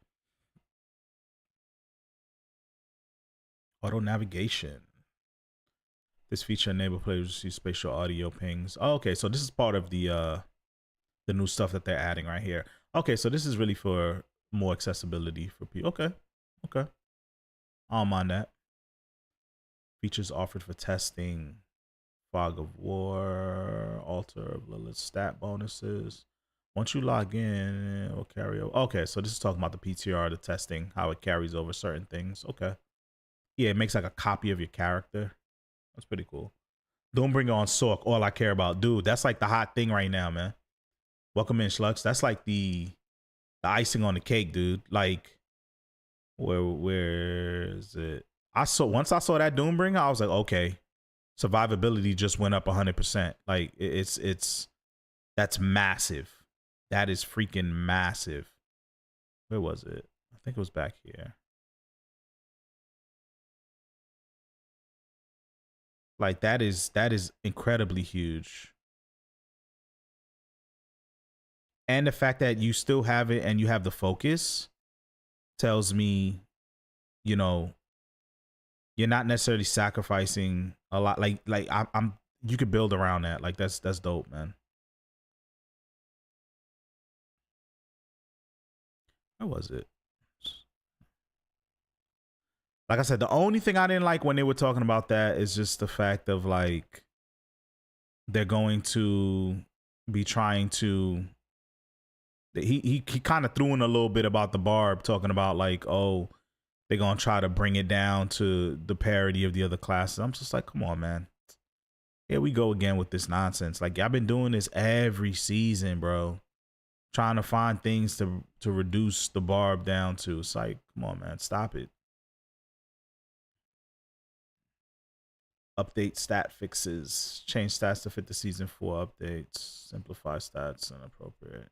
Auto navigation. This feature enables players to see spatial audio pings. Oh, okay, so this is part of the new stuff that they're adding right here. Okay, so this is really for more accessibility for people. Okay. I don't mind that. Features offered for testing. Fog of War, Altar of Lilith stat bonuses. Once you log in, it will carry over. Okay, so this is talking about the PTR, the testing, how it carries over certain things. Okay. Yeah, it makes like a copy of your character. That's pretty cool. Don't bring on Sork, all I care about. Dude, that's like the hot thing right now, man. Welcome in, Schlux. That's like the icing on the cake, dude. Like, where is it? Once I saw that Doombringer, I was like, okay. Survivability just went up 100%. Like that's massive. That is freaking massive. Where was it? I think it was back here. Like that is incredibly huge. And the fact that you still have it and you have the focus tells me, you know, you're not necessarily sacrificing a lot. Like I'm you could build around that. Like that's dope, man. Where was it? Like I said, the only thing I didn't like when they were talking about that is just the fact of like they're going to be trying to. He kind of threw in a little bit about the barb, talking about like, oh, they're gonna try to bring it down to the parity of the other classes. I'm just like, come on, man. Here we go again with this nonsense. Like, I've been doing this every season, bro. trying to find things to reduce the barb down to. It's like, come on, man, stop it. Update stat fixes. Change stats to fit the season 4 updates. Simplify stats and appropriate.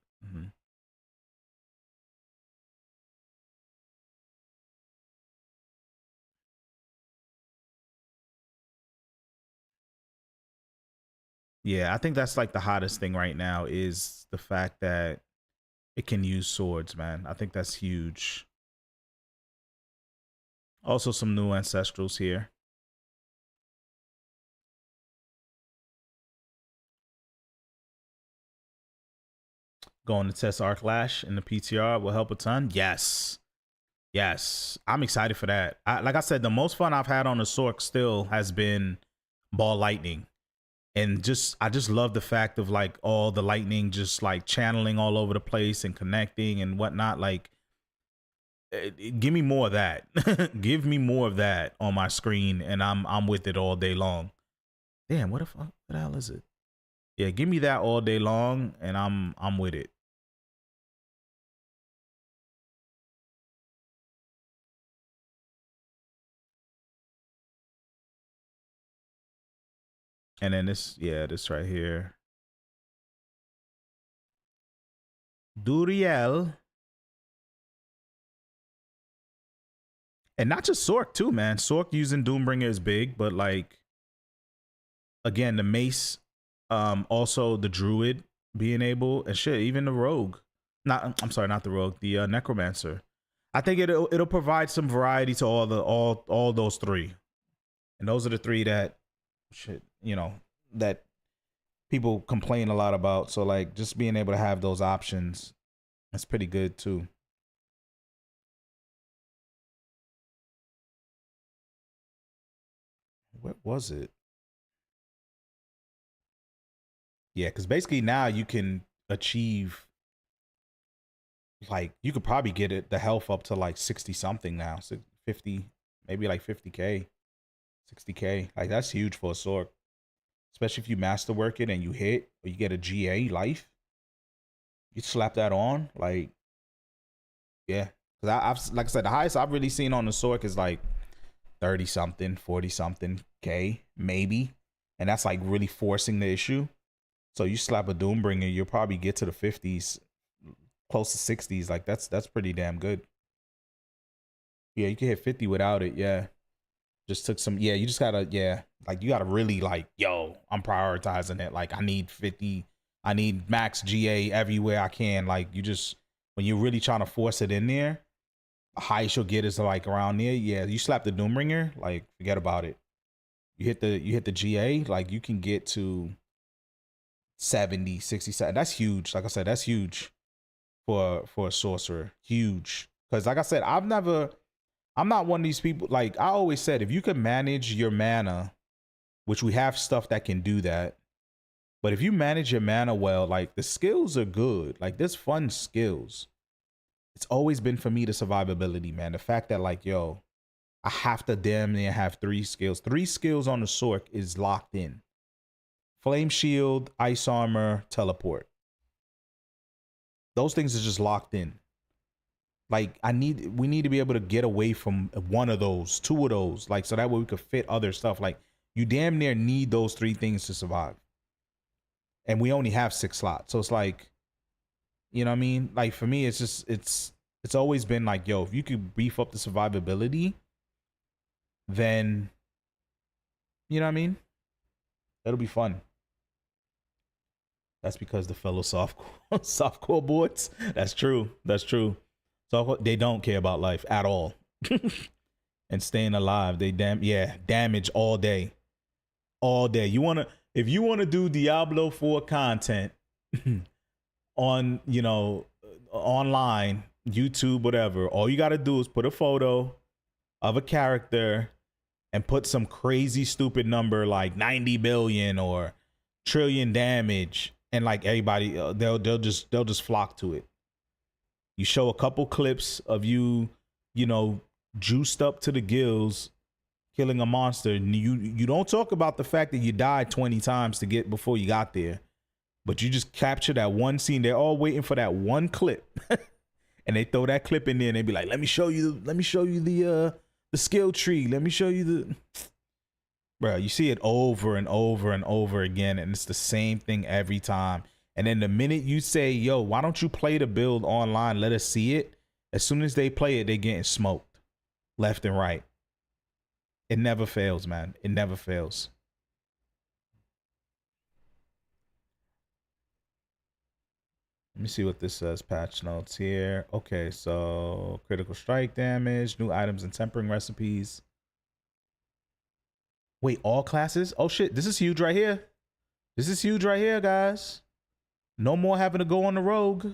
Yeah, I think that's like the hottest thing right now is the fact that it can use swords, man. I think that's huge. Also some new ancestrals here. Going to test Arc Lash in the PTR will help a ton. Yes. Yes. I'm excited for that. Like I said, the most fun I've had on the Sork still has been Ball Lightning. And I just love the fact of like all the lightning just like channeling all over the place and connecting and whatnot. Like, give me more of that. Give me more of that on my screen, and I'm with it all day long. Damn, what the hell is it? Yeah, give me that all day long, and I'm with it. And then this right here. Duriel. And not just Sork too, man. Sork using Doombringer is big, but like, again, the Mace, also the Druid being able, and shit, even the Rogue. I'm sorry, not the Rogue, the Necromancer. I think it'll provide some variety to all those three. And those are the three that shit, that people complain a lot about. So like just being able to have those options, that's pretty good too. What was it? Yeah, because basically now you can achieve, like, you could probably get the health up to like 60 something now, 50, maybe like 50k, 60k. Like that's huge for a Sork. Especially if you masterwork it and you hit, or you get a GA life, you slap that on, like, yeah. Because I've, like I said, the highest I've really seen on the Sork is like 30 something, 40 something K, maybe. And that's like really forcing the issue. So you slap a Doombringer, you'll probably get to the 50s, close to 60s. Like that's pretty damn good. Yeah, you can hit 50 without it, yeah. Just took some, yeah, you just gotta, yeah, like you gotta really like, yo, I'm prioritizing it. Like I need 50, I need max GA everywhere I can. Like you just, when you're really trying to force it in there, the highest you'll get is like around there. Yeah, you slap the Doombringer, like forget about it. You hit the GA, like you can get to 70, 60, that's huge. Like I said, that's huge for a sorcerer, huge. Because like I said, I'm not one of these people, like I always said, if you can manage your mana, which we have stuff that can do that, but if you manage your mana well, like the skills are good. Like there's fun skills. It's always been for me the survivability, man. The fact that like, yo, I have to damn near have 3 skills. 3 skills on the Sork is locked in. Flame Shield, Ice Armor, Teleport. Those things are just locked in. Like we need to be able to get away from one of those, 2 of those, like so that way we could fit other stuff. Like you damn near need those 3 things to survive. And we only have 6 slots. So it's like, you know what I mean? Like for me, it's just it's always been like, yo, if you could beef up the survivability, then you know what I mean? That'll be fun. That's because the fellow softcore boards. That's true. That's true. So they don't care about life at all. And staying alive, they damage all day. All day. If you wanna do Diablo4 content on, online, YouTube, whatever, all you gotta do is put a photo of a character and put some crazy stupid number like 90 billion or trillion damage, and like everybody they'll just flock to it. You show a couple clips of you juiced up to the gills killing a monster, and you don't talk about the fact that you died 20 times before you got there. But you just capture that one scene. They're all waiting for that one clip. And they throw that clip in there and they be like, let me show you the skill tree. Let me show you the bro, you see it over and over and over again, and it's the same thing every time. And then the minute you say, yo, why don't you play the build online? Let us see it. As soon as they play it, they getting smoked left and right. It never fails, man. It never fails. Let me see what this says. Patch notes here. Okay, so critical strike damage, new items and tempering recipes. Wait, all classes? Oh shit, this is huge right here. This is huge right here, guys. No more having to go on the rogue.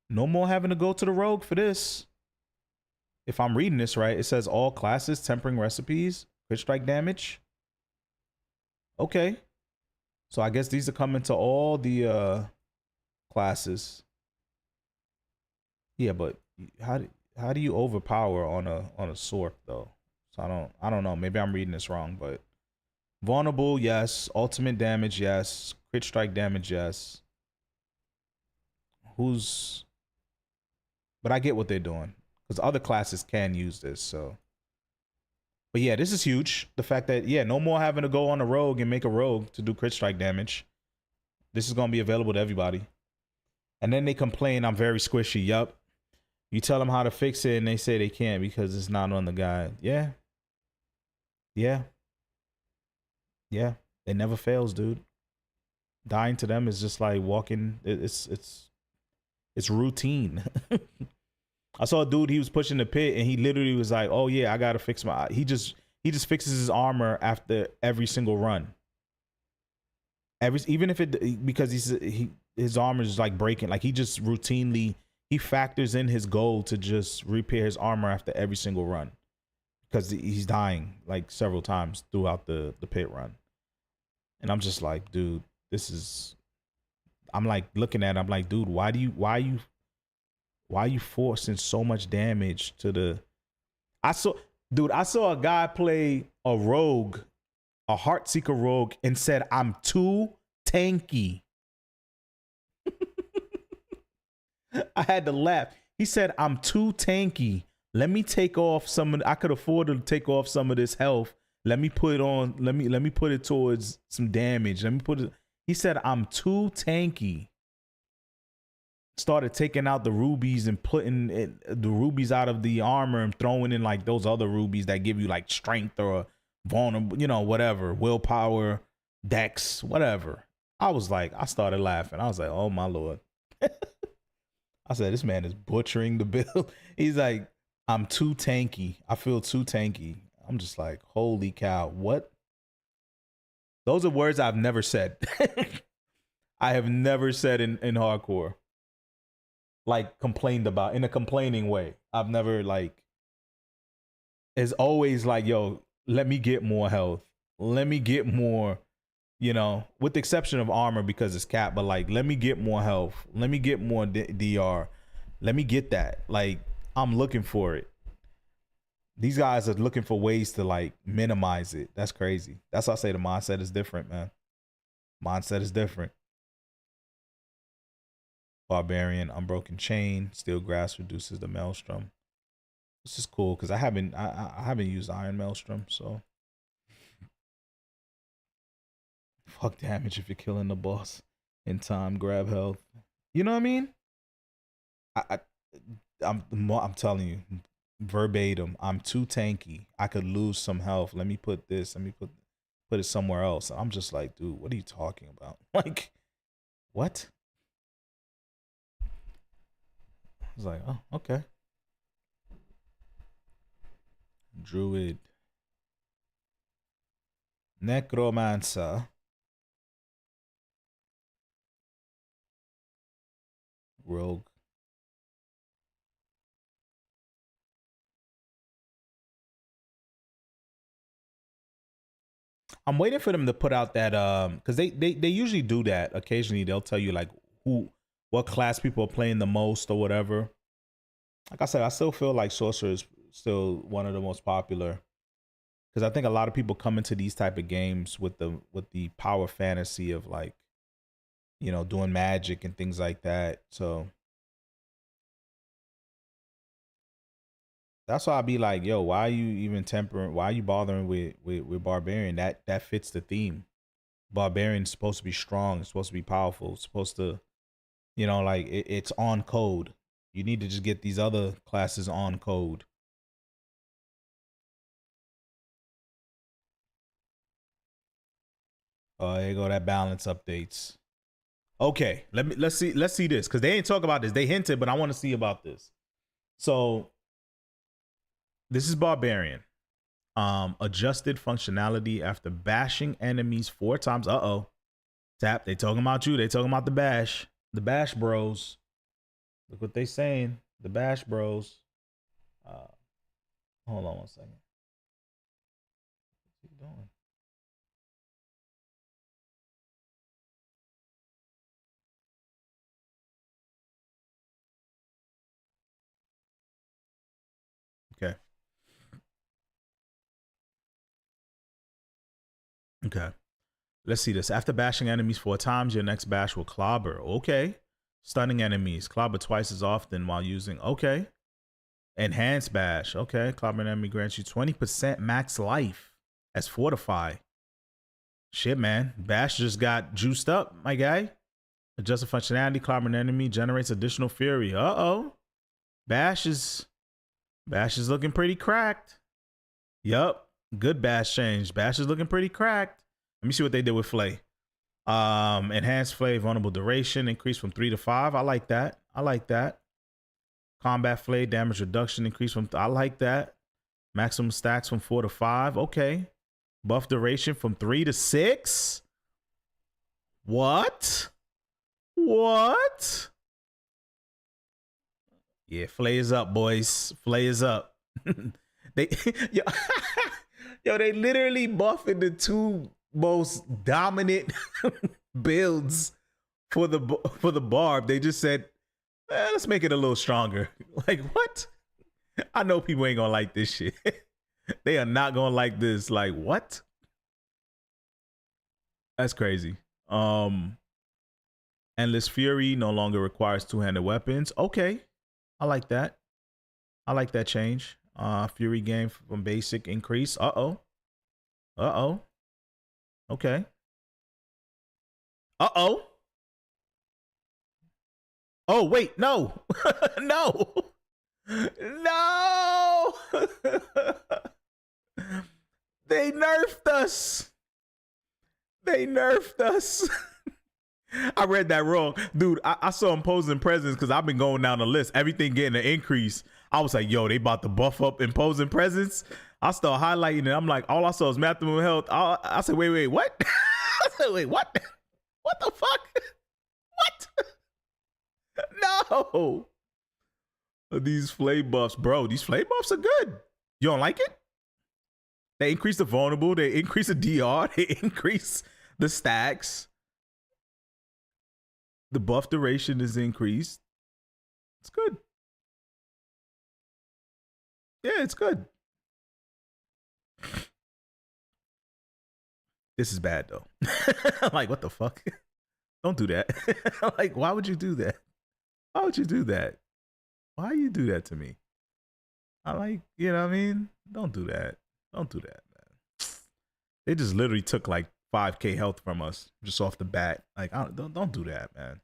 No more having to go to the rogue for this. If I'm reading this right, it says all classes, tempering recipes, crit strike damage. Okay. So I guess these are coming to all the classes. Yeah, but how do you overpower on a sword though? So I don't know. Maybe I'm reading this wrong, but vulnerable, yes. Ultimate damage, yes. Crit strike damage, yes. But I get what they're doing because other classes can use this. So, but yeah, this is huge. The fact that no more having to go on a rogue and make a rogue to do crit strike damage. This is gonna be available to everybody. And then they complain I'm very squishy. Yup. You tell them how to fix it and they say they can't because it's not on the guide. Yeah. Yeah. Yeah. It never fails, dude. Dying to them is just like walking. It's routine. I saw a dude, he was pushing the pit and he literally was like, oh yeah, I gotta fix my, he just fixes his armor after every single run. Even if it, because his armor is like breaking, like he just routinely, he factors in his goal to just repair his armor after every single run because he's dying like several times throughout the pit run. And I'm just like, dude, I'm like looking at it, I'm like, dude, why are you forcing so much damage to the, I saw a guy play a rogue, a Heartseeker rogue, and said, I'm too tanky. I had to laugh. He said, I'm too tanky. Let me take off I could afford to take off some of this health. Let me put it on, let me put it towards some damage. He said, I'm too tanky. Started taking out the rubies and putting the rubies out of the armor and throwing in like those other rubies that give you like strength or vulnerable, whatever, willpower, dex, whatever. I started laughing. I was like, oh my Lord. I said, this man is butchering the build. He's like, I'm too tanky. I feel too tanky. I'm just like, holy cow, what? Those are words I've never said. I have never said in hardcore. Like complained about in a complaining way. I've never it's always like, yo, let me get more health. Let me get more, with the exception of armor because it's capped, but like, let me get more health. Let me get more DR. Let me get that. Like, I'm looking for it. These guys are looking for ways to like minimize it. That's crazy. That's why I say the mindset is different, man. Mindset is different. Barbarian, Unbroken Chain, Steel Grass reduces the Maelstrom. This is cool because I haven't used Iron Maelstrom, so fuck damage if you're killing the boss in time. Grab health. You know what I mean? I'm telling you, verbatim. I'm too tanky. I could lose some health. Let me put this. Let me put it somewhere else. I'm just like, dude, what are you talking about? Like, what? I was like, oh, okay. Druid. Necromancer. Rogue. I'm waiting for them to put out that because they usually do that. Occasionally they'll tell you like what class people are playing the most or whatever. Like I said, I still feel like Sorcerer is still one of the most popular because I think a lot of people come into these type of games with the power fantasy of like you know, doing magic and things like that. So that's why I'd be like, yo, why are you even tempering? Why are you bothering with barbarian? That fits the theme. Barbarian's supposed to be strong. It's supposed to be powerful. It's supposed to, you know, like it's on code. You need to just get these other classes on code. Oh, there you go. That balance updates. Okay, let's see this, because they ain't talk about this. They hinted, but I want to see about this. So this is barbarian. Adjusted functionality after bashing enemies 4 times. Tap. They talking about you. They talking about the bash. The bash bros. Look what they saying. The bash bros. Hold on one second. What's he doing? Okay. Okay. Let's see this. After bashing enemies 4 times, your next bash will clobber. Okay. Stunning enemies. Clobber twice as often while using. Okay. Enhanced bash. Okay. Clobber an enemy grants you 20% max life as fortify. Shit, man. Bash just got juiced up, my guy. Adjusted functionality. Clobber an enemy generates additional fury. Bash is looking pretty cracked. Yup. Good bash change. Bash is looking pretty cracked. Let me see what they did with Flay. Enhanced Flay, vulnerable duration, increased from 3 to 5. I like that. I like that. Combat Flay, damage reduction, increased from, I like that. Maximum stacks from 4 to 5. Okay. Buff duration from 3 to 6. What? What? Yeah, Flay is up, boys. Flay is up. They yo, they literally buffing the 2 most dominant builds for the barb. They just said, let's make it a little stronger. Like, what? I know people ain't gonna like this shit. They are not gonna like this. Like, what? That's crazy. Endless Fury no longer requires 2-handed weapons. Okay, I like that. I like that change. Fury gain from basic increase. Okay. Oh, wait, no. No. No. They nerfed us. They nerfed us. I read that wrong. Dude, I saw imposing presence because I've been going down the list. Everything getting an increase. I was like, yo, they about to buff up imposing presence. I start highlighting it. I'm like, all I saw is maximum health. I said, wait, what? I said, wait, what? What the fuck? What? No. These Flay buffs, bro. These Flay buffs are good. You don't like it? They increase the vulnerable. They increase the DR. They increase the stacks. The buff duration is increased. It's good. Yeah, it's good. This is bad though. Like, what the fuck? Don't do that. Like, why would you do that? Why would you do that? Why you do that to me? I like, you know what I mean? Don't do that. Don't do that, man. They just literally took like 5k health from us just off the bat. Like, don't do that, man.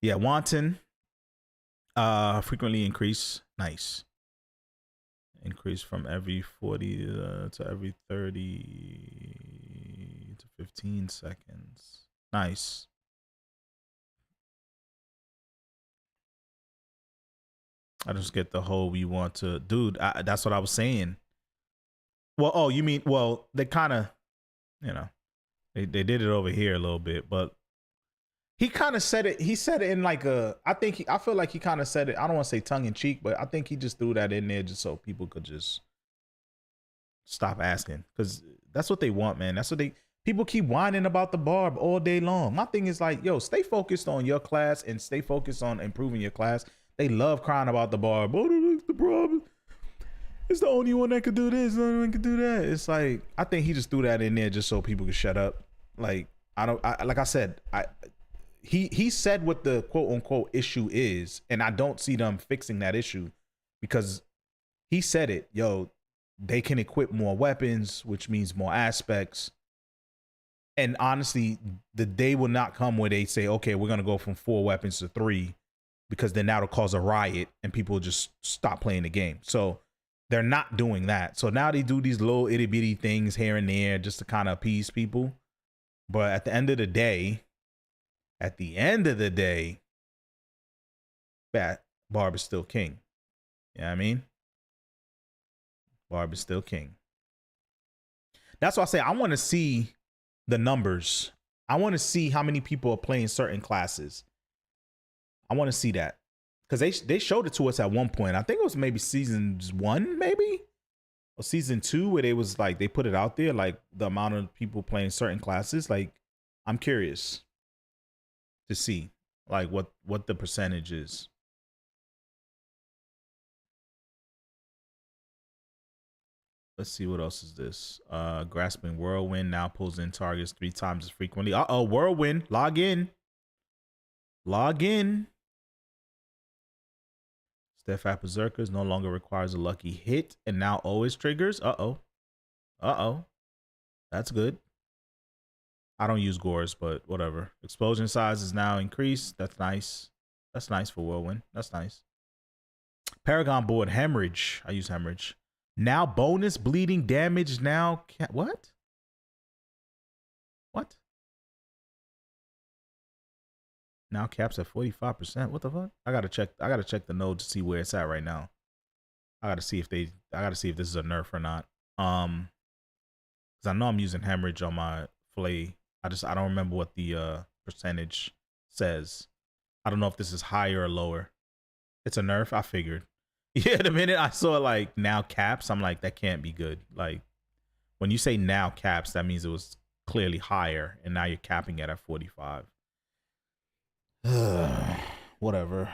Yeah, wanton. Frequently increase. Nice. Increase from every 40 to every 30 to 15 seconds. Nice. I just get the whole we want to, dude. That's what I was saying. Well, oh, you mean, well, they kind of, you know, they did it over here a little bit, but he kind of said it. He said it in like a, I feel like he kind of said it. I don't want to say tongue in cheek, but I think he just threw that in there just so people could just stop asking, because that's what they want, man. That's what people keep whining about the barb all day long. My thing is like, yo, stay focused on your class and stay focused on improving your class. They love crying about the barb. Oh, that's the problem. It's the only one that could do this. The only one could do that. It's like, I think he just threw that in there just so people could shut up. Like, like I said, he said what the quote unquote issue is, and I don't see them fixing that issue because he said it. Yo, they can equip more weapons, which means more aspects. And honestly, the day will not come where they say, okay, we're gonna go from 4 weapons to 3, because then that'll cause a riot and people will just stop playing the game. So they're not doing that. So now they do these little itty bitty things here and there just to kind of appease people. But at the end of the day, Barb is still king. You know what I mean? Barb is still king. That's why I say I want to see the numbers. I want to see how many people are playing certain classes. I want to see that. Because they showed it to us at one point. I think it was maybe season 1, maybe? Or season 2, where they was like, they put it out there, like the amount of people playing certain classes. Like, I'm curious to see like what the percentage is. Let's see, what else is this? Grasping Whirlwind now pulls in targets 3 times as frequently. Uh-oh, Whirlwind, log in. Log in. Steadfast Berserkers no longer requires a lucky hit and now always triggers. Uh-oh. Uh-oh. That's good. I don't use Gores, but whatever. Explosion size is now increased. That's nice. That's nice for Whirlwind. That's nice. Paragon board, Hemorrhage. I use Hemorrhage. Now bonus bleeding damage now. What? What? Now caps at 45%. What the fuck? I gotta check the node to see where it's at right now. I gotta see if this is a nerf or not. Because I know I'm using Hemorrhage on my Flay. I don't remember what the percentage says. I don't know if this is higher or lower. It's a nerf. I figured. Yeah, the minute I saw like now caps, I'm like, that can't be good. Like when you say now caps, that means it was clearly higher, and now you're capping it at 45. Whatever.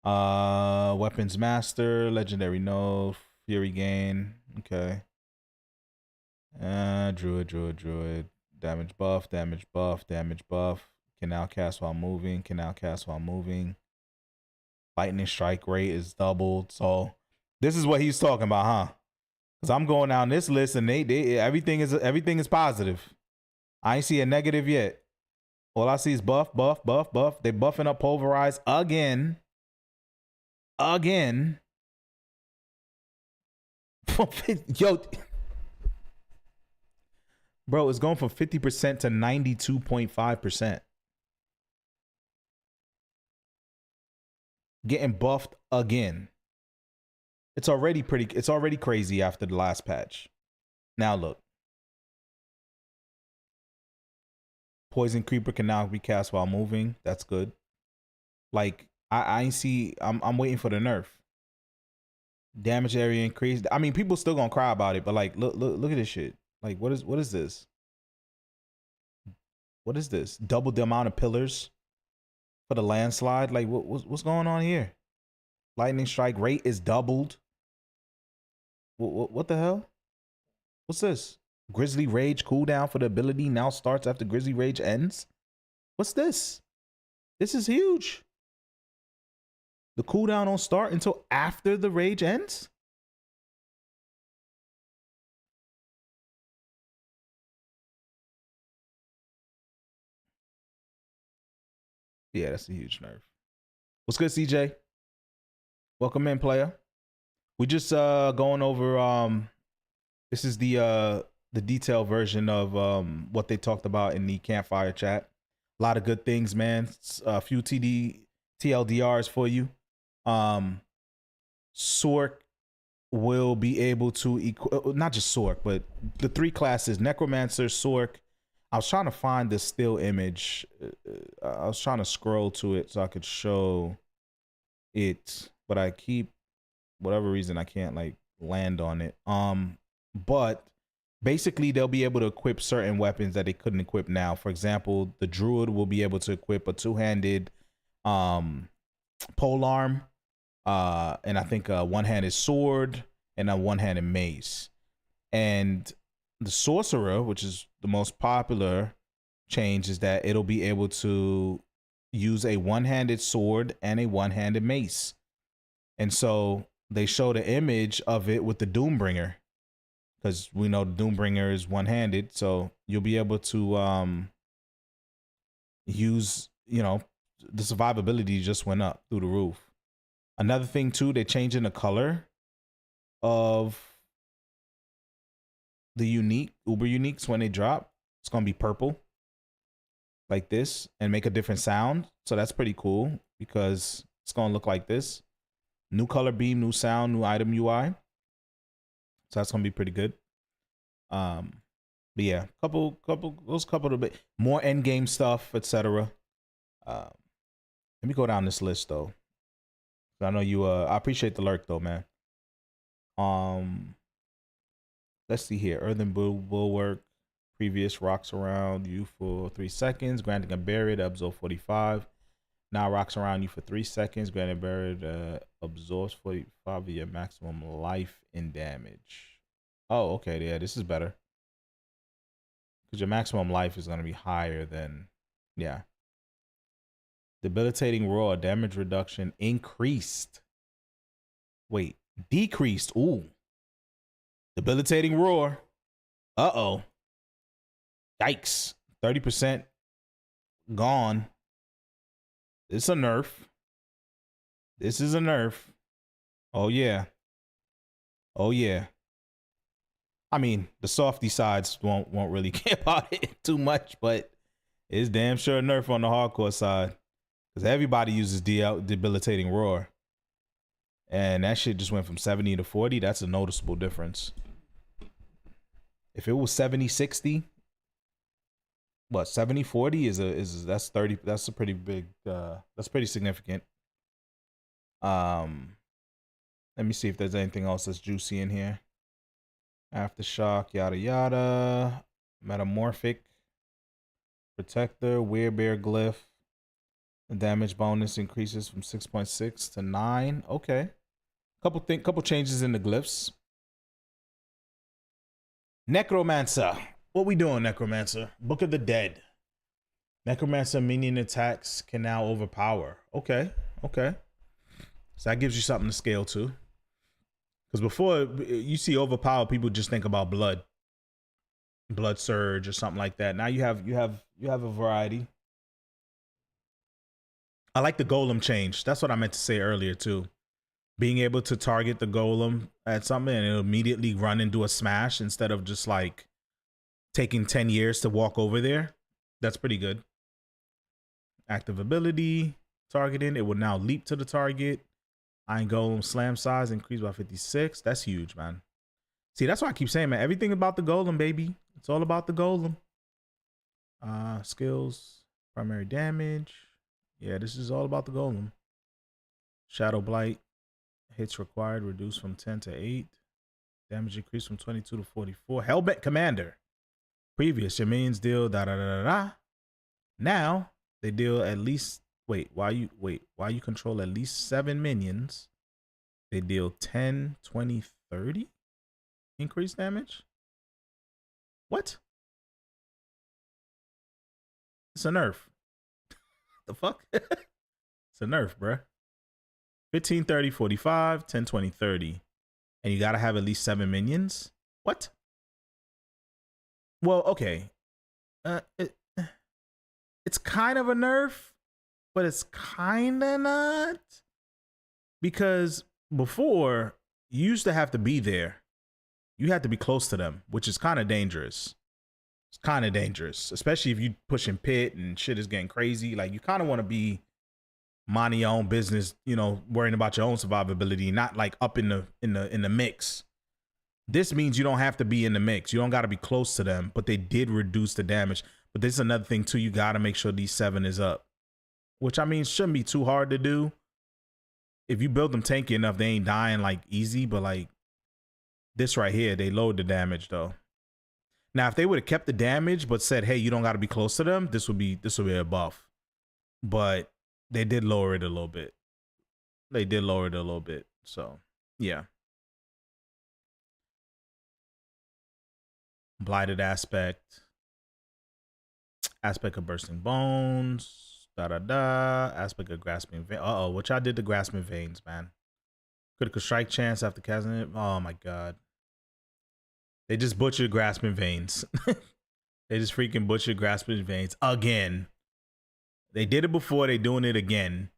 Weapons Master, Legendary Node, Fury Gain. Okay. Druid. Damage buff. Can now cast while moving. Lightning strike rate is doubled. So this is what he's talking about, huh? Because I'm going down this list and they everything is positive. I ain't see a negative yet. All I see is buff. They buffing up Pulverize again. Yo, bro, it's going from 50% to 92.5%. Getting buffed again. It's already crazy after the last patch. Now look. Poison Creeper can now be cast while moving. That's good. Like I ain't see. I'm waiting for the nerf. Damage area increased. I mean, people still gonna cry about it, but like, look at this shit. Like, what is this? What is this? Double the amount of pillars for the landslide. Like, what's going on here? Lightning strike rate is doubled. What the hell? What's this? Grizzly Rage cooldown for the ability now starts after Grizzly Rage ends. What's this? This is huge. The cooldown don't start until after the rage ends? Yeah, that's a huge nerf. What's good, CJ? Welcome in, player. We just going over this is the detailed version of what they talked about in the Campfire chat. A lot of good things, man. A few TLDRs for you. Sork will be able to not just Sork, but the 3 classes: Necromancer, Sork. I was trying to find the still image. I was trying to scroll to it so I could show it, but I keep, whatever reason, I can't like land on it. But basically they'll be able to equip certain weapons that they couldn't equip now. For example, the Druid will be able to equip a 2-handed polearm, and I think a 1-handed sword and a 1-handed mace. And the Sorcerer, which is the most popular, change is that it'll be able to use a one-handed sword and a one-handed mace. And so they showed an image of it with the Doombringer, because we know the Doombringer is one-handed. So you'll be able to use, you know, the survivability just went up through the roof. Another thing too, they're changing the color of the uber uniques when they drop. It's gonna be purple like this and make a different sound. So that's pretty cool because it's gonna look like this. New color beam, new sound, new item UI. So that's gonna be pretty good. But yeah, couple of bit more end game stuff, etc. Let me go down this list though. I know you. I appreciate the lurk though, man. Let's see here. Earthen bulwark. Previous rocks around you for 3 seconds, granting a buried absorb 45. Now rocks around you for 3 seconds, granted buried absorbs 45 of your maximum life in damage. Oh, okay, yeah, this is better. Because your maximum life is going to be higher than, yeah. Debilitating roar, damage reduction increased. Wait, decreased. Ooh. Debilitating roar. Uh-oh. Yikes. 30% gone. It's a nerf. This is a nerf. Oh, yeah. Oh, yeah. I mean, the softy sides won't really care about it too much, but it's damn sure a nerf on the hardcore side. Because everybody uses debilitating roar. And that shit just went from 70 to 40. That's a noticeable difference. If it was 70-60, what, 70-40 is that's 30. That's a pretty big, that's pretty significant. Let me see if there's anything else that's juicy in here. Aftershock, yada yada. Metamorphic. Protector, Werebear Glyph. The damage bonus increases from 6.6 to 9. Okay. Couple changes in the glyphs. Necromancer. What we doing, Necromancer? Book of the Dead. Necromancer minion attacks can now overpower. Okay. Okay. So that gives you something to scale to. Because before you see overpower, people just think about blood surge or something like that. Now you have a variety. I like the golem change. That's what I meant to say earlier too. Being able to target the golem at something and it'll immediately run and do a smash instead of just like taking 10 years to walk over there. That's pretty good. Active ability, targeting. It will now leap to the target. Iron Golem slam size increased by 56. That's huge, man. See, that's why I keep saying, man, everything about the golem, baby. It's all about the golem. Skills, primary damage. Yeah, this is all about the golem. Shadow Blight. Hits required reduced from 10 to 8. Damage increased from 22 to 44. Hellbent Commander. Previous, your minions deal da-da-da-da-da. Now, they deal at least... While you control at least 7 minions, they deal 10, 20, 30 increased damage? What? It's a nerf. The fuck? It's a nerf, bruh. 15, 30, 45, 10, 20, 30. And you gotta have at least 7 minions? What? Well, okay. It's kind of a nerf, but it's kind of not. Because before, you used to have to be there. You had to be close to them, which is kind of dangerous. It's kind of dangerous, especially if you pushing pit and shit is getting crazy. Like, you kind of want to be minding your own business, you know, worrying about your own survivability, not like up in the mix. This means you don't have to be in the mix. You don't got to be close to them, but they did reduce the damage. But this is another thing too. You got to make sure these 7 is up, which I mean shouldn't be too hard to do. If you build them tanky enough, they ain't dying like easy. But like this right here, they lowered the damage though. Now, if they would have kept the damage but said, "Hey, you don't got to be close to them," this would be a buff. But they did lower it a little bit. They did lower it a little bit. So yeah. Blighted aspect. Aspect of bursting bones. Aspect of grasping veins. Which I did the grasping veins, man. Critical strike chance after casting it. Oh my god. They just butchered grasping veins. They just freaking butchered grasping veins again. They did it before, they doing it again.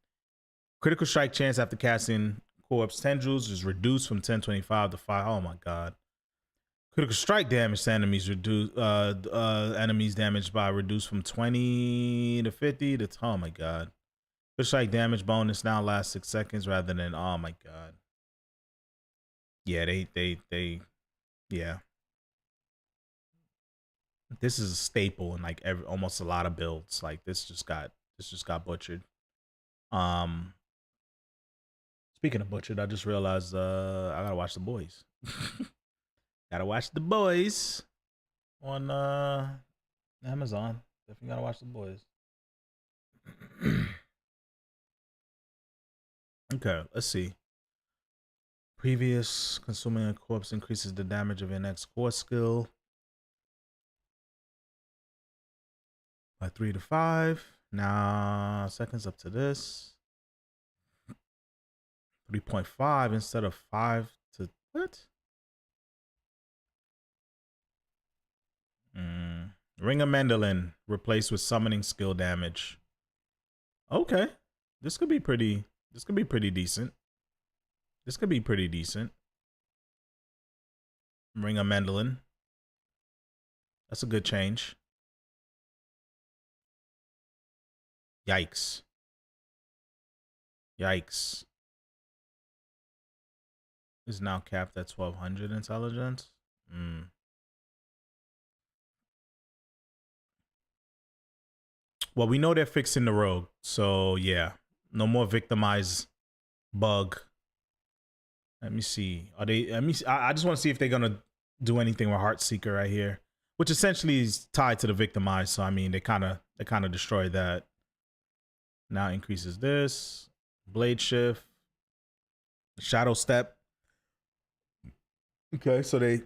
Critical strike chance after casting corpse tendrils is reduced from 1025 to 5. Oh my god. Critical strike damage to enemies enemies damaged by reduced from 20 to 50 to, oh my god. Critical strike damage bonus now lasts 6 seconds rather than, oh my god. Yeah, yeah. This is a staple in like almost a lot of builds. Like this just got butchered. Speaking of butchered, I just realized I gotta watch The Boys. Gotta watch The Boys on Amazon. Definitely gotta watch The Boys. Okay, let's see. Previous consuming a corpse increases the damage of your next core skill by 3 to 5. Now seconds up to this. 3.5 instead of 5 to what? Ring of Mendelin replaced with summoning skill damage. Okay. This could be pretty decent. This could be pretty decent. Ring of Mendelin. That's a good change. Yikes. Yikes. Is now capped at 1200 intelligence. Well, we know they're fixing the rogue, so yeah, no more victimize bug. Let me see. Are they? I just want to see if they're gonna do anything with Heartseeker right here, which essentially is tied to the victimize. So I mean, they kind of destroyed that. Now increases this blade shift, shadow step. Okay, so they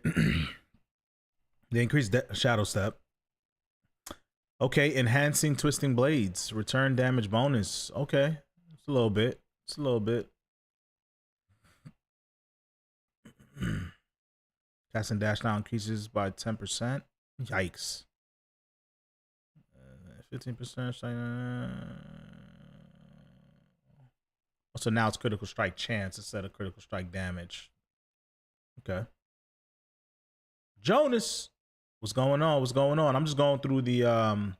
increased that shadow step. Okay, enhancing twisting blades, return damage bonus. Okay, it's a little bit. It's a little bit. Cast and dash now increases by 10%. Yikes. 15%. So now it's critical strike chance instead of critical strike damage. Okay. Jonas, what's going on? What's going on? I'm just going through the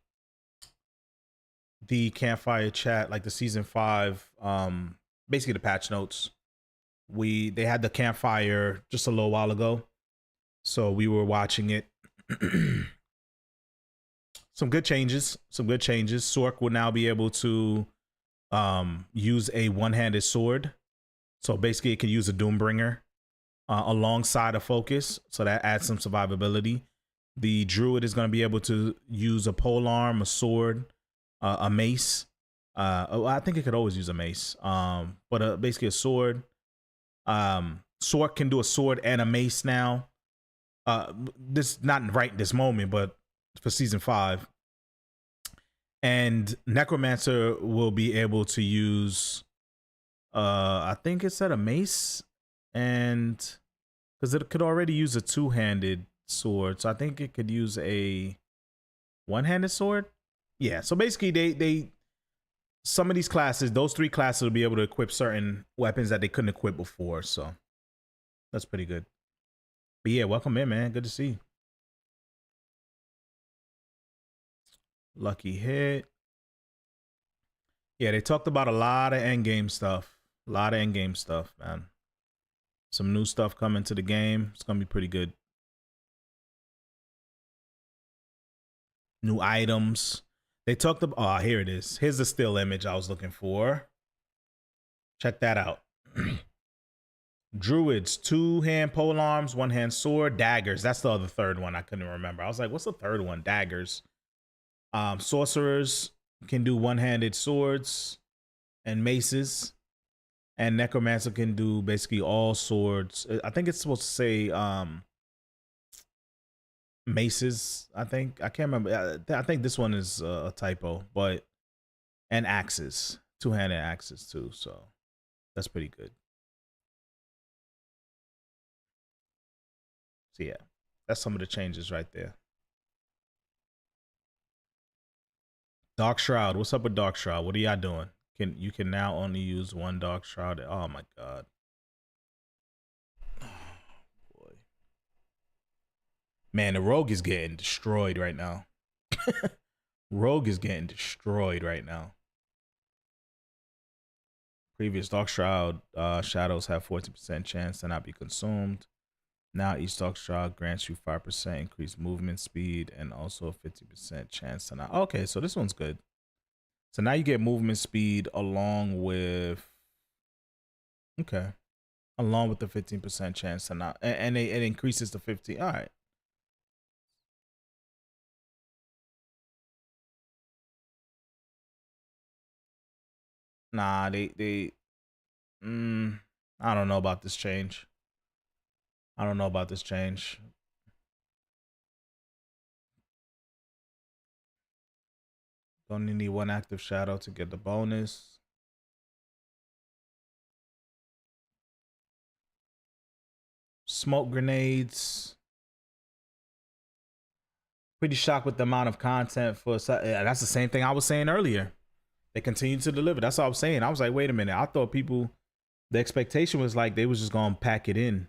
Campfire chat, like the season 5, basically the patch notes. They had the Campfire just a little while ago, so we were watching it. Some good changes. Sork will now be able to use a one-handed sword, so basically it can use a Doombringer alongside a focus, so that adds some survivability. The druid is going to be able to use a polearm, a sword, a mace. I think it could always use a mace, but basically a sword. Sork can do a sword and a mace now. This not right this moment, but for season 5. And Necromancer will be able to use, I think it said a mace, and because it could already use a two-handed sword, so I think it could use a one-handed sword. Yeah, so basically they some of these classes, those 3 classes will be able to equip certain weapons that they couldn't equip before, so that's pretty good. But yeah, welcome in, man. Good to see you. Lucky hit. Yeah, they talked about a lot of endgame stuff. A lot of endgame stuff, man. Some new stuff coming to the game. It's gonna be pretty good. New items. They talked about, oh, here it is. Here's the still image I was looking for. Check that out. Druids, 2-hand polearms, 1-hand sword, daggers. That's the other third one I couldn't remember. I was like, what's the third one? Daggers. Sorcerers can do one-handed swords and maces. And Necromancer can do basically all swords. I think it's supposed to say maces, I think. I can't remember. I think this one is a typo, but and axes, two-handed axes too. So that's pretty good. So yeah, that's some of the changes right there. Dark Shroud, what's up with Dark Shroud? What are y'all doing? You can now only use one Dark Shroud. Oh my god. Boy. Man, the Rogue is getting destroyed right now. Rogue is getting destroyed right now. Previous Dark Shroud shadows have 40% chance to not be consumed. Now each Dark Shroud grants you 5% increased movement speed and also a 50% chance to not. Okay, so this one's good. So now you get movement speed along with, okay, along with the 15% chance to not, and it increases to 50. All right. Nah, I don't know about this change. I don't know about this change. Only need one active shadow to get the bonus. Smoke grenades. Pretty shocked with the amount of content for. That's the same thing I was saying earlier. They continue to deliver. That's all I was saying. I was like, wait a minute. I thought people, the expectation was like they was just gonna pack it in,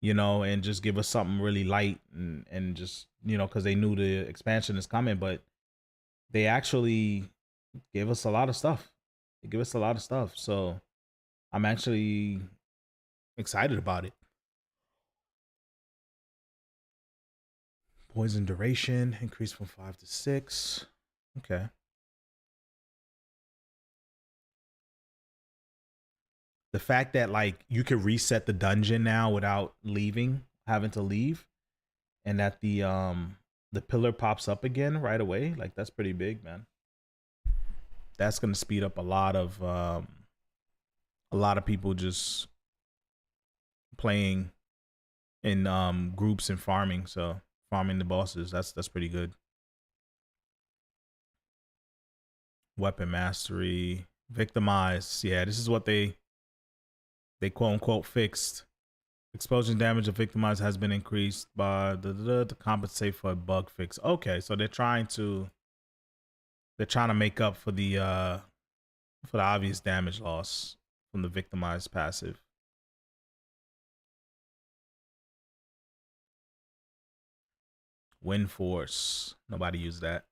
you know, and just give us something really light and just, you know, because they knew the expansion is coming. But they actually gave us a lot of stuff. They give us a lot of stuff. So I'm actually excited about it. Poison duration increased from 5 to 6. Okay. The fact that like you can reset the dungeon now without having to leave, and that the pillar pops up again right away, like that's pretty big, man. That's gonna speed up a lot of people just playing in groups and farming. So farming the bosses, that's pretty good. Weapon mastery, victimize. Yeah, this is what they quote unquote fixed. Explosion damage of victimize has been increased by to compensate for a bug fix. Okay, so they're trying to make up for the obvious damage loss from the victimized passive. Wind force. Nobody used that.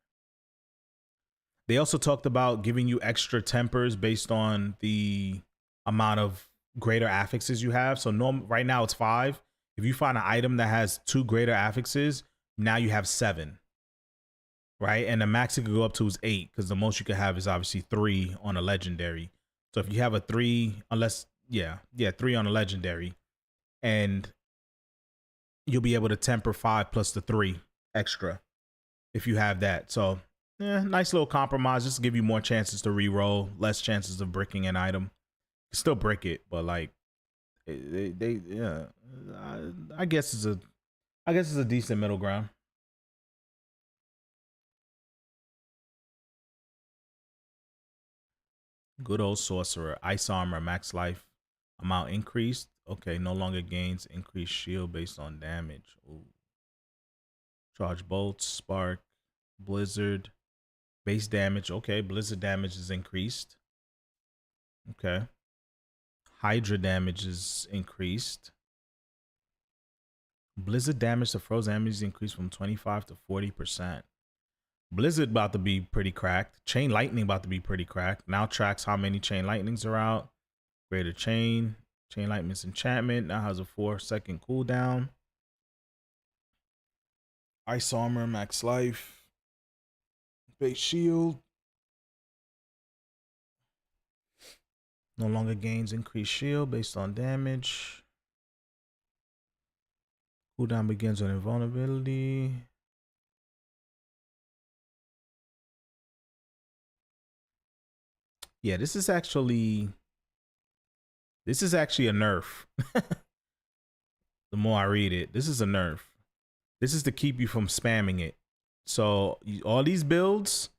They also talked about giving you extra tempers based on the amount of greater affixes you have. So right now it's 5. If you find an item that has 2 greater affixes, now you have 7. Right? And the max it could go up to is 8, because the most you could have is obviously 3 on a legendary. So if you have a 3, 3 on a legendary, and you'll be able to temper 5 plus the 3 extra if you have that. So nice little compromise, just to give you more chances to re-roll, less chances of bricking an item. Still brick it, but like I guess it's a decent middle ground. Good old sorcerer. Ice armor, max life amount increased. Okay, no longer gains increased shield based on damage. Ooh. Charge bolts, spark, blizzard, base damage. Okay, blizzard damage is increased. Okay. Hydra damage is increased. Blizzard damage to frozen enemies increased from 25 to 40%. Blizzard about to be pretty cracked. Chain lightning about to be pretty cracked. Now tracks how many chain lightnings are out. Greater chain. Chain lightning's enchantment now has a 4-second cooldown. Ice armor, max life. Base shield. No longer gains increased shield based on damage. Cooldown begins on invulnerability. Yeah, this is actually a nerf. The more I read it, this is a nerf. This is to keep you from spamming it. So all these builds,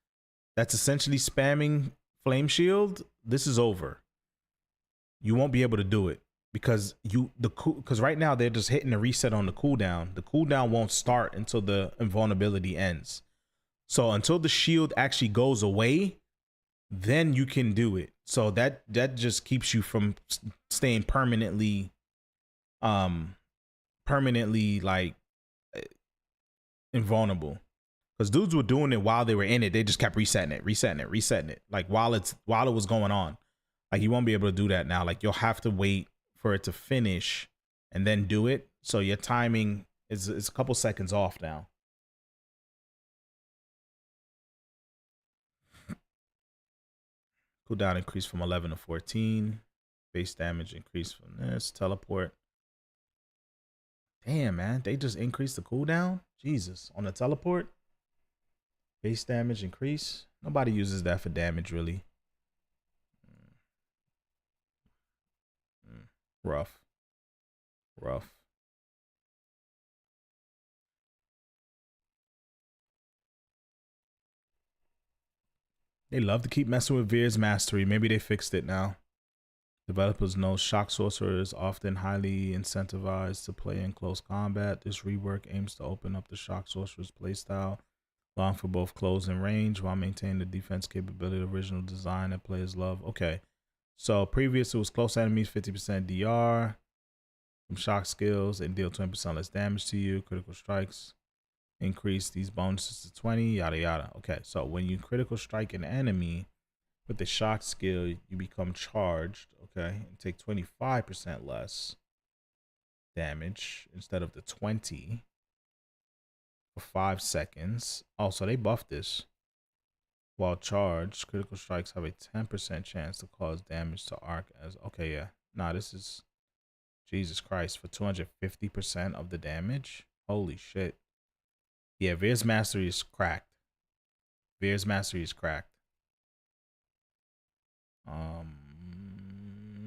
that's essentially spamming Flame Shield. This is over. You won't be able to do it because because right now they're just hitting the reset on the cooldown. The cooldown won't start until the invulnerability ends. So until the shield actually goes away, then you can do it. So that just keeps you from staying permanently like invulnerable. Because dudes were doing it while they were in it. They just kept resetting it. Like while it was going on. Like you won't be able to do that now. Like you'll have to wait for it to finish and then do it. So your timing is a couple seconds off now. Cooldown increased from 11 to 14. Base damage increased from this. Teleport. Damn, man. They just increased the cooldown? Jesus. On the teleport? Base damage increase? Nobody uses that for damage, really. Rough. They love to keep messing with Veer's mastery. Maybe they fixed it now. Developers know Shock Sorcerer is often highly incentivized to play in close combat. This rework aims to open up the Shock Sorcerer's playstyle, allowing for both close and range while maintaining the defense capability of the original design that players love. Okay. So previous it was close enemies, 50% DR from shock skills and deal 20% less damage to you. Critical strikes increase these bonuses to 20, yada yada. Okay, so when you critical strike an enemy with the shock skill, you become charged, okay, and take 25% less damage instead of the 20 for 5 seconds. Also, they buffed this. While charged, critical strikes have a 10% chance to cause damage to arc as okay, yeah. Nah, this is Jesus Christ for 250% of the damage. Holy shit. Yeah, Veer's mastery is cracked.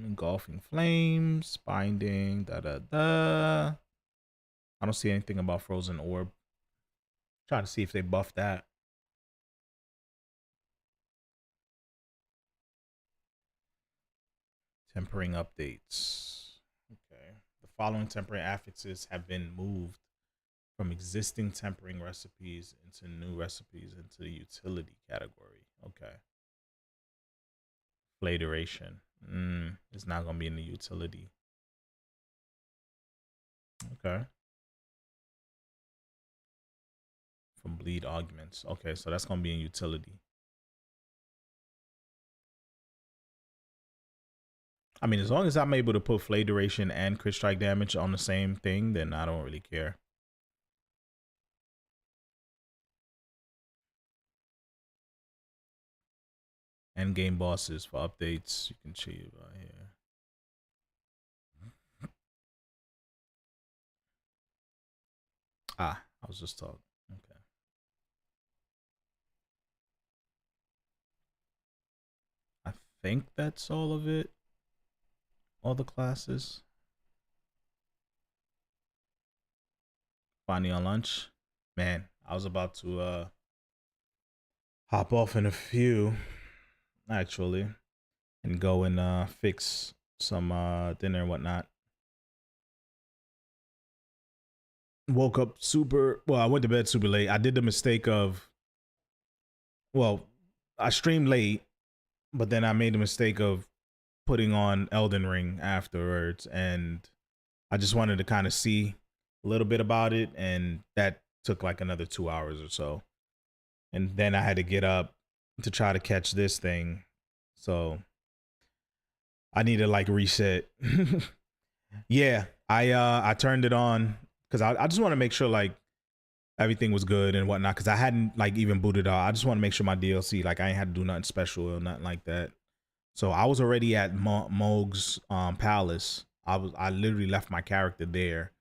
Engulfing flames, binding, I don't see anything about frozen orb. Try to see if they buffed that. Tempering updates. Okay. The following tempering affixes have been moved from existing tempering recipes into new recipes into the utility category. Okay. Flay duration. It's not going to be in the utility. Okay. From bleed augments. Okay, so that's going to be in utility. I mean, as long as I'm able to put flay duration and crit strike damage on the same thing, then I don't really care. End game bosses for updates. You can cheat about here. I was just talking. Okay. I think that's all of it. All the classes. Finally on lunch. Man, I was about to hop off in a few, actually, and go and fix some dinner and whatnot. Woke up I went to bed super late. I did the mistake of, I streamed late, but then I made the mistake of putting on Elden Ring afterwards, and I just wanted to kind of see a little bit about it, and that took like another 2 hours or so. And then I had to get up to try to catch this thing. So I need to like reset. Yeah, I turned it on because I just want to make sure like everything was good and whatnot, because I hadn't like even booted out. I just want to make sure my DLC, like I ain't had to do nothing special or nothing like that. So I was already at Mog's palace. I literally left my character there.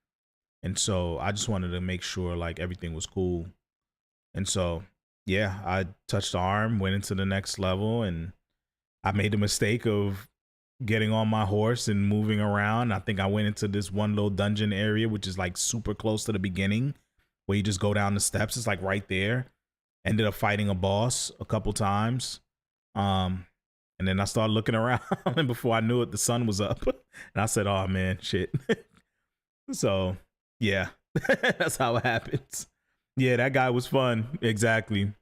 And so I just wanted to make sure like everything was cool. And so, yeah, I touched the arm, went into the next level, and I made the mistake of getting on my horse and moving around. I think I went into this one little dungeon area, which is like super close to the beginning. where you just go down the steps. It's like right there. Ended up fighting a boss a couple times. And then I started looking around, and before I knew it, the sun was up. And I said, oh man, shit. So yeah, that's how it happens. Yeah, that guy was fun. Exactly.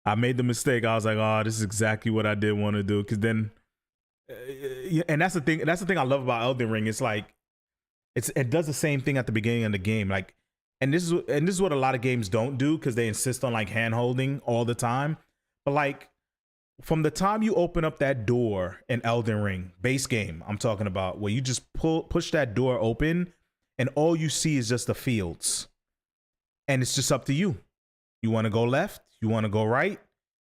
I made the mistake. I was like, oh, this is exactly what I did want to do. Cause then, and that's the thing. That's the thing I love about Elden Ring. It's like, it does the same thing at the beginning of the game. Like, and this is what a lot of games don't do, because they insist on like hand holding all the time. But like, from the time you open up that door in Elden Ring, base game, I'm talking about, where you just push that door open, and all you see is just the fields, and it's just up to you. You want to go left? You want to go right?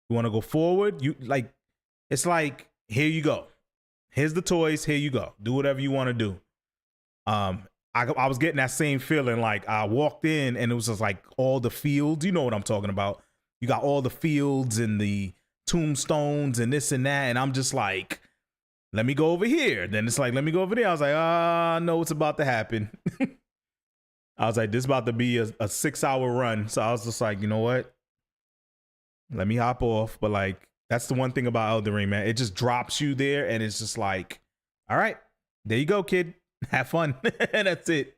You want to go forward? You like, it's like, here you go. Here's the toys. Here you go. Do whatever you want to do. I was getting that same feeling. Like, I walked in and it was just like all the fields. You know what I'm talking about. You got all the fields and the tombstones and this and that. And I'm just like, let me go over here. Then it's like, let me go over there. I was like, I know what's about to happen. I was like, this is about to be a 6-hour run. So I was just like, you know what? Let me hop off. But like, that's the one thing about Elden Ring, man. It just drops you there, and it's just like, all right, there you go, kid. Have fun. And that's it.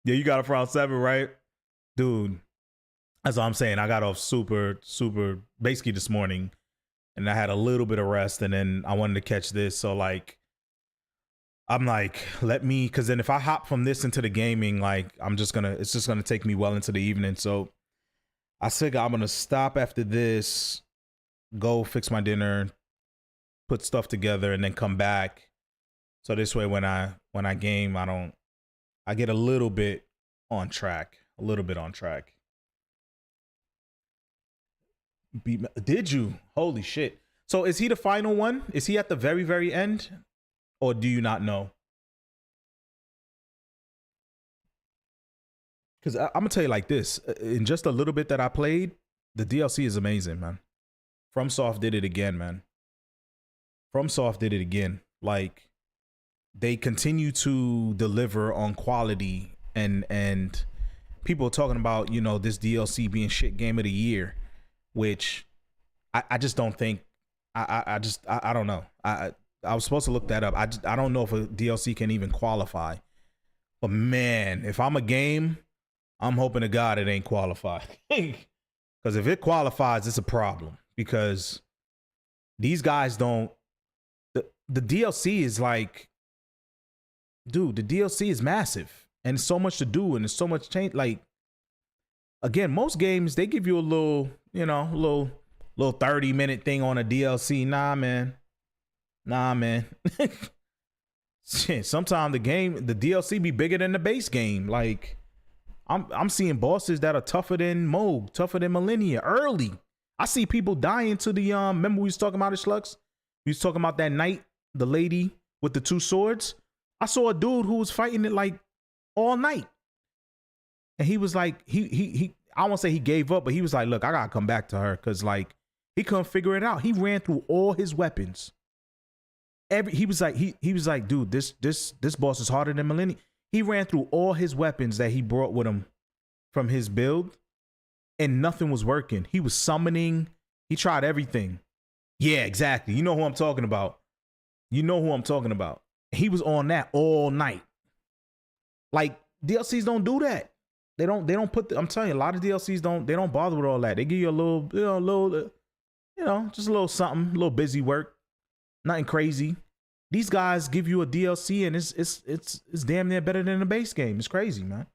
Yeah, you got it for round 7, right? Dude, that's what I'm saying. I got off super, basically this morning, and I had a little bit of rest, and then I wanted to catch this. So like, I'm like, because then if I hop from this into the gaming, like, it's just gonna take me well into the evening. So I said, I'm gonna stop after this, go fix my dinner, put stuff together, and then come back. So this way, when I game, I get a little bit on track. Did you? Holy shit. So is he the final one? Is he at the very, very end? Or do you not know? Because I'm going to tell you like this. In just a little bit that I played, the DLC is amazing, man. FromSoft did it again, man. FromSoft did it again. Like, they continue to deliver on quality, and people are talking about, you know, this DLC being shit game of the year, which I just don't think, I don't know. I was supposed to look that up. I don't know if a DLC can even qualify. But man, if I'm a game, I'm hoping to God it ain't qualified. Because if it qualifies, it's a problem. Because these guys don't, the DLC is like, dude, the DLC is massive, and so much to do, and there's so much change. Like, again, most games, they give you a little, you know, little 30-minute thing on a DLC. Nah, man. Shit, sometimes the DLC be bigger than the base game. Like, I'm seeing bosses that are tougher than Moog, tougher than Millennia early. I see people dying to the remember we was talking about it, Schlux? We was talking about that knight, the lady with the 2 swords. I saw a dude who was fighting it like all night. And he was like, he I won't say he gave up, but he was like, look, I gotta come back to her, because like, he couldn't figure it out. He ran through all his weapons. He was like, dude, this boss is harder than Millennium. He ran through all his weapons that he brought with him from his build, and nothing was working. He was summoning. He tried everything. Yeah, exactly. You know who I'm talking about. He was on that all night. Like, DLCs don't do that. They don't put I'm telling you, a lot of DLCs don't bother with all that. They give you a little, just a little something, a little busy work. Nothing crazy. These guys give you a DLC, and it's damn near better than the base game. It's crazy, man.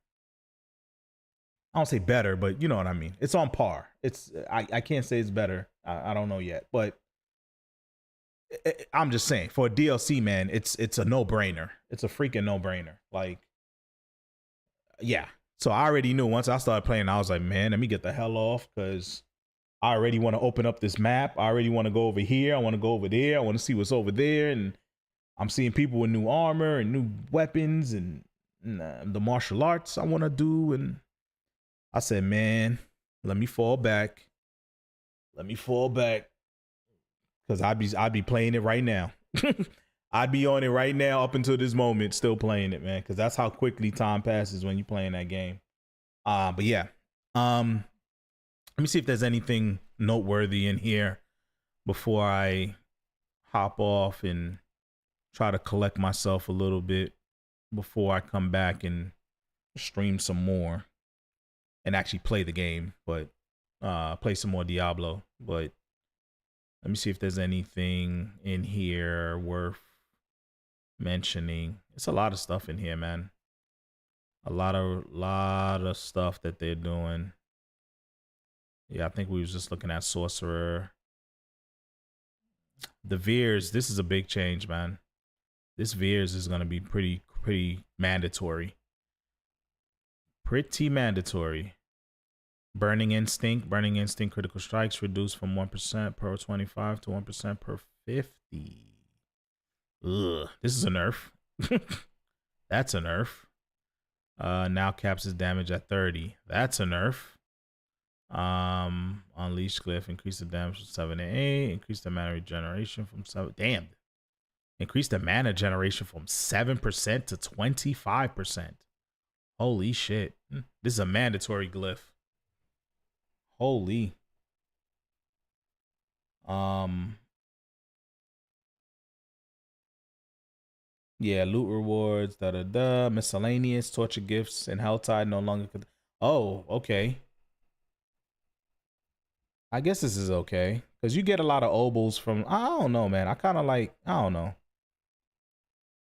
I don't say better, but you know what I mean. It's on par. I can't say it's better. I don't know yet, but I'm just saying, for a DLC, man, it's a no-brainer. It's a freaking no-brainer. Like, yeah. So I already knew once I started playing, I was like, man, let me get the hell off, because I already want to open up this map. I already want to go over here. I want to go over there. I want to see what's over there. And I'm seeing people with new armor and new weapons and the martial arts I want to do. And I said, man, let me fall back. Because I'd be playing it right now. I'd be on it right now up until this moment, still playing it, man. Because that's how quickly time passes when you're playing that game. But yeah. Let me see if there's anything noteworthy in here before I hop off and try to collect myself a little bit before I come back and stream some more and actually play the game, but play some more Diablo. But let me see if there's anything in here worth mentioning. It's a lot of stuff in here, man. A lot of stuff that they're doing. Yeah, I think we was just looking at Sorcerer. The Veers, this is a big change, man. This Veers is gonna be pretty mandatory. Pretty mandatory. Burning Instinct critical strikes reduced from 1% per 25 to 1% per 50. Ugh, this is a nerf. That's a nerf. Now caps his damage at 30. That's a nerf. Unleash Glyph, increase the damage from 7 to 8, increase the mana regeneration from 7. Damn. Increase the mana generation from 7% to 25%. Holy shit. This is a mandatory glyph. Holy. Yeah, loot rewards, miscellaneous, torture gifts, and Helltide no longer could. Oh, okay. I guess this is okay. Because you get a lot of obols from, I don't know, man. I kind of like, I don't know.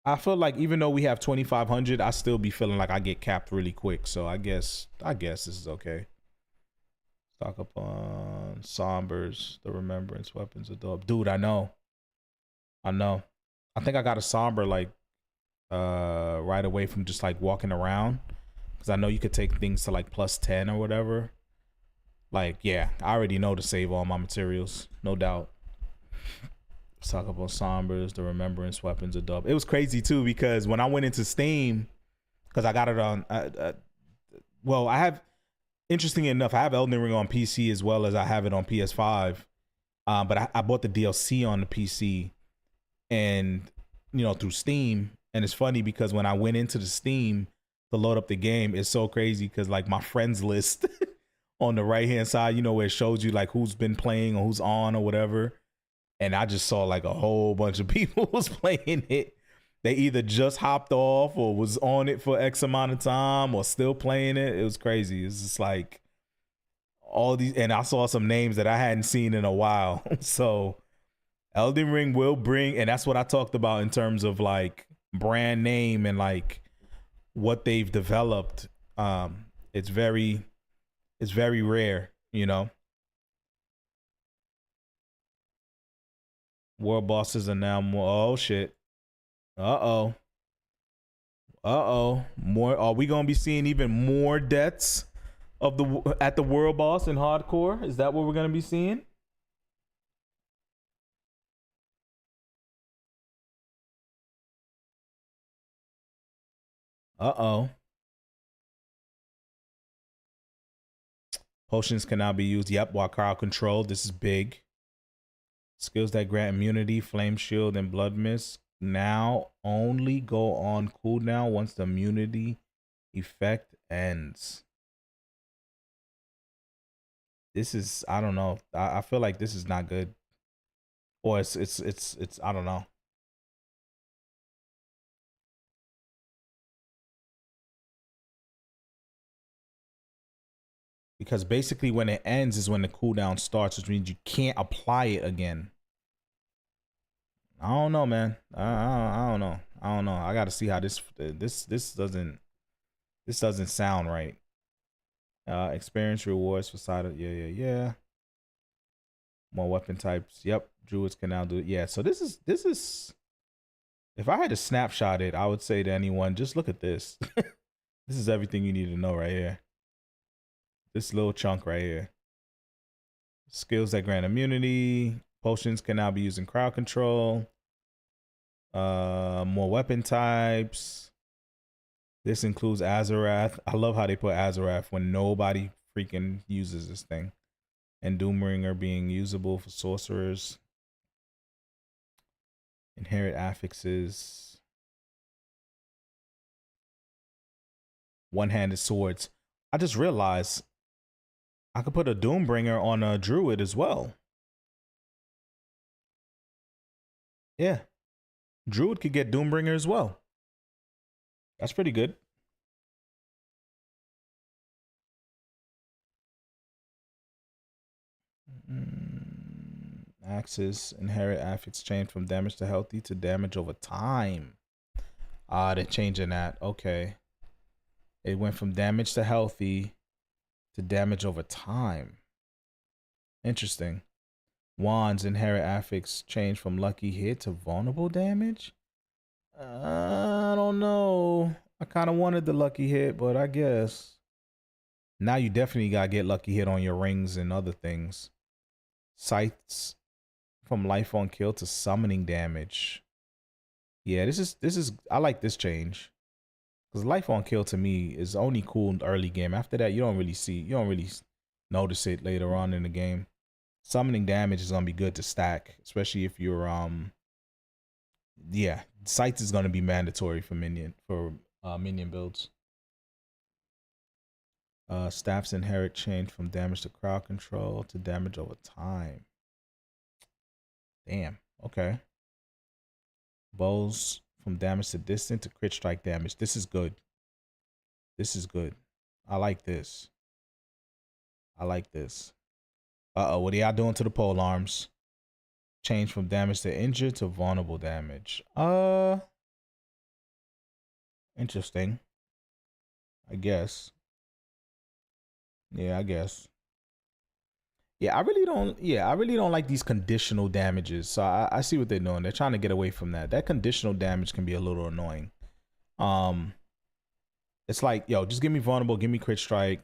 I feel like even though we have 2,500, I still be feeling like I get capped really quick. So I guess this is okay. Stock up on Sombers, the Remembrance weapons are dope. Dude, I know. I think I got a Somber like right away from just like walking around. Because I know you could take things to like +10 or whatever. Like, yeah, I already know to save all my materials. No doubt. Let's talk about Sombers, the Remembrance weapons are dope. It was crazy too because when I went into Steam, because I got it on, well, I have, interesting enough, I have Elden Ring on PC as well as I have it on PS5. But I bought the DLC on the PC and, you know, through Steam. And it's funny because when I went into the Steam to load up the game, it's so crazy because like my friends list on the right hand side, you know, where it shows you like who's been playing or who's on or whatever. And I just saw like a whole bunch of people was playing it. They either just hopped off or was on it for X amount of time or still playing it. It was crazy. It's just like all these, and I saw some names that I hadn't seen in a while. So Elden Ring will bring, and that's what I talked about in terms of like brand name and like what they've developed. It's very rare, you know. World bosses are now more. Oh shit. More. Are we gonna be seeing even more deaths of at the world boss in hardcore? Is that what we're gonna be seeing? Potions can now be used. Yep, while crowd control. This is big. Skills that grant immunity, Flame Shield, and Blood Mist now only go on cooldown once the immunity effect ends. This is, I don't know. I feel like this is not good. Or it's I don't know. Because basically when it ends is when the cooldown starts, which means you can't apply it again. I don't know, man. I don't know. I got to see how this doesn't sound right. Experience rewards for side of yeah. More weapon types. Yep, druids can now do it. Yeah, so this is if I had to snapshot it, I would say to anyone, just look at this. This is everything you need to know right here. This little chunk right here. Skills that grant immunity. Potions can now be used in crowd control. More weapon types. This includes Azarath. I love how they put Azarath when nobody freaking uses this thing. And Doomringer being usable for sorcerers. Inherit affixes. One-handed swords. I just realized I could put a Doombringer on a Druid as well. Yeah. Druid could get Doombringer as well. That's pretty good. Axis, inherit affix change from damage to healthy to damage over time. Ah, they're changing that. Okay. It went from damage to healthy to damage over time. Interesting. Wands, inherit affix change from lucky hit to vulnerable damage? I don't know. I kind of wanted the lucky hit, but I guess. Now you definitely got to get lucky hit on your rings and other things. Scythes from life on kill to summoning damage. Yeah, this is I like this change. Cuz life on kill to me is only cool in early game. After that, you don't really notice it later on in the game. Summoning damage is going to be good to stack, especially if you're yeah, Scythes is going to be mandatory for minion builds. Staff's inherit change from damage to crowd control to damage over time. Damn. Okay. Bows from damage to distant to crit strike damage. This is good. This is good. I like this. I like this. Uh-oh, what are y'all doing to the pole arms? Change from damage to injured to vulnerable damage. Interesting. I guess. Yeah, I guess. Yeah, I really don't like these conditional damages. So I see what they're doing. They're trying to get away from that. That conditional damage can be a little annoying. It's like, yo, just give me vulnerable, give me crit strike.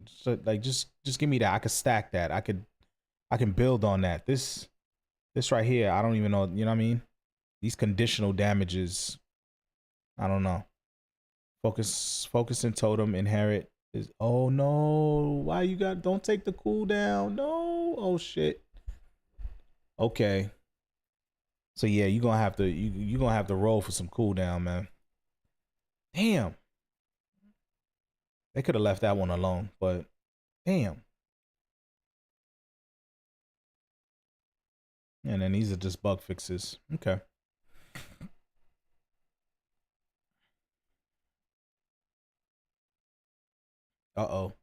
So like just give me that. I could stack that. I can build on that. This right here, I don't even know, you know what I mean? These conditional damages, I don't know. Focus and totem, inherit is, oh no, why you got, don't take the cooldown, no, oh shit. Okay. So yeah, you're gonna have to roll for some cooldown, man. Damn. They could have left that one alone, but damn. And then these are just bug fixes. Okay. Uh-oh.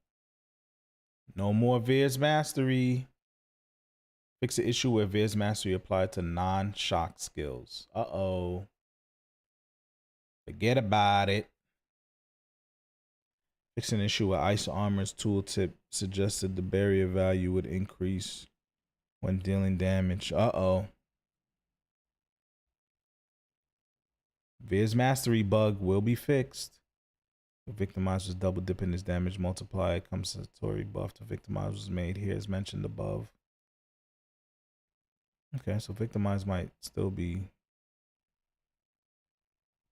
No more Viz Mastery. Fix the issue where Viz Mastery applied to non-shock skills. Uh-oh. Forget about it. Fix an issue where Ice Armor's tooltip suggested the barrier value would increase when dealing damage. Uh-oh. Viz Mastery bug will be fixed. The Victimizer's double dipping his damage multiplier. Compensatory buff to Victimize was made here as mentioned above. Okay, so Victimize might still be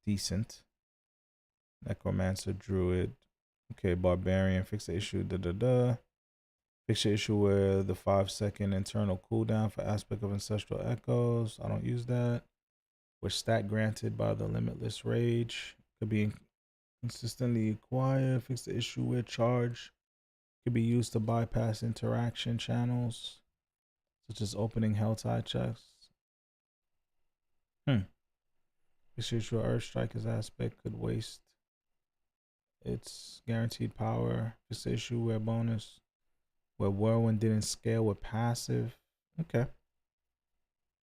decent. Necromancer, Druid. Okay, Barbarian, fix the issue. Fix the issue where the 5-second internal cooldown for aspect of Ancestral Echoes. I don't use that. Which stat granted by the Limitless Rage. Could be consistently acquired. Fix the issue where charge could be used to bypass interaction channels, such as opening Helltide chests. Fix the issue where Earth Striker's aspect could waste its guaranteed power. Fix the issue where bonus, where Whirlwind didn't scale with passive. Okay.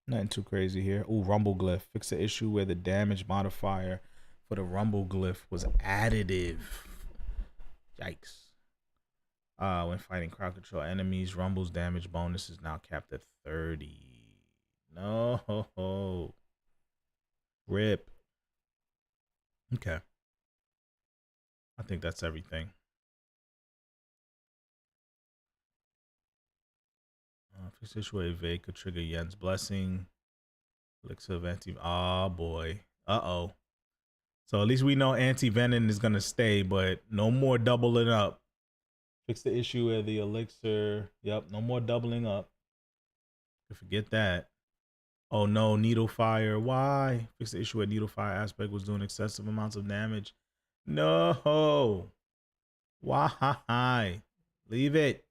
Nothing too crazy here. Ooh, Rumble Glyph. Fix the issue where the damage modifier for the Rumble Glyph was additive. Yikes. When fighting crowd control enemies, Rumble's damage bonus is now capped at 30. No. Rip. Okay. I think that's everything. Fix the issue where evade could trigger Yen's blessing. Elixir of anti. Oh boy. Uh-oh. So at least we know anti-venom is gonna stay, but no more doubling up. Fix the issue where the elixir. Yep, no more doubling up. Forget that. Oh no, needle fire. Why? Fix the issue where needle fire aspect was doing excessive amounts of damage. No. Why? Leave it.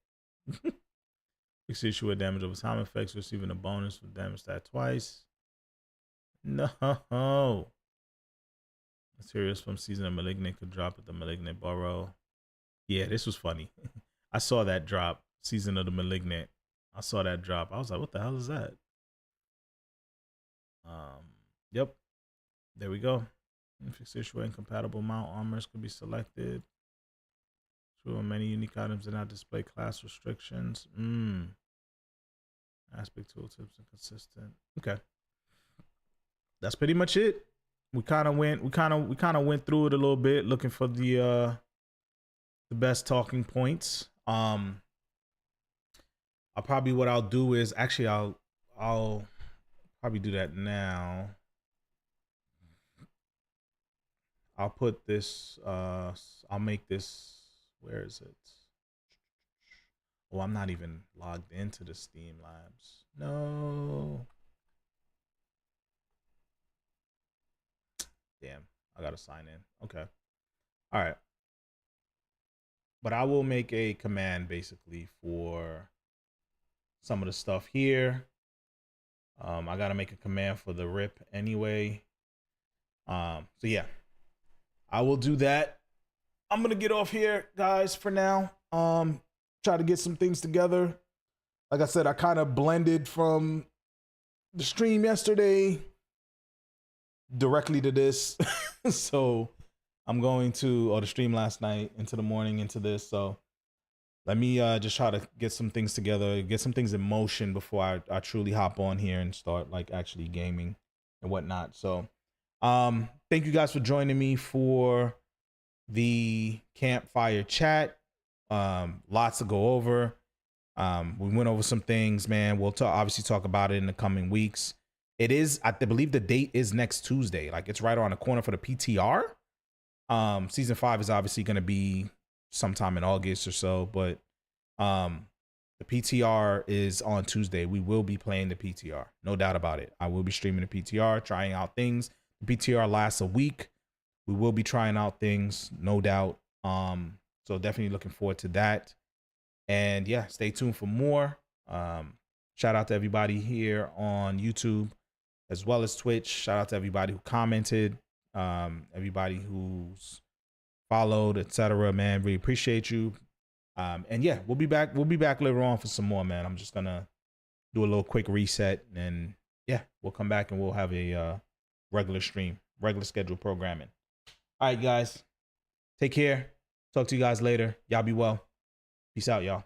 Fix issue with damage over time effects, receiving a bonus for damage stat twice. No. Materials from Season of Malignant could drop at the Malignant Burrow. Yeah, this was funny. I saw that drop. Season of the Malignant. I saw that drop. I was like, what the hell is that? Yep. There we go. Fix issue incompatible mount armors could be selected. True, many unique items do not display class restrictions. Aspect tooltips inconsistent. Okay. That's pretty much it. We kind of went through it a little bit, looking for the best talking points. What I'll do is actually I'll probably do that now. I'll put this I'll make this, where is it? Oh, I'm not even logged into the Steam Labs. No. Damn, I gotta sign in. Okay. All right. But I will make a command basically for some of the stuff here. I gotta make a command for the rip anyway. So yeah, I will do that. I'm gonna get off here, guys, for now. Try to get some things together. Like I said, I kind of blended from the stream yesterday directly to this. So I'm going to, or the stream last night into the morning into this. So let me just try to get some things together, get some things in motion before I truly hop on here and start like actually gaming and whatnot. So thank you guys for joining me for the Campfire chat. Lots to go over. We went over some things, man. We'll obviously talk about it in the coming weeks. It is, I believe the date is next Tuesday. Like it's right around the corner for the PTR. Season 5 is obviously going to be sometime in August or so, but the PTR is on Tuesday. We will be playing the PTR, no doubt about it. I will be streaming the PTR, trying out things. The PTR lasts a week. We will be trying out things, no doubt. So definitely looking forward to that. And yeah, stay tuned for more. Shout out to everybody here on YouTube as well as Twitch. Shout out to everybody who commented, everybody who's followed, etc. Man, really appreciate you. And yeah, we'll be back later on for some more, man. I'm just gonna do a little quick reset, and yeah, we'll come back and we'll have a regular stream, regular scheduled programming. All right, guys, take care. Talk to you guys later. Y'all be well. Peace out, y'all.